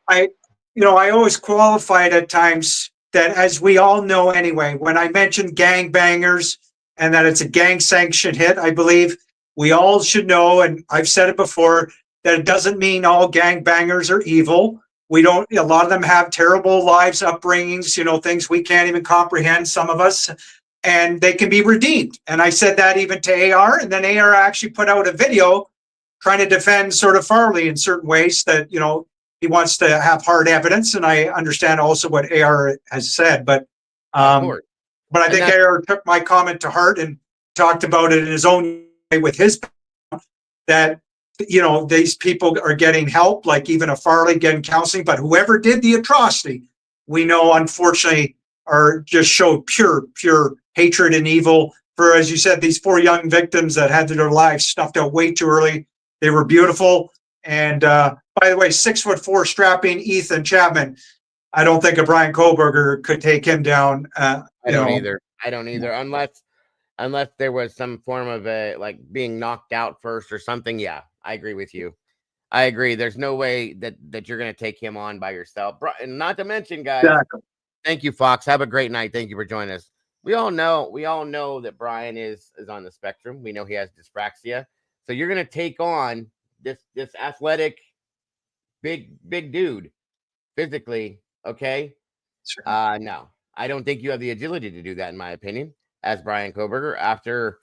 S7: I always qualified at times that, as we all know anyway, when I mention gangbangers and that it's a gang sanctioned hit, I believe we all should know, and I've said it before, that it doesn't mean all gangbangers are evil. A lot of them have terrible lives, upbringings, things we can't even comprehend, some of us, and they can be redeemed. And I said that even to AR, and then AR actually put out a video trying to defend sort of Farley in certain ways that, he wants to have hard evidence. And I understand also what AR has said, but I think AR took my comment to heart and talked about it in his own way with his, that, these people are getting help, like even a Farley getting counseling, but whoever did the atrocity, we know, unfortunately, are just showed pure hatred and evil for, as you said, these 4 young victims that had their lives snuffed out way too early. They were beautiful. And by the way, 6'4" strapping Ethan Chapman. I don't think a Brian Kohlberger could take him down.
S1: I don't either. I don't either. Unless there was some form of like being knocked out first or something. Yeah, I agree with you. I agree. There's no way that you're going to take him on by yourself. And not to mention, guys,
S7: Exactly.
S1: Thank you, Fox. Have a great night. Thank you for joining us. We all know that Brian is on the spectrum. We know he has dyspraxia. So you're going to take on this athletic, big dude physically. Okay.
S7: Sure.
S1: No, I don't think you have the agility to do that, in my opinion, as Brian Kohlberger, after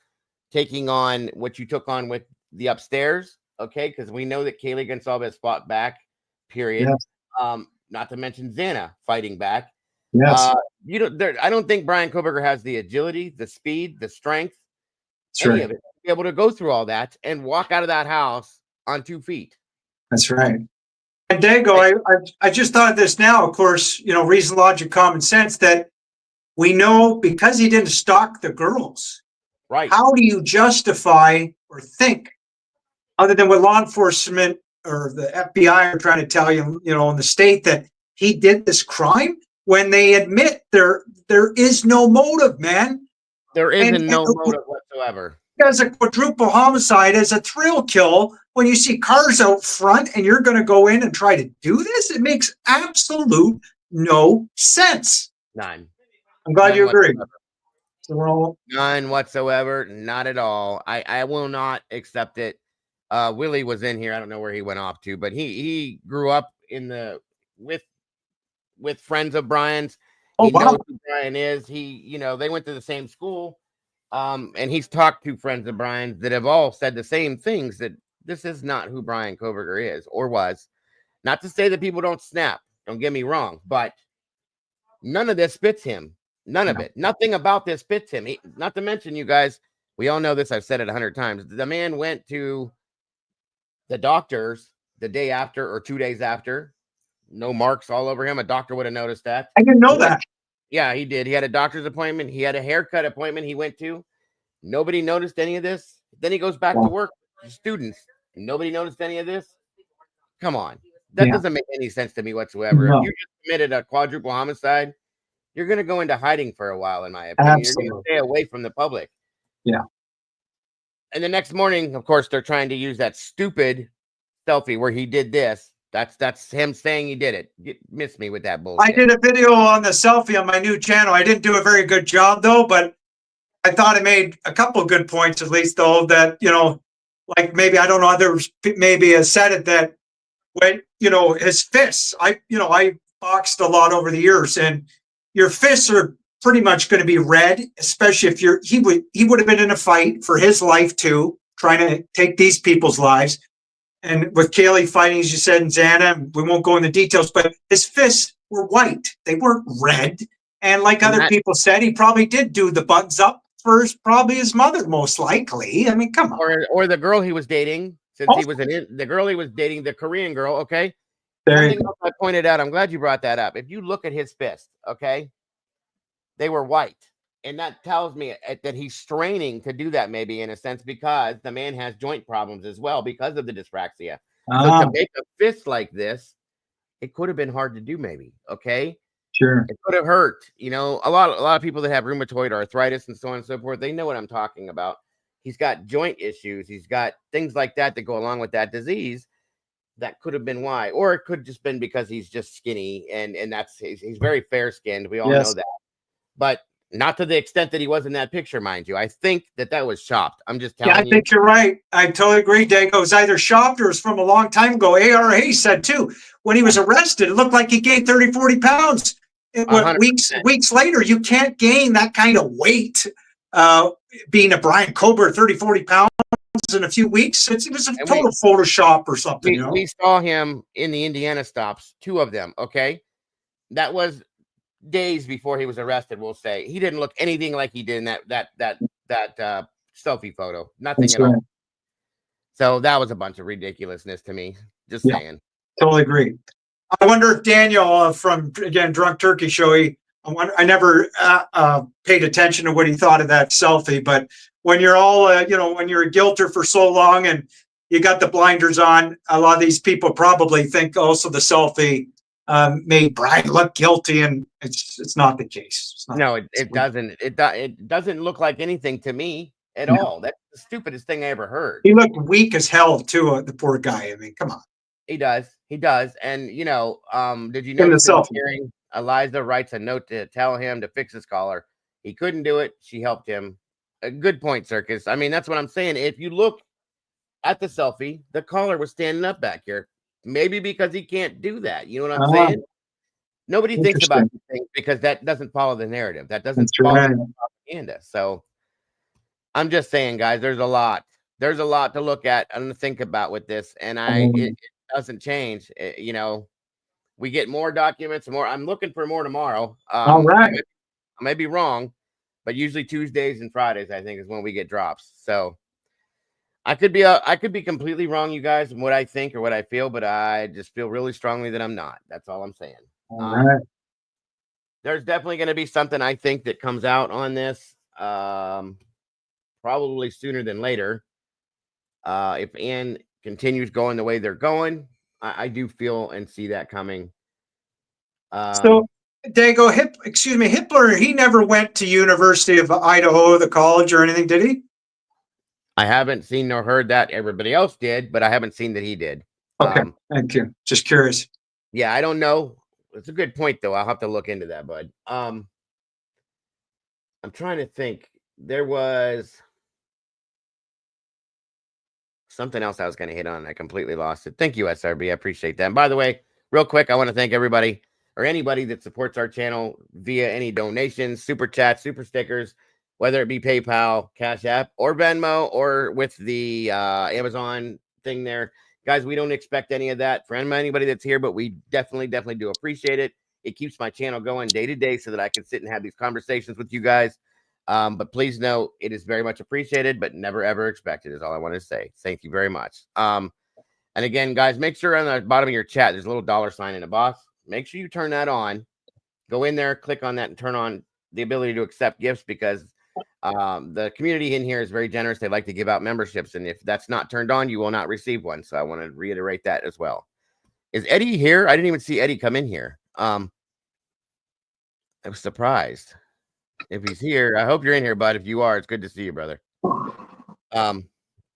S1: taking on what you took on with the upstairs. Okay. Because we know that Kaylee Gonsalves fought back, period.
S7: Yes.
S1: Not to mention Xana fighting back.
S7: Yes.
S1: I don't think Brian Kohlberger has the agility, the speed, the strength,
S7: Sure.
S1: any of it, to be able to go through all that and walk out of that house on 2 feet.
S7: That's right. And Dago, I just thought of this now, of course, reason, logic, common sense, that we know because he didn't stalk the girls.
S1: Right.
S7: How do you justify or think, other than what law enforcement or the FBI are trying to tell you, in the state, that he did this crime, when they admit there is no motive, man.
S1: There isn't no motive whatsoever.
S7: As a quadruple homicide, as a thrill kill, when you see cars out front and you're going to go in and try to do this, it makes absolute no sense.
S1: None.
S7: I'm glad you agree.
S1: So we're all none whatsoever. Not at all. I will not accept it. Willie was in here. I don't know where he went off to, but he grew up with friends of Brian's. He knows who Brian is. They went to the same school. And he's talked to friends of Brian's that have all said the same things, that this is not who Brian Kohlberger is or was. Not to say that people don't snap. Don't get me wrong, but none of this fits him. None of it. Nothing about this fits him. Not to mention, you guys, we all know this. I've said it 100 times. The man went to the doctors the day after or 2 days after. No marks all over him. A doctor would have noticed that.
S7: I didn't know that.
S1: Yeah, he did. He had a doctor's appointment. He had a haircut appointment he went to. Nobody noticed any of this. Then he goes back to work with students. Nobody noticed any of this. Come on. That doesn't make any sense to me whatsoever. No. If you just committed a quadruple homicide, you're going to go into hiding for a while, in my opinion. Absolutely. You're going to stay away from the public.
S7: Yeah.
S1: And the next morning, of course, they're trying to use that stupid selfie where he did this. That's him saying he did it. Miss me with that bullshit.
S7: I did a video on the selfie on my new channel. I didn't do a very good job, though, but I thought I made a couple of good points, at least, though, that, like maybe, I don't know, others maybe has said it, that when, his fists, I boxed a lot over the years, and your fists are pretty much going to be red, especially if he would have been in a fight for his life too, trying to take these people's lives. And with Kaylee fighting, as you said, and Xana, we won't go into details, but his fists were white. They weren't red. And like other people said, he probably did do the buttons up for probably his mother, most likely. I mean, come on.
S1: Or the girl he was dating, since he was the girl he was dating, the Korean girl, okay? Something else I pointed out, I'm glad you brought that up. If you look at his fist, okay? they were white. And that tells me that he's straining to do that, maybe in a sense, because the man has joint problems as well because of the dyspraxia. So to make a fist like this, it could have been hard to do, maybe. Okay.
S7: Sure.
S1: It could have hurt. You know, a lot of people that have rheumatoid arthritis and so on and so forth, they know what I'm talking about. He's got joint issues. He's got things like that that go along with that disease. That could have been why, or it could have just been because he's just skinny and he's very fair skinned. We all know that, but not to the extent that he was in that picture, mind you. I think that was chopped. I'm just telling you.
S7: I think you're right. I totally agree, Dago. It was either chopped or it was from a long time ago. ARA said too, when he was arrested, it looked like he gained 30, 40 pounds. Weeks later, you can't gain that kind of weight. Being a Brian Kober, 30, 40 pounds in a few weeks. It was a total Photoshop or something.
S1: We saw him in the Indiana stops, 2 of them. Okay. That was days before he was arrested. We'll say he didn't look anything like he did in that selfie photo. Nothing at all. So that was a bunch of ridiculousness to me. Just saying.
S7: Totally agree. I wonder if Daniel from Drunk Turkey Show. I never paid attention to what he thought of that selfie, but when you're all when you're a guilter for so long and you got the blinders on, a lot of these people probably think also the selfie made Brian look guilty, and it's not the case.
S1: It doesn't. It doesn't look like anything to me at all. That's the stupidest thing I ever heard.
S7: He looked weak as hell too. The poor guy. I mean, come on.
S1: He does. And did you notice in the hearing, Eliza writes a note to tell him to fix his collar. He couldn't do it. She helped him. A good point, Circus. I mean, that's what I'm saying. If you look at the selfie, the collar was standing up back here. Maybe because he can't do that. You know what I'm saying? Nobody thinks about these things because that doesn't follow the narrative. That doesn't follow the propaganda. So I'm just saying, guys, there's a lot to look at and to think about with this. And it doesn't change. We get more documents, more. I'm looking for more tomorrow.
S7: All right.
S1: I may be wrong, but usually Tuesdays and Fridays, I think, is when we get drops. So I could be completely wrong, you guys, in what I think or what I feel, but I just feel really strongly that I'm not. That's all I'm saying.
S7: All right.
S1: There's definitely going to be something I think that comes out on this, probably sooner than later. If Ann continues going the way they're going, I do feel and see that coming.
S7: So, Dago, Hitler, he never went to University of Idaho, the college or anything, did he?
S1: I haven't seen nor heard that. Everybody else did, but I haven't seen that he did.
S7: Okay, thank you. Just curious.
S1: Yeah, I don't know. It's a good point, though. I'll have to look into that, bud. I'm trying to think. There was something else I was going to hit on. I completely lost it. Thank you, SRB. I appreciate that. And by the way, real quick, I want to thank everybody or anybody that supports our channel via any donations, super chats, super stickers, whether it be PayPal, Cash App, or Venmo, or with the Amazon thing there. Guys, we don't expect any of that from anybody that's here, but we definitely do appreciate it. It keeps my channel going day to day so that I can sit and have these conversations with you guys. But please know it is very much appreciated, but never, ever expected is all I want to say. Thank you very much. And again, guys, make sure on the bottom of your chat, there's a little $ in a box. Make sure you turn that on. Go in there, click on that, and turn on the ability to accept gifts because the community in here is very generous. They like to give out memberships, and if that's not turned on, you will not receive one. So I want to reiterate that as well. Is Eddie here? I didn't even see Eddie come in here. I was surprised. If he's here, I hope you're in here, bud. If you are, it's good to see you, brother.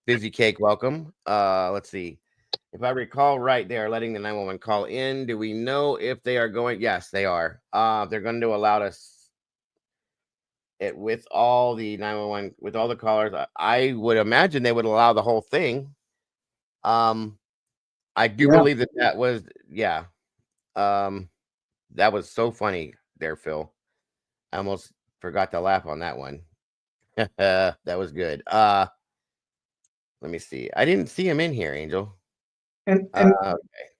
S1: Busy Cake, welcome. Let's see. If I recall right, they are letting the 911 call in. Do we know if they are going? Yes, they are. They're going to allow us it with all the 911 with all the callers. I would imagine they would allow the whole thing. I do believe that was that was so funny there, Phil. I almost forgot to laugh on that one. That was good. Let me see. I didn't see him in here, Angel.
S7: And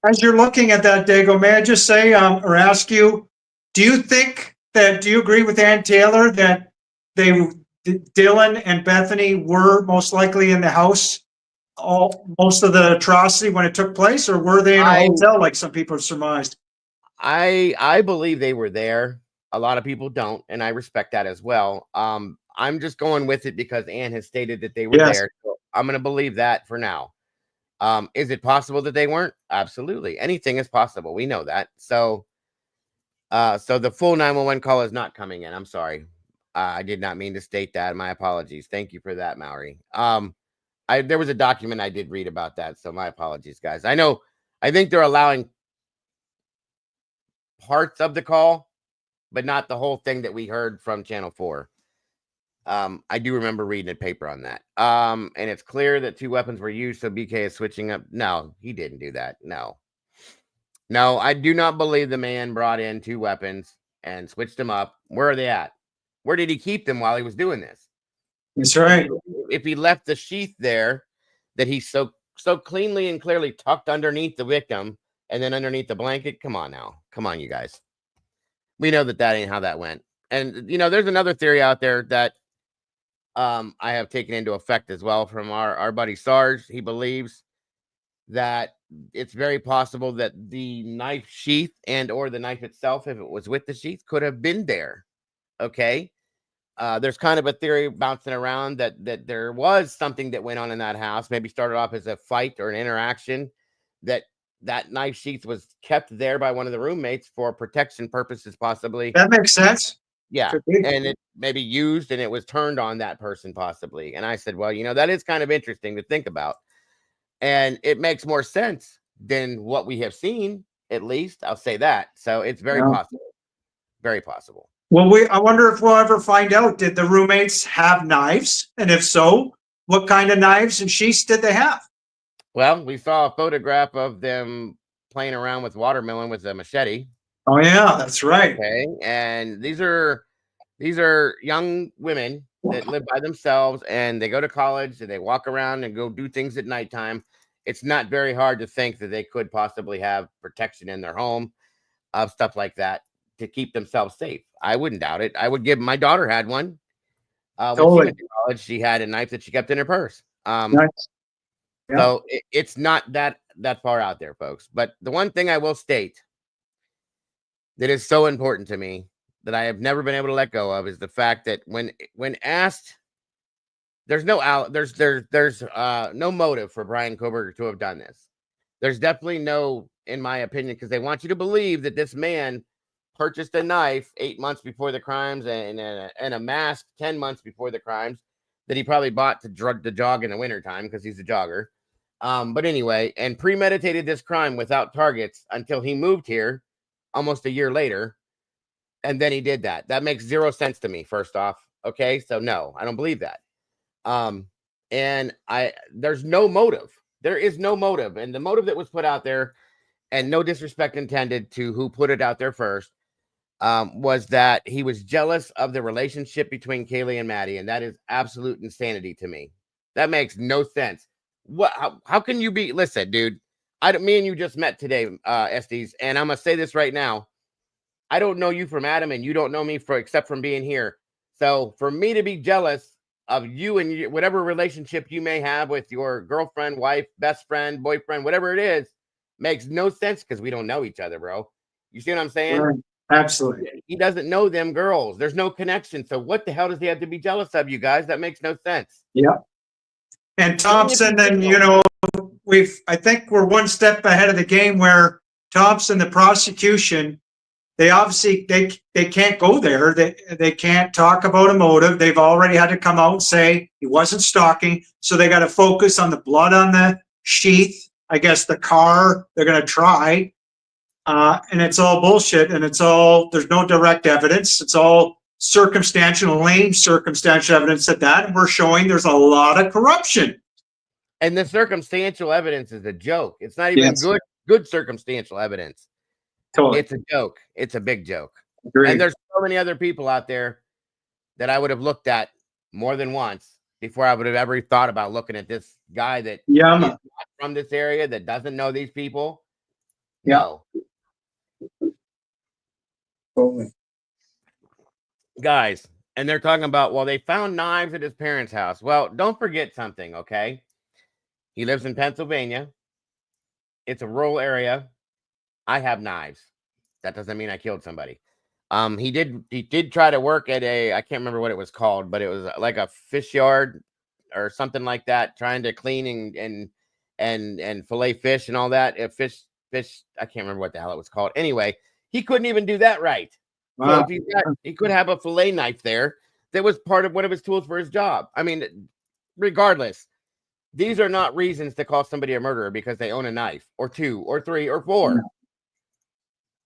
S7: as you're looking at that, Dago, may I just say or ask you, do you agree with Ann Taylor that Dylan and Bethany were most likely in the house most of the atrocity when it took place, or were they in a hotel like some people have surmised?
S1: I believe they were there. A lot of people don't, and I respect that as well. I'm just going with it because Ann has stated that they were
S7: Yes.
S1: there. So I'm going to believe that for now. Is it possible that they weren't? Absolutely. Anything is possible. We know that. So the full 911 call is not coming in. I'm sorry. I did not mean to state that. My apologies. Thank you for that, Maury. There was a document I did read about that. So my apologies, guys. I think they're allowing parts of the call, but not the whole thing that we heard from Channel 4. I do remember reading a paper on that. And it's clear that 2 weapons were used, so BK is switching up. No, he didn't do that. No, I do not believe the man brought in 2 weapons and switched them up. Where are they at? Where did he keep them while he was doing this?
S7: That's right.
S1: If he left the sheath there that he so cleanly and clearly tucked underneath the victim and then underneath the blanket, come on now. Come on, you guys. We know that ain't how that went. And, there's another theory out there that I have taken into effect as well from our buddy Sarge. He believes that it's very possible that the knife sheath and or the knife itself, if it was with the sheath, could have been there. Okay. There's kind of a theory bouncing around that there was something that went on in that house, maybe started off as a fight or an interaction, that knife sheath was kept there by one of the roommates for protection purposes, possibly.
S7: That makes sense.
S1: Yeah.
S7: Could be.
S1: And it maybe used and it was turned on that person possibly. And I said, well, that is kind of interesting to think about. And it makes more sense than what we have seen, at least. I'll say that. So it's very possible. Very possible.
S7: Well, I wonder if we'll ever find out, did the roommates have knives? And if so, what kind of knives and sheaths did they have?
S1: Well, we saw a photograph of them playing around with watermelon with a machete.
S7: Oh, yeah, that's right.
S1: Okay. And these are young women that live by themselves and they go to college and they walk around and go do things at nighttime. It's not very hard to think that they could possibly have protection in their home of stuff like that to keep themselves safe. I wouldn't doubt it. I would give my daughter had one. When she went to college, she had a knife that she kept in her purse.
S7: Nice. Yeah.
S1: So it's not that far out there, folks. But the one thing I will state that is so important to me that I have never been able to let go of is the fact that when asked, there's no motive for Brian Koberger to have done this. There's definitely no, in my opinion, because they want you to believe that this man purchased a knife 8 months before the crimes and a mask 10 months before the crimes that he probably bought to jog in the wintertime because he's a jogger. But anyway, and premeditated this crime without targets until he moved here almost a year later. And then he did that. That makes 0 sense to me, first off. Okay. So no, I don't believe that. And there's no motive. There is no motive. And the motive that was put out there, and no disrespect intended to who put it out there first, was that he was jealous of the relationship between Kaylee and Maddie. And that is absolute insanity to me. That makes no sense. How can you be, listen, dude, me and you just met today, Estes, and I'm going to say this right now. I don't know you from Adam, and you don't know me except from being here. So for me to be jealous of you and whatever relationship you may have with your girlfriend, wife, best friend, boyfriend, whatever it is, makes no sense because we don't know each other, bro. You see what I'm saying?
S7: Right. Absolutely.
S1: He doesn't know them girls. There's no connection. So what the hell does he have to be jealous of, you guys? That makes no sense.
S7: Yeah. And Thompson, then, I think we're one step ahead of the game where Thompson, the prosecution, they obviously, they can't go there. They can't talk about a motive. They've already had to come out and say he wasn't stalking. So they got to focus on the blood on the sheath. I guess the car, they're going to try. And it's all bullshit. And there's no direct evidence. It's all circumstantial, lame circumstantial evidence at that. And we're showing there's a lot of corruption.
S1: And the circumstantial evidence is a joke. It's not even good circumstantial evidence.
S7: Totally.
S1: It's a joke. It's a big joke.
S7: Agreed.
S1: And there's so many other people out there that I would have looked at more than once before I would have ever thought about looking at this guy that is not from this area, that doesn't know these people.
S7: Yeah.
S1: No.
S7: Totally.
S1: Guys, and they're talking about, well, they found knives at his parents' house. Well, don't forget something, okay? He lives in Pennsylvania. It's a rural area. I have knives. That doesn't mean I killed somebody. He did try to work at I can't remember what it was called, but it was like a fish yard or something like that, trying to clean and fillet fish and all that. Fish, I can't remember what the hell it was called. Anyway, he couldn't even do that right. So if he could have a fillet knife there, that was part of one of his tools for his job. I mean, regardless, these are not reasons to call somebody a murderer because they own a knife or 2 or 3 or 4.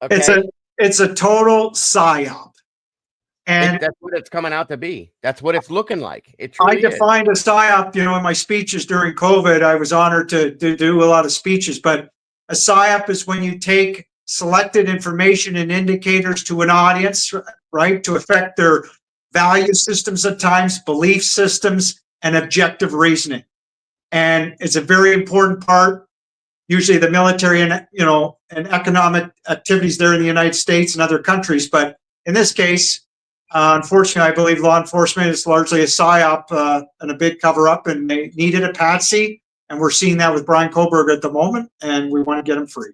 S1: Okay,
S7: It's a total psyop. And
S1: that's what it's coming out to be. That's what it's looking like. It
S7: I
S1: truly is.
S7: defined a psyop, in my speeches during COVID. I was honored to do a lot of speeches, but a psyop is when you take selected information and indicators to an audience, right, to affect their value systems at times, belief systems, and objective reasoning. And it's a very important part, usually the military and, and economic activities there in the United States and other countries. But in this case, unfortunately, I believe law enforcement is largely a psyop and a big cover-up, and they needed a patsy. And we're seeing that with Brian Kohlberger at the moment, and we want to get him free.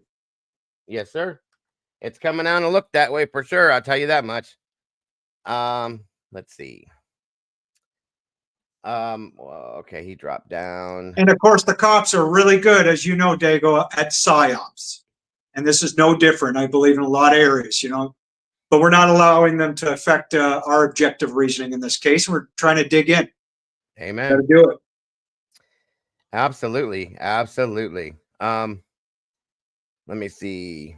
S1: Yes, sir. It's coming out to look that way for sure. I'll tell you that much. Let's see. Well, okay, he dropped down.
S7: And of course, the cops are really good, as you know, Dago, at psyops. And this is no different, I believe, in a lot of areas, but we're not allowing them to affect our objective reasoning in this case. We're trying to dig in.
S1: Amen.
S7: Got to do it.
S1: Absolutely. Absolutely. Let me see.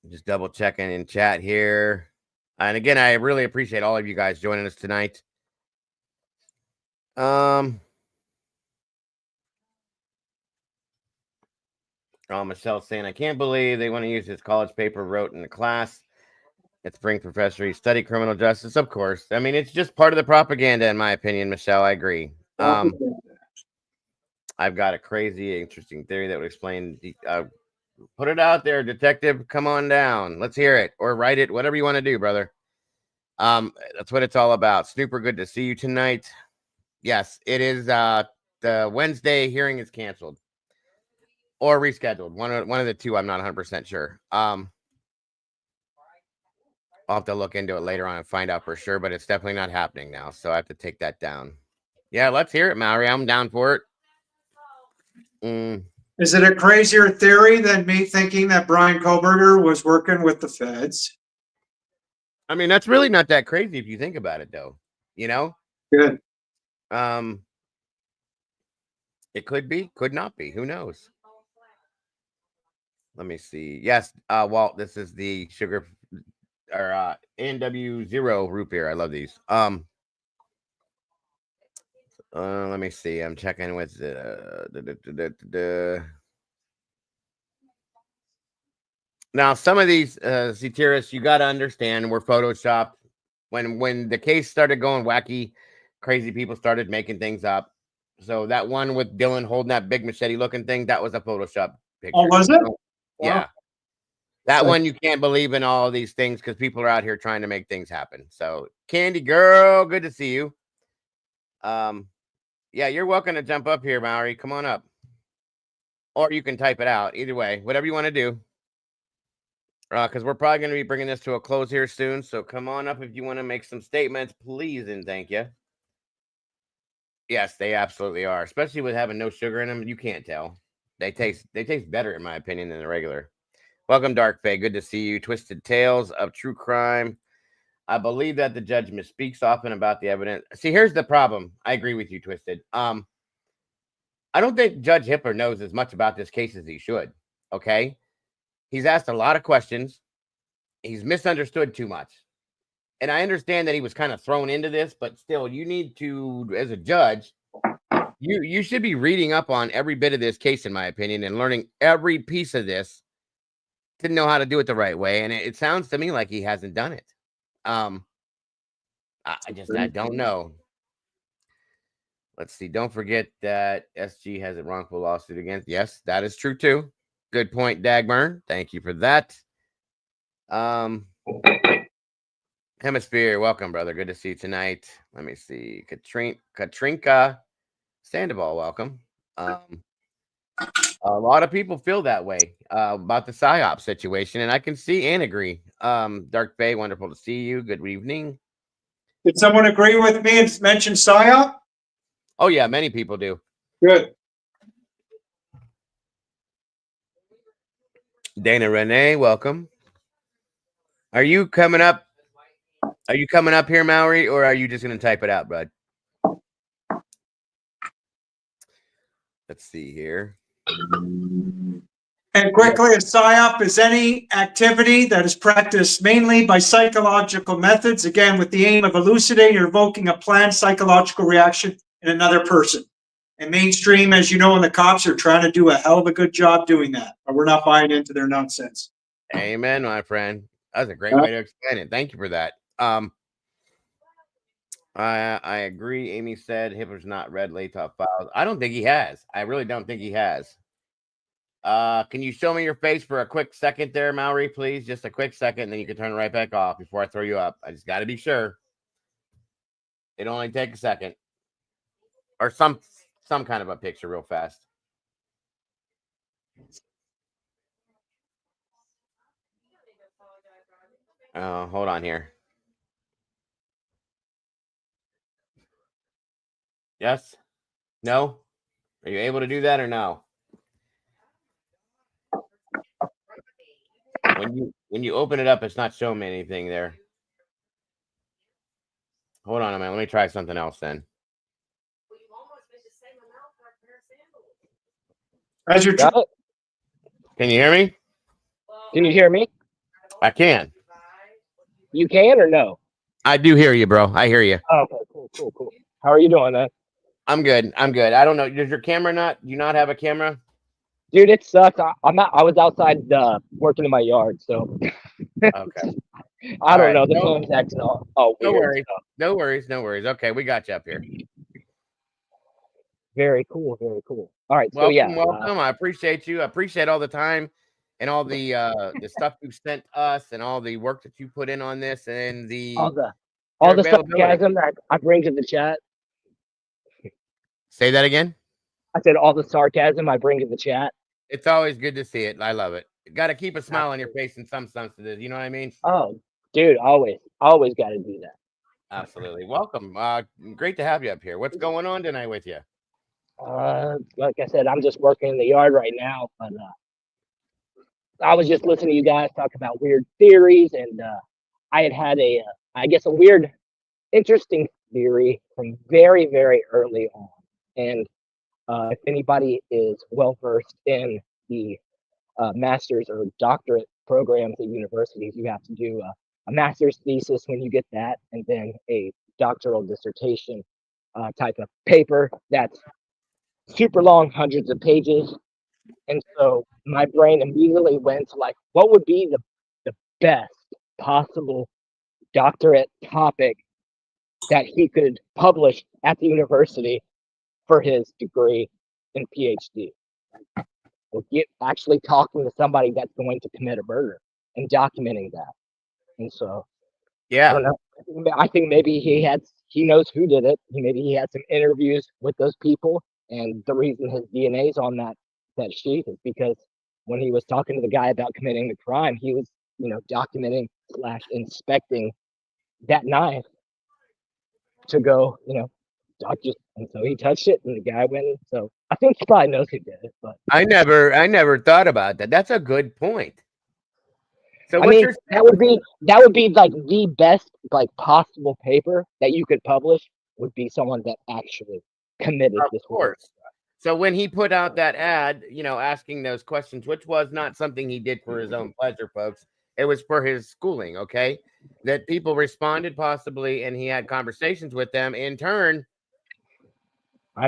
S1: Just double checking in chat here. And again, I really appreciate all of you guys joining us tonight. Michelle's saying, I can't believe they want to use his college paper wrote in the class. It's bring professor. He studied criminal justice, of course. I mean, it's just part of the propaganda, in my opinion, Michelle. I agree. I've got a crazy, interesting theory that would explain. Put it out there, detective. Come on down. Let's hear it or write it. Whatever you want to do, brother. That's what it's all about. Snooper, good to see you tonight. Yes, it is. The Wednesday hearing is canceled or rescheduled. One of the two. I'm not 100% sure. I'll have to look into it later on and find out for sure, but it's definitely not happening now. So I have to take that down. Yeah, let's hear it, Mallory. I'm down for it.
S7: Is it a crazier theory than me thinking that Brian Kohlberger was working with the feds?
S1: I mean, that's really not that crazy if you think about it, though.
S7: Good.
S1: It could be, could not be. Who knows? Let me see. Yes, Walt, this is the sugar or ANDMUCH root beer. I love these. Let me see. I'm checking with now. Some of these satirists, you got to understand, were photoshopped. When the case started going wacky, crazy people started making things up. So that one with Dylan holding that big machete-looking thing, that was a Photoshop picture.
S7: Oh, was it?
S1: Yeah.
S7: Wow.
S1: That one, you can't believe in all of these things because people are out here trying to make things happen. So, Candy Girl, good to see you. Yeah, you're welcome to jump up here, Mallory. Come on up. Or you can type it out. Either way, whatever you want to do. Because we're probably going to be bringing this to a close here soon. So come on up if you want to make some statements, please, and thank you. Yes, they absolutely are. Especially with having no sugar in them. You can't tell. They taste better, in my opinion, than the regular. Welcome, Dark Fae. Good to see you. Twisted Tales of True Crime. I believe that the judge misspeaks often about the evidence. See, here's the problem. I agree with you, Twisted. I don't think Judge Hipper knows as much about this case as he should. Okay? He's asked a lot of questions. He's misunderstood too much. And I understand that he was kind of thrown into this, but still, you need to, as a judge, you should be reading up on every bit of this case, in my opinion, and learning every piece of this to know how to do it the right way. And it sounds to me like he hasn't done it. I don't know. Let's see. Don't forget that SG has a wrongful lawsuit against. Yes, that is true too. Good point, Dagburn. Thank you for that. Hemisphere, welcome, brother. Good to see you tonight. Let me see. Katrinka Sandoval, welcome. A lot of people feel that way about the PSYOP situation, and I can see and agree. Dark Bay, wonderful to see you. Good evening.
S7: Did someone agree with me and mention PSYOP?
S1: Oh yeah, many people do.
S7: Good.
S1: Dana Renee, welcome. Are you coming up? Are you coming up here, Maury, or are you just going to type it out, bud? Let's see here.
S7: And quickly, a PSYOP is any activity that is practiced mainly by psychological methods, again, with the aim of elucidating or evoking a planned psychological reaction in another person. And mainstream, as you know, and the cops are trying to do a hell of a good job doing that, but we're not buying into their nonsense.
S1: Amen, my friend. That's a great way to explain it. Thank you for that. I agree. Amy said Hitler's not read Latop files. I don't think he has. I really don't think he has. Can you show me your face for a quick second there, Maury, please? Just a quick second, and then you can turn it right back off before I throw you up. I just got to be sure. It'll only take a second. Or some kind of a picture real fast. Hold on here. Yes? No? Are you able to do that or no? When you open it up, it's not showing me anything there. Hold on a minute. Let me try something else then.
S7: As you're
S10: Got it?
S1: Can you hear me?
S10: Can you hear me?
S1: I can.
S10: You can or no?
S1: I do hear you, bro. I hear you.
S10: Oh, okay, cool. How are you doing, man?
S1: I'm good. I don't know. Does your camera do you not have a camera?
S10: Dude, it sucks. I was outside working in my yard, so
S1: Okay.
S10: I don't
S1: right.
S10: know. The phone's acting all
S1: No
S10: weird.
S1: worries. No worries. Okay, we got you up here.
S10: Very cool. All right, so
S1: Welcome,
S10: yeah.
S1: welcome. I appreciate you. I appreciate all the time and all the stuff you sent us and all the work that you put in on this and
S10: all the
S1: availability.
S10: sarcasm that I bring to the chat.
S1: Say that again.
S10: I said all the sarcasm I bring to the chat.
S1: It's always good to see it. I love it. Got to keep a smile on your face in some senses. You know what I mean?
S10: Oh, dude, always got to do that.
S1: Absolutely. Welcome. Great to have you up here. What's going on tonight with you?
S10: Like I said, I'm just working in the yard right now, but I was just listening to you guys talk about weird theories, and I had a weird, interesting theory from very, very early on. And if anybody is well versed in the master's or doctorate programs at universities, you have to do a master's thesis when you get that, and then a doctoral dissertation type of paper that's super long, hundreds of pages. And so my brain immediately went to like, what would be the best possible doctorate topic that he could publish at the university for his degree and PhD? Well, actually talking to somebody that's going to commit a murder and documenting that. And so,
S1: yeah,
S10: I don't know. I think maybe he knows who did it. Maybe he had some interviews with those people, and the reason his DNA is on that sheet is because when he was talking to the guy about committing the crime, he was, documenting / inspecting that knife to go, and so he touched it, and the guy went. So I think he probably knows who did it. But
S1: I never thought about that. That's a good point. So
S10: that would be like the best like possible paper that you could publish would be someone that actually committed this work.
S1: So when he put out that ad, asking those questions, which was not something he did for his own pleasure, folks. It was for his schooling, okay? That people responded possibly, and he had conversations with them. In turn,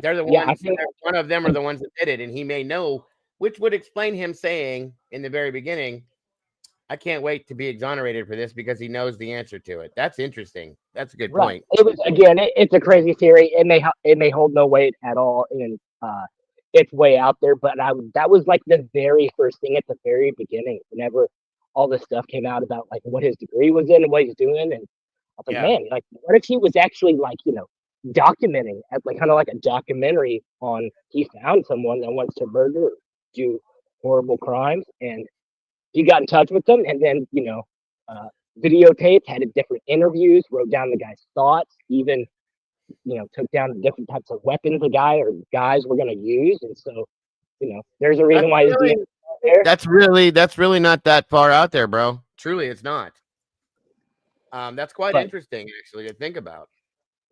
S1: they're the ones. One of them are the ones that did it, and he may know, which would explain him saying in the very beginning, I can't wait to be exonerated for this because he knows the answer to it. That's interesting. That's a good point.
S10: It was it's a crazy theory. It may hold no weight at all, and it's way out there. But that was like the very first thing at the very beginning. Whenever all this stuff came out about like what his degree was in and what he's doing, and I was like, man, like what if he was actually like documenting as like kind of like a documentary on he found someone that wants to murder do horrible crimes. And he got in touch with them, and then videotaped, had different interviews, wrote down the guy's thoughts, even took down the different types of weapons the guy or guys were going to use. And so there's a reason why his DNA is there.
S1: That's really not that far out there, bro. Truly, it's not. That's quite interesting, actually, to think about.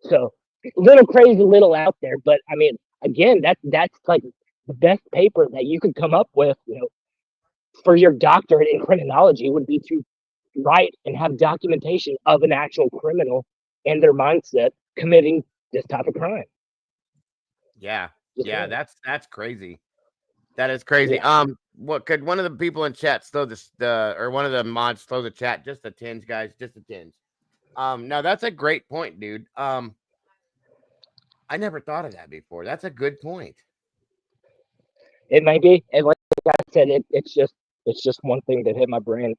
S10: So little crazy, little out there, but I mean, again, that's like the best paper that you could come up with, for your doctorate in criminology would be to write and have documentation of an actual criminal and their mindset committing this type of crime.
S1: Yeah, that's crazy. That is crazy.
S10: Yeah.
S1: What could one of the people in chat slow or one of the mods slow the chat just a tinge, guys, just a tinge. Now that's a great point, dude. I never thought of that before. That's a good point.
S10: It may be, and like I said, it's just one thing that hit my brain.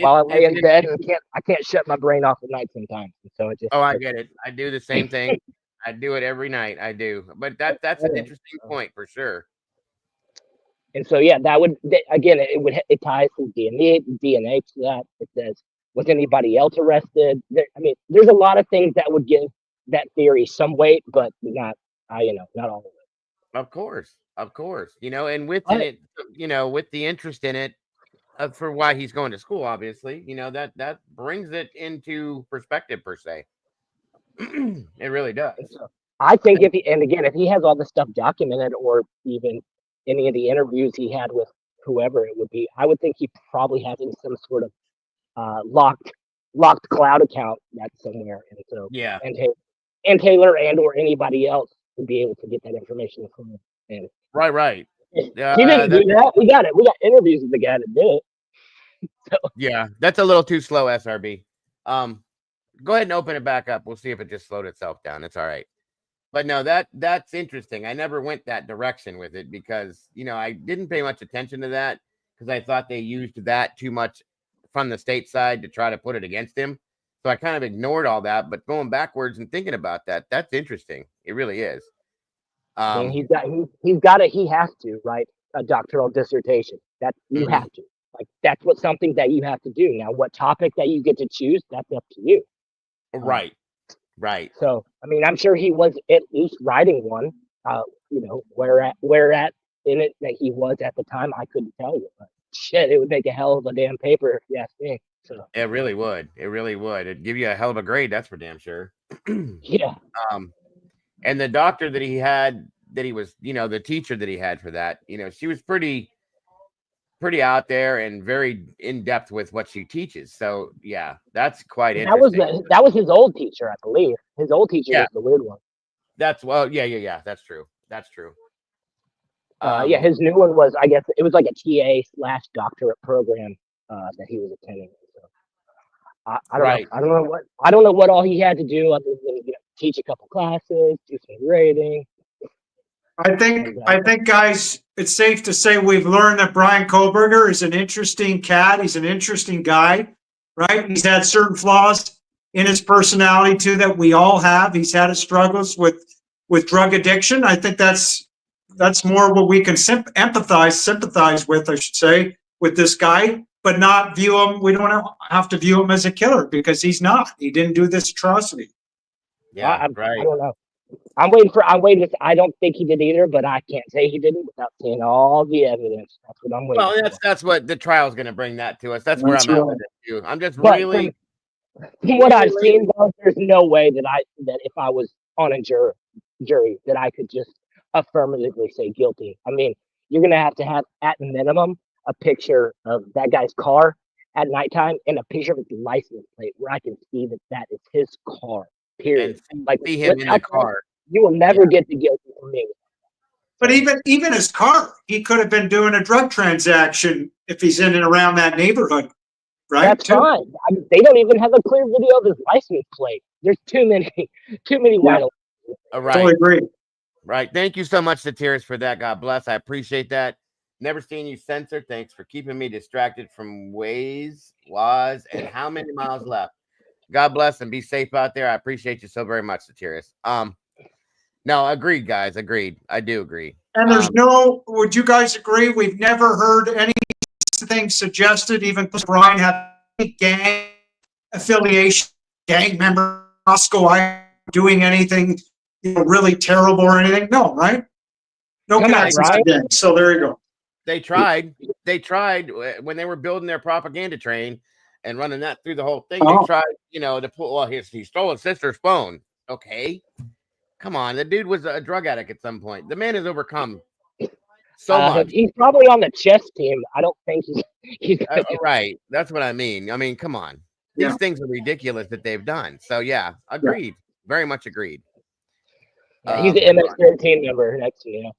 S10: While I lay in bed, and I can't shut my brain off at night sometimes. So it just.
S1: Oh, I get it. I do the same thing. I do it every night. I do, but that's an interesting point for sure.
S10: And so, yeah, that would, again, it ties some DNA to that. It says, was anybody else arrested? There's a lot of things that would give that theory some weight, but not all of it.
S1: Of course, and with it, with the interest in it, for why he's going to school, obviously, that brings it into perspective per se. It really does.
S10: So, I think if he has all this stuff documented, or even any of the interviews he had with whoever it would be, I would think he probably has in some sort of locked cloud account that's somewhere. And so
S1: yeah,
S10: and Taylor and or anybody else would be able to get that information from him. And
S1: right.
S10: He didn't do that. We got interviews with the guy that did it. So.
S1: Yeah, that's a little too slow, SRB. Go ahead and open it back up. We'll see if it just slowed itself down. It's all right. But no, that's interesting. I never went that direction with it because, I didn't pay much attention to that because I thought they used that too much from the state side to try to put it against him. So I kind of ignored all that. But going backwards and thinking about that, that's interesting. It really is.
S10: He has to write a doctoral dissertation. That you have to. Like, that's something that you have to do. Now, what topic that you get to choose, that's up to you.
S1: Right.
S10: So, I'm sure he was at least writing one. Where at in it that he was at the time, I couldn't tell you. But shit, it would make a hell of a damn paper if you ask me. So
S1: it really would. It'd give you a hell of a grade. That's for damn sure.
S10: Yeah.
S1: And the doctor that he had, that he was, the teacher that he had for that, she was pretty out there and very in depth with what she teaches. So yeah, that's quite interesting.
S10: That was his old teacher, I believe. His old teacher was the weird one.
S1: Yeah. That's true.
S10: His new one was, I guess, it was like a TA/doctorate program that he was attending. So I don't know. I don't know what all he had to do other than teach a couple classes, do some grading.
S7: I think, guys, it's safe to say we've learned that Brian Koberger is an interesting cat. He's an interesting guy, right? He's had certain flaws in his personality too that we all have. He's had his struggles with drug addiction. I think that's more what we can sympathize with, I should say, with this guy, but not view him. We don't have to view him as a killer because he's not. He didn't do this atrocity.
S1: Yeah,
S10: right. I don't know. I'm waiting. I don't think he did either, but I can't say he didn't without seeing all the evidence. That's what I'm waiting.
S1: Well, that's what the trial's going to bring that to us. That's where I'm at with it too. I'm just really.
S10: From what I've seen, though, there's no way that if I was on a jury that I could just affirmatively say guilty. You're going to have at minimum a picture of that guy's car at nighttime and a picture of his license plate where I can see that is his car. Period.
S1: And see him in the car.
S10: You will never get the guilty from me.
S7: But even his car, he could have been doing a drug transaction if he's in and around that neighborhood, right?
S10: That's fine. They don't even have a clear video of his license plate. There's too many white.
S1: Right.
S7: Totally agree.
S1: Right. Thank you so much, Satiris, for that. God bless. I appreciate that. Never seen you censor. Thanks for keeping me distracted from was, and how many miles left. God bless and be safe out there. I appreciate you so very much, Satiris. No, agreed, guys. Agreed. I do agree.
S7: And there's no, would you guys agree? We've never heard anything suggested, even Brian had any gang affiliation, gang member, Moscow, doing anything, really terrible or anything. No, right? No
S10: Come on,
S7: connections to
S10: Brian.
S7: gangs. So there you go.
S1: They tried. They tried when they were building their propaganda train and running that through the whole thing.
S7: Oh.
S1: They tried, to pull. Well, he stole his sister's phone. Okay, come on. The dude was a drug addict at some point. The man has overcome so much.
S10: He's probably on the chess team. I don't think he's
S1: Right. That's what I mean. I mean, come on. These things are ridiculous that they've done. So yeah, agreed. Very much agreed.
S10: He's an MS-13 member next to you.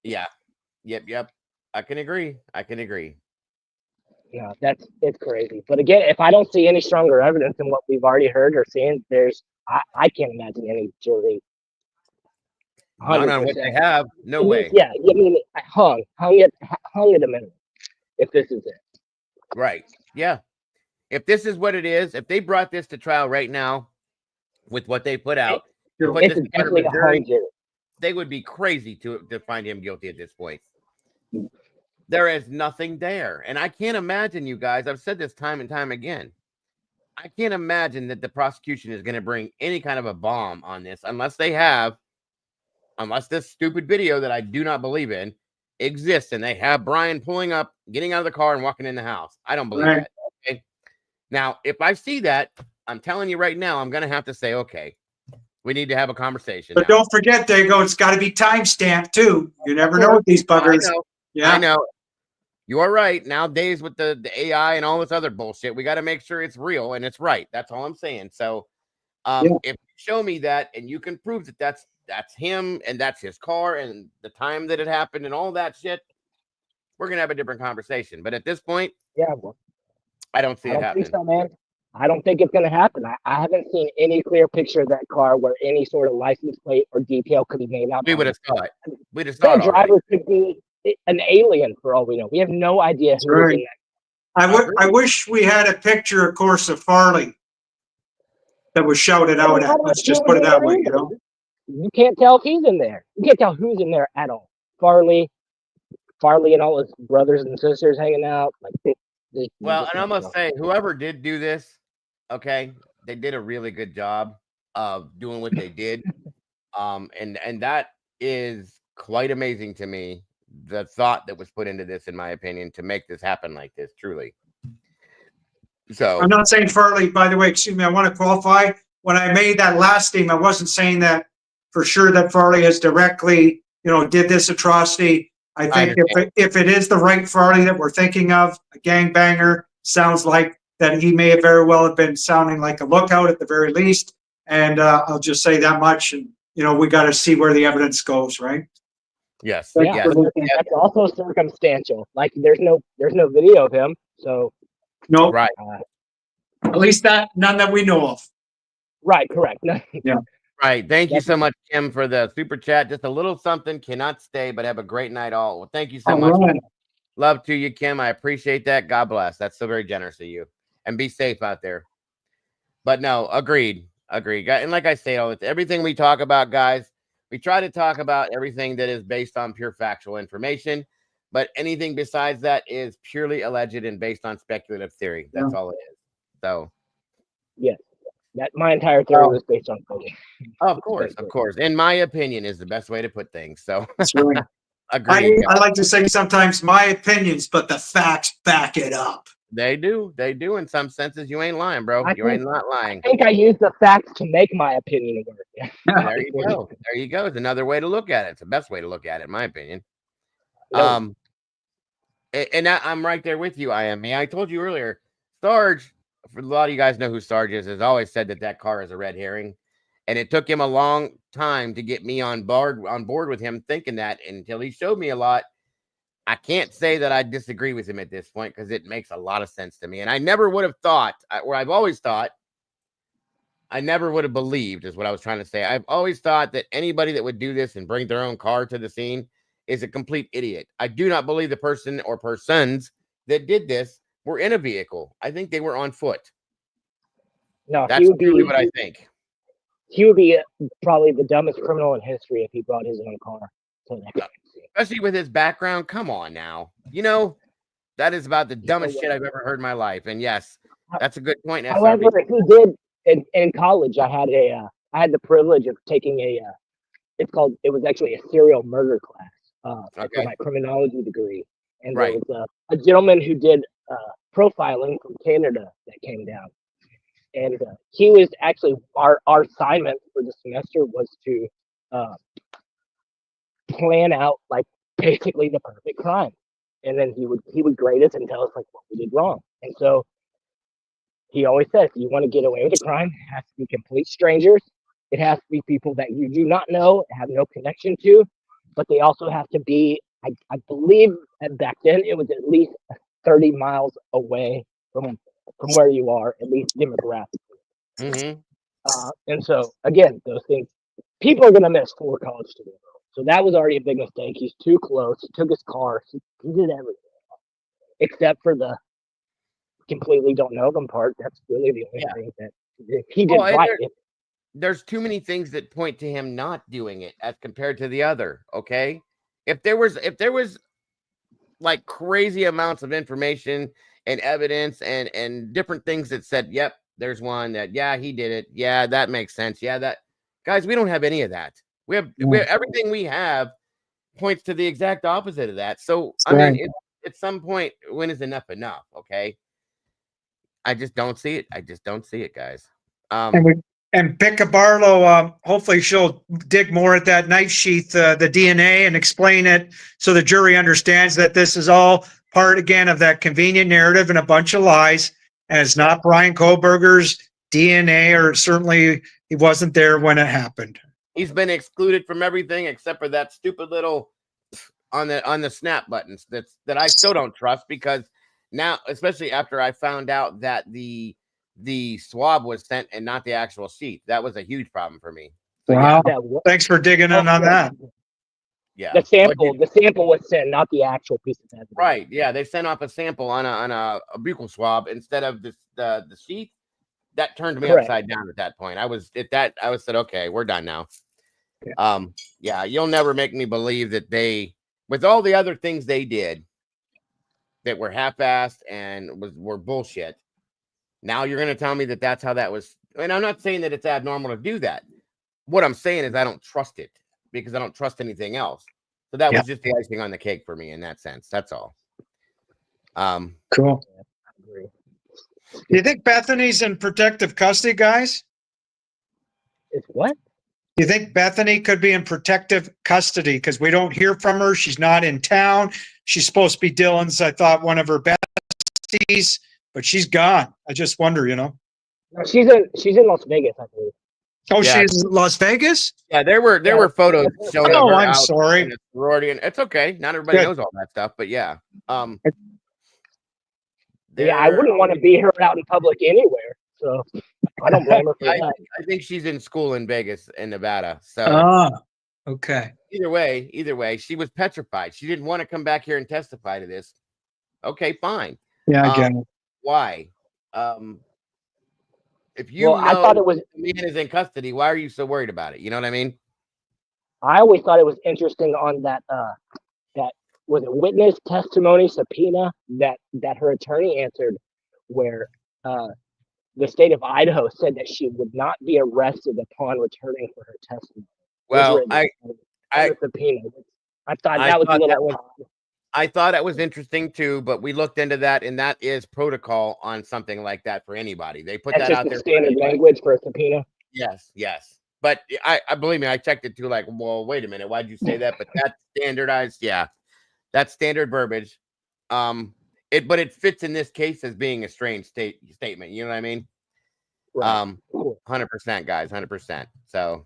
S1: Yeah. Yep. I can agree.
S10: No, it's crazy. But again, if I don't see any stronger evidence than what we've already heard or seen, I can't imagine any jury.
S1: Not on what they have. No way.
S10: Yeah, I mean, hung at a minimum. If this is it,
S1: right? Yeah. If this is what it is, if they brought this to trial right now, with what they put out,
S10: it's definitely a hung jury.
S1: They would be crazy to find him guilty at this point. There is nothing there. And I can't imagine, you guys, I've said this time and time again, I can't imagine that the prosecution is going to bring any kind of a bomb on this unless this stupid video that I do not believe in exists and they have Brian pulling up, getting out of the car and walking in the house. I don't believe that. Okay? Now, if I see that, I'm telling you right now, I'm going to have to say, okay, we need to have a conversation.
S7: But don't forget, there you go. It's got to be timestamped too. You never know with these buggers.
S1: I know. You are right. Nowadays with the AI and all this other bullshit, we got to make sure it's real and it's right. That's all I'm saying. So if you show me that and you can prove that that's him and that's his car and the time that it happened and all that shit, we're going to have a different conversation. But at this point, I don't see it happening.
S10: Think so, man. I don't think it's going to happen. I haven't seen any clear picture of that car where any sort of license plate or detail could be made out.
S1: We would have saw it. We'd have saw it.
S10: That driver could be an alien for all we know. We have no idea who was in that.
S7: I wish we had a picture, of course, of Farley that was shouted out at. Let's just put it that way,
S10: You can't tell if he's in there. You can't tell who's in there at all. Farley and all his brothers and sisters hanging out.
S1: Well, and I must say, whoever did do this, okay, they did a really good job of doing what they did. And that is quite amazing to me. The thought that was put into this, in my opinion, to make this happen like this, truly. So
S7: I'm not saying Farley, by the way, excuse me, I want to qualify. When I made that last statement, I wasn't saying that for sure that Farley has directly, did this atrocity. I think if it is the right Farley that we're thinking of, a gangbanger, sounds like that he may have very well have been sounding like a lookout at the very least. And I'll just say that much. And, we got to see where the evidence goes, right?
S1: Yes.
S10: Yeah, that's also circumstantial. Like there's no video of him. So
S7: no,
S1: right.
S7: At least none that we know of.
S10: Right, correct.
S7: Yeah.
S1: Right. Thank you so much, Kim, for the super chat. Just a little something, cannot stay, but have a great night all. Well, thank you so much.
S7: Right.
S1: Love to you, Kim. I appreciate that. God bless. That's so very generous of you. And be safe out there. But no, agreed. And like I say, everything we talk about, guys, we try to talk about everything that is based on pure factual information. But anything besides that is purely alleged and based on speculative theory. That's all it is. So,
S10: yes. That my entire theory was based on coding.
S1: Of course. In my opinion, is the best way to put things. So
S7: that's right.
S1: Agreed.
S7: I like to say sometimes my opinions, but the facts back it up.
S1: They do. In some senses. You ain't lying, bro. You ain't not lying.
S10: I think I use the facts to make my opinion work.
S1: There you go. There you go. It's another way to look at it. It's the best way to look at it, in my opinion. And I'm right there with you. I told you earlier, Sarge. For a lot of you guys know who Sarge is, has always said that car is a red herring. And it took him a long time to get me on board with him thinking that until he showed me a lot. I can't say that I disagree with him at this point because it makes a lot of sense to me. And I never would have thought, or I've always thought, I never would have believed is what I was trying to say. I've always thought that anybody that would do this and bring their own car to the scene is a complete idiot. I do not believe the person or persons that did this were in a vehicle. I think they were on foot.
S10: No,
S1: that's really what I think.
S10: he would be probably the dumbest criminal in history if he brought his own car to that crime scene.
S1: Especially with his background. Come on now. That is about the dumbest shit I've ever heard in my life. And yes, that's a good point.
S10: However,
S1: SRB.
S10: he did in college. I had the privilege of taking it was actually a serial murder class for my criminology degree, and there was a gentleman who did profiling from Canada that came down, and he was actually our assignment for the semester was to plan out like basically the perfect crime, and then he would grade us and tell us like what we did wrong. And so he always says, if you want to get away with a crime, it has to be complete strangers. It has to be people that you do not know, have no connection to, but they also have to be, I believe back then it was at least 30 miles away from where you are, at least demographically. And so again, those things, people are going to miss 4 college students. So that was already a big mistake. He's too close. He took his car. He did everything except for the completely don't know them part. That's really the only thing that he did right.
S1: There's too many things that point to him not doing it as compared to the other. Okay. If there was like crazy amounts of information and evidence and different things that said, yep, there's one that, yeah, he did it. Yeah, that makes sense. Yeah, that guys, we don't have any of that. We have everything we have points to the exact opposite of that. So I mean, at some point, when is enough enough? Okay. I just don't see it. I just don't see it, guys.
S7: And Becca Barlow, hopefully she'll dig more at that knife sheath, the DNA, and explain it so the jury understands that this is all part, again, of that convenient narrative and a bunch of lies. And it's not Brian Kohlberger's DNA, or certainly he wasn't there when it happened.
S1: He's been excluded from everything except for that stupid little on the snap buttons that I still don't trust, because now, especially after I found out that the swab was sent and not the actual sheet, that was a huge problem for me. So,
S7: wow. Yeah. Thanks for digging in on that.
S1: Yeah.
S10: The sample was sent, not the actual piece of evidence.
S1: Right. Yeah. They sent off a sample on a buccal swab instead of the sheet. That turned me upside down at that point. I said, okay, we're done now. Yeah. You'll never make me believe that with all the other things they did that were half-assed and were bullshit. Now you're going to tell me that that's how that was. And I'm not saying that it's abnormal to do that. What I'm saying is I don't trust it because I don't trust anything else. So that was just the icing on the cake for me in that sense. That's all.
S7: Cool. Do you think Bethany's in protective custody, guys?
S10: It's what?
S7: Do you think Bethany could be in protective custody? Because we don't hear from her. She's not in town. She's supposed to be Dylan's, I thought, one of her besties, but she's gone. I just wonder,
S10: No, she's in Las Vegas, I believe.
S7: Oh, she's in Las Vegas?
S1: Yeah, there were photos showing.
S7: Oh, I'm sorry.
S1: In a sorority, and it's okay. Not everybody knows all that stuff, but yeah.
S10: Yeah, I wouldn't want to be her out in public anywhere. So I don't blame her for that.
S1: I think she's in school in Vegas, in Nevada. So
S7: okay.
S1: Either way, she was petrified. She didn't want to come back here and testify to this. Okay, fine.
S7: Yeah, I get it.
S1: Why? If you know
S10: I thought it was
S1: the man is in custody, why are you so worried about it? You know what I mean?
S10: I always thought it was interesting on that that was a witness testimony subpoena that her attorney answered, where the state of Idaho said that she would not be arrested upon returning for her testimony.
S1: Well,
S10: subpoena. I thought that was a little.
S1: I thought it was interesting too, but we looked into that, and that is protocol on something like that for anybody. They put that out there.
S10: Standard language for a subpoena.
S1: Yes. But I believe me, I checked it too. Like, well, wait a minute, why'd you say that? But that's standardized. Yeah, that's standard verbiage. But it fits in this case as being a strange statement. You know what I mean?
S10: Right.
S1: 100%, guys, 100%. So,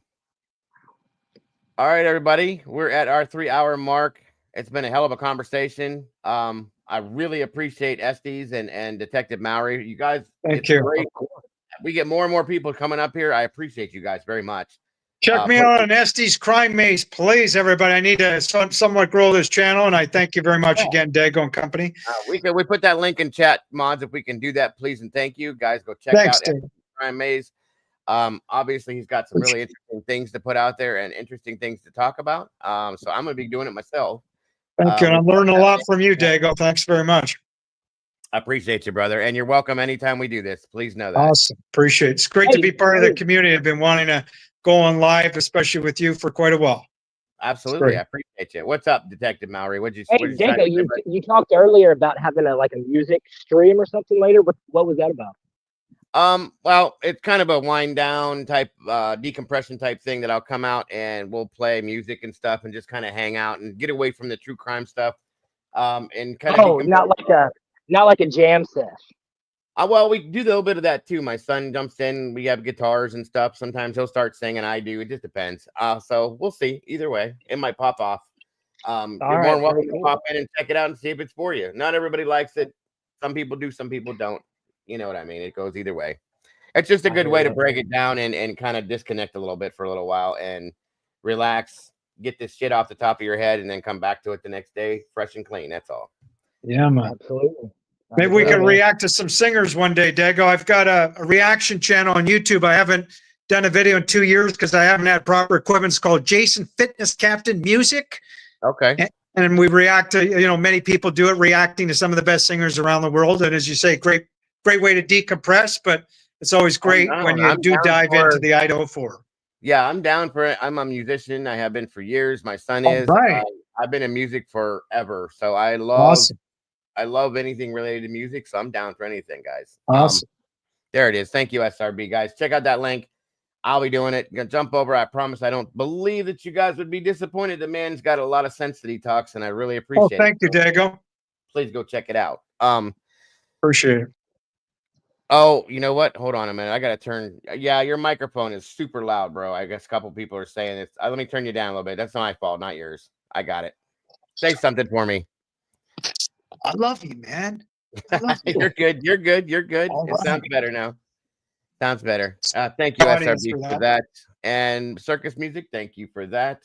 S1: all right, everybody, we're at our 3-hour mark. It's been a hell of a conversation. I really appreciate Estes and Detective Mowry. You guys,
S7: thank you.
S1: Great. We get more and more people coming up here. I appreciate you guys very much.
S7: Check me out on Estes Crime Maze, please, everybody. I need to somewhat grow this channel, and I thank you very much again, Dago and company.
S1: We put that link in chat, mods, if we can do that, please and thank you. Guys, go check out Estes Crime Maze. Obviously, he's got some really interesting things to put out there and interesting things to talk about. So I'm going to be doing it myself.
S7: Thank you. And I'm learning a lot from you, Dago. Thanks very much.
S1: I appreciate you, brother. And you're welcome anytime we do this. Please know that.
S7: Awesome. Appreciate it. It's great to be part of the community. I've been wanting to go on live, especially with you, for quite a while.
S1: Absolutely. I appreciate you. What's up, Detective Mallory? What'd you
S10: Hey,
S1: say?
S10: Dago, you talked earlier about having a music stream or something later. What was that about?
S1: Well, it's kind of a wind down type, decompression type thing that I'll come out and we'll play music and stuff and just kind of hang out and get away from the true crime stuff. And kind of
S10: not like a jam sesh.
S1: Well, we do a little bit of that too. My son jumps in. We have guitars and stuff. Sometimes he'll start singing. I do. It just depends. So we'll see. Either way, it might pop off. You're more than welcome to pop in and check it out and see if it's for you. Not everybody likes it. Some people do. Some people don't. You know what I mean? It goes either way. It's just a good way to break it down and kind of disconnect a little bit for a little while and relax, get this shit off the top of your head, and then come back to it the next day fresh and clean. That's all.
S7: Yeah, man.
S10: Absolutely.
S7: Maybe we can react to some singers one day, Dago. I've got a reaction channel on YouTube. I haven't done a video in 2 years because I haven't had proper equipment. It's called Jason Fitness Captain Music.
S1: Okay.
S7: And we react to, many people do it, reacting to some of the best singers around the world. And as you say, great way to decompress, but it's always great when you do dive into the Idaho 4.
S1: Yeah, I'm down for it. I'm a musician. I have been for years. My son is.
S7: Right.
S1: I've been in music forever. So I love anything related to music. So I'm down for anything, guys.
S7: Awesome.
S1: There it is. Thank you, SRB, guys. Check out that link. I'll be doing it. Gonna jump over. I promise. I don't believe that you guys would be disappointed. The man's got a lot of sense that he talks, and I really appreciate it.
S7: Thank you, Dago.
S1: Please go check it out.
S7: Appreciate it.
S1: Oh, you know what? Hold on a minute. I gotta turn. Yeah, your microphone is super loud, bro. I guess a couple people are saying it. Let me turn you down a little bit. That's not my fault, not yours. I got it. Say something for me.
S7: I love you, man.
S1: You're good. You're good. You're good. It sounds better now. Sounds better. Thank you, SRB, for that. And Circus Music, thank you for that.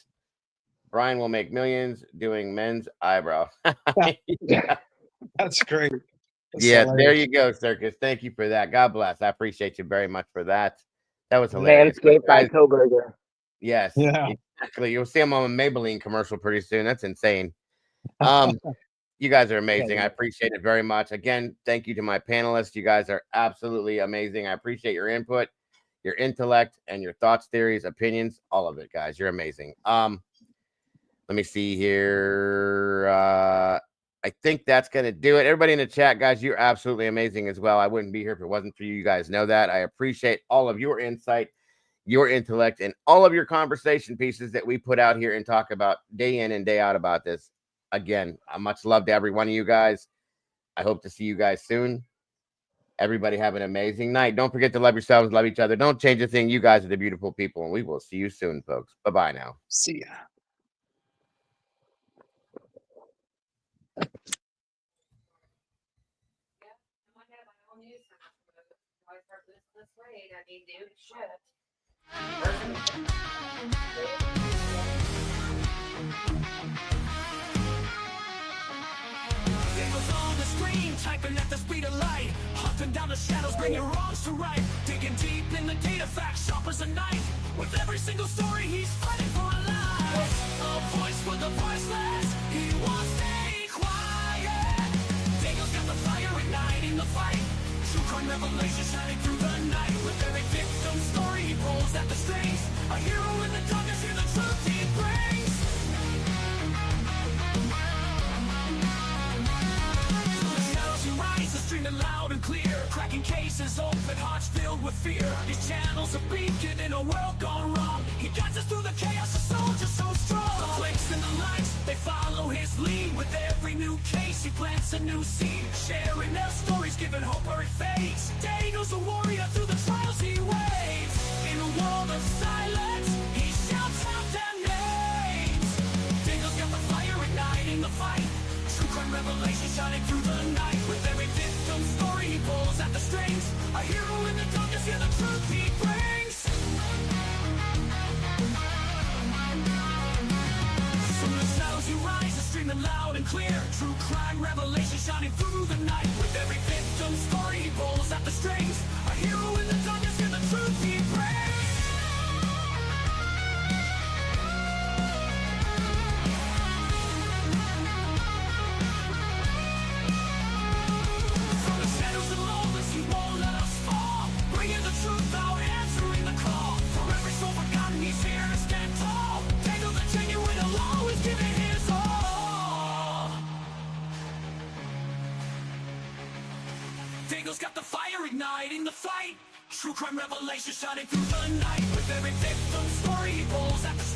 S1: Brian will make millions doing men's eyebrow.
S7: Yeah. That's great. That's
S1: hilarious. There you go, Circus. Thank you for that. God bless. I appreciate you very much for that. That was hilarious.
S10: Manscaped by Koberger.
S1: Yes.
S7: Yeah.
S1: Exactly. You'll see him on a Maybelline commercial pretty soon. That's insane. You guys are amazing. I appreciate it very much. Again, thank you to my panelists. You guys are absolutely amazing. I appreciate your input, your intellect, and your thoughts, theories, opinions, all of it, guys. You're amazing. Let me see here. I think that's going to do it. Everybody in the chat, guys, you're absolutely amazing as well. I wouldn't be here if it wasn't for you. You guys know that. I appreciate all of your insight, your intellect, and all of your conversation pieces that we put out here and talk about day in and day out about this. Again, much love to every one of you guys. I hope to see you guys soon. Everybody have an amazing night. Don't forget to love yourselves, love each other. Don't change a thing. You guys are the beautiful people, and we will see you soon, folks. Bye-bye now.
S7: See ya.
S11: On the screen, typing at the speed of light, hunting down the shadows, bringing wrongs to right, digging deep in the data, facts sharp as a knife. With every single story, he's fighting for a life. A voice for the voiceless, he won't stay quiet. Dago's got the fire igniting the fight. True crime revelation shining through the night. With every victim story, he pulls at the strings. A hero in the darkness, hear the truth he brings. Streaming loud and clear, cracking cases open, hearts filled with fear. These channels are beacon in a world gone wrong. He guides us through the chaos, a soldier so strong. The clicks and the lights, they follow his lead. With every new case, he plants a new seed. Sharing their stories, giving hope where it fades. Dago's a warrior through the trials he waits. In a world of silence, he shouts out their names. Dago's got the fire igniting the fight. True crime revelation shining through the night. With every victim story, he pulls at the strings. A hero in the darkness, hear the truth he brings. From the shadows you rise, are streaming loud and clear. True crime revelation shining through the night. With every victim story, he pulls at the strings. A hero in the darkness, hear the truth he brings. True crime revelation shining through the night. With every victim story he pulls at the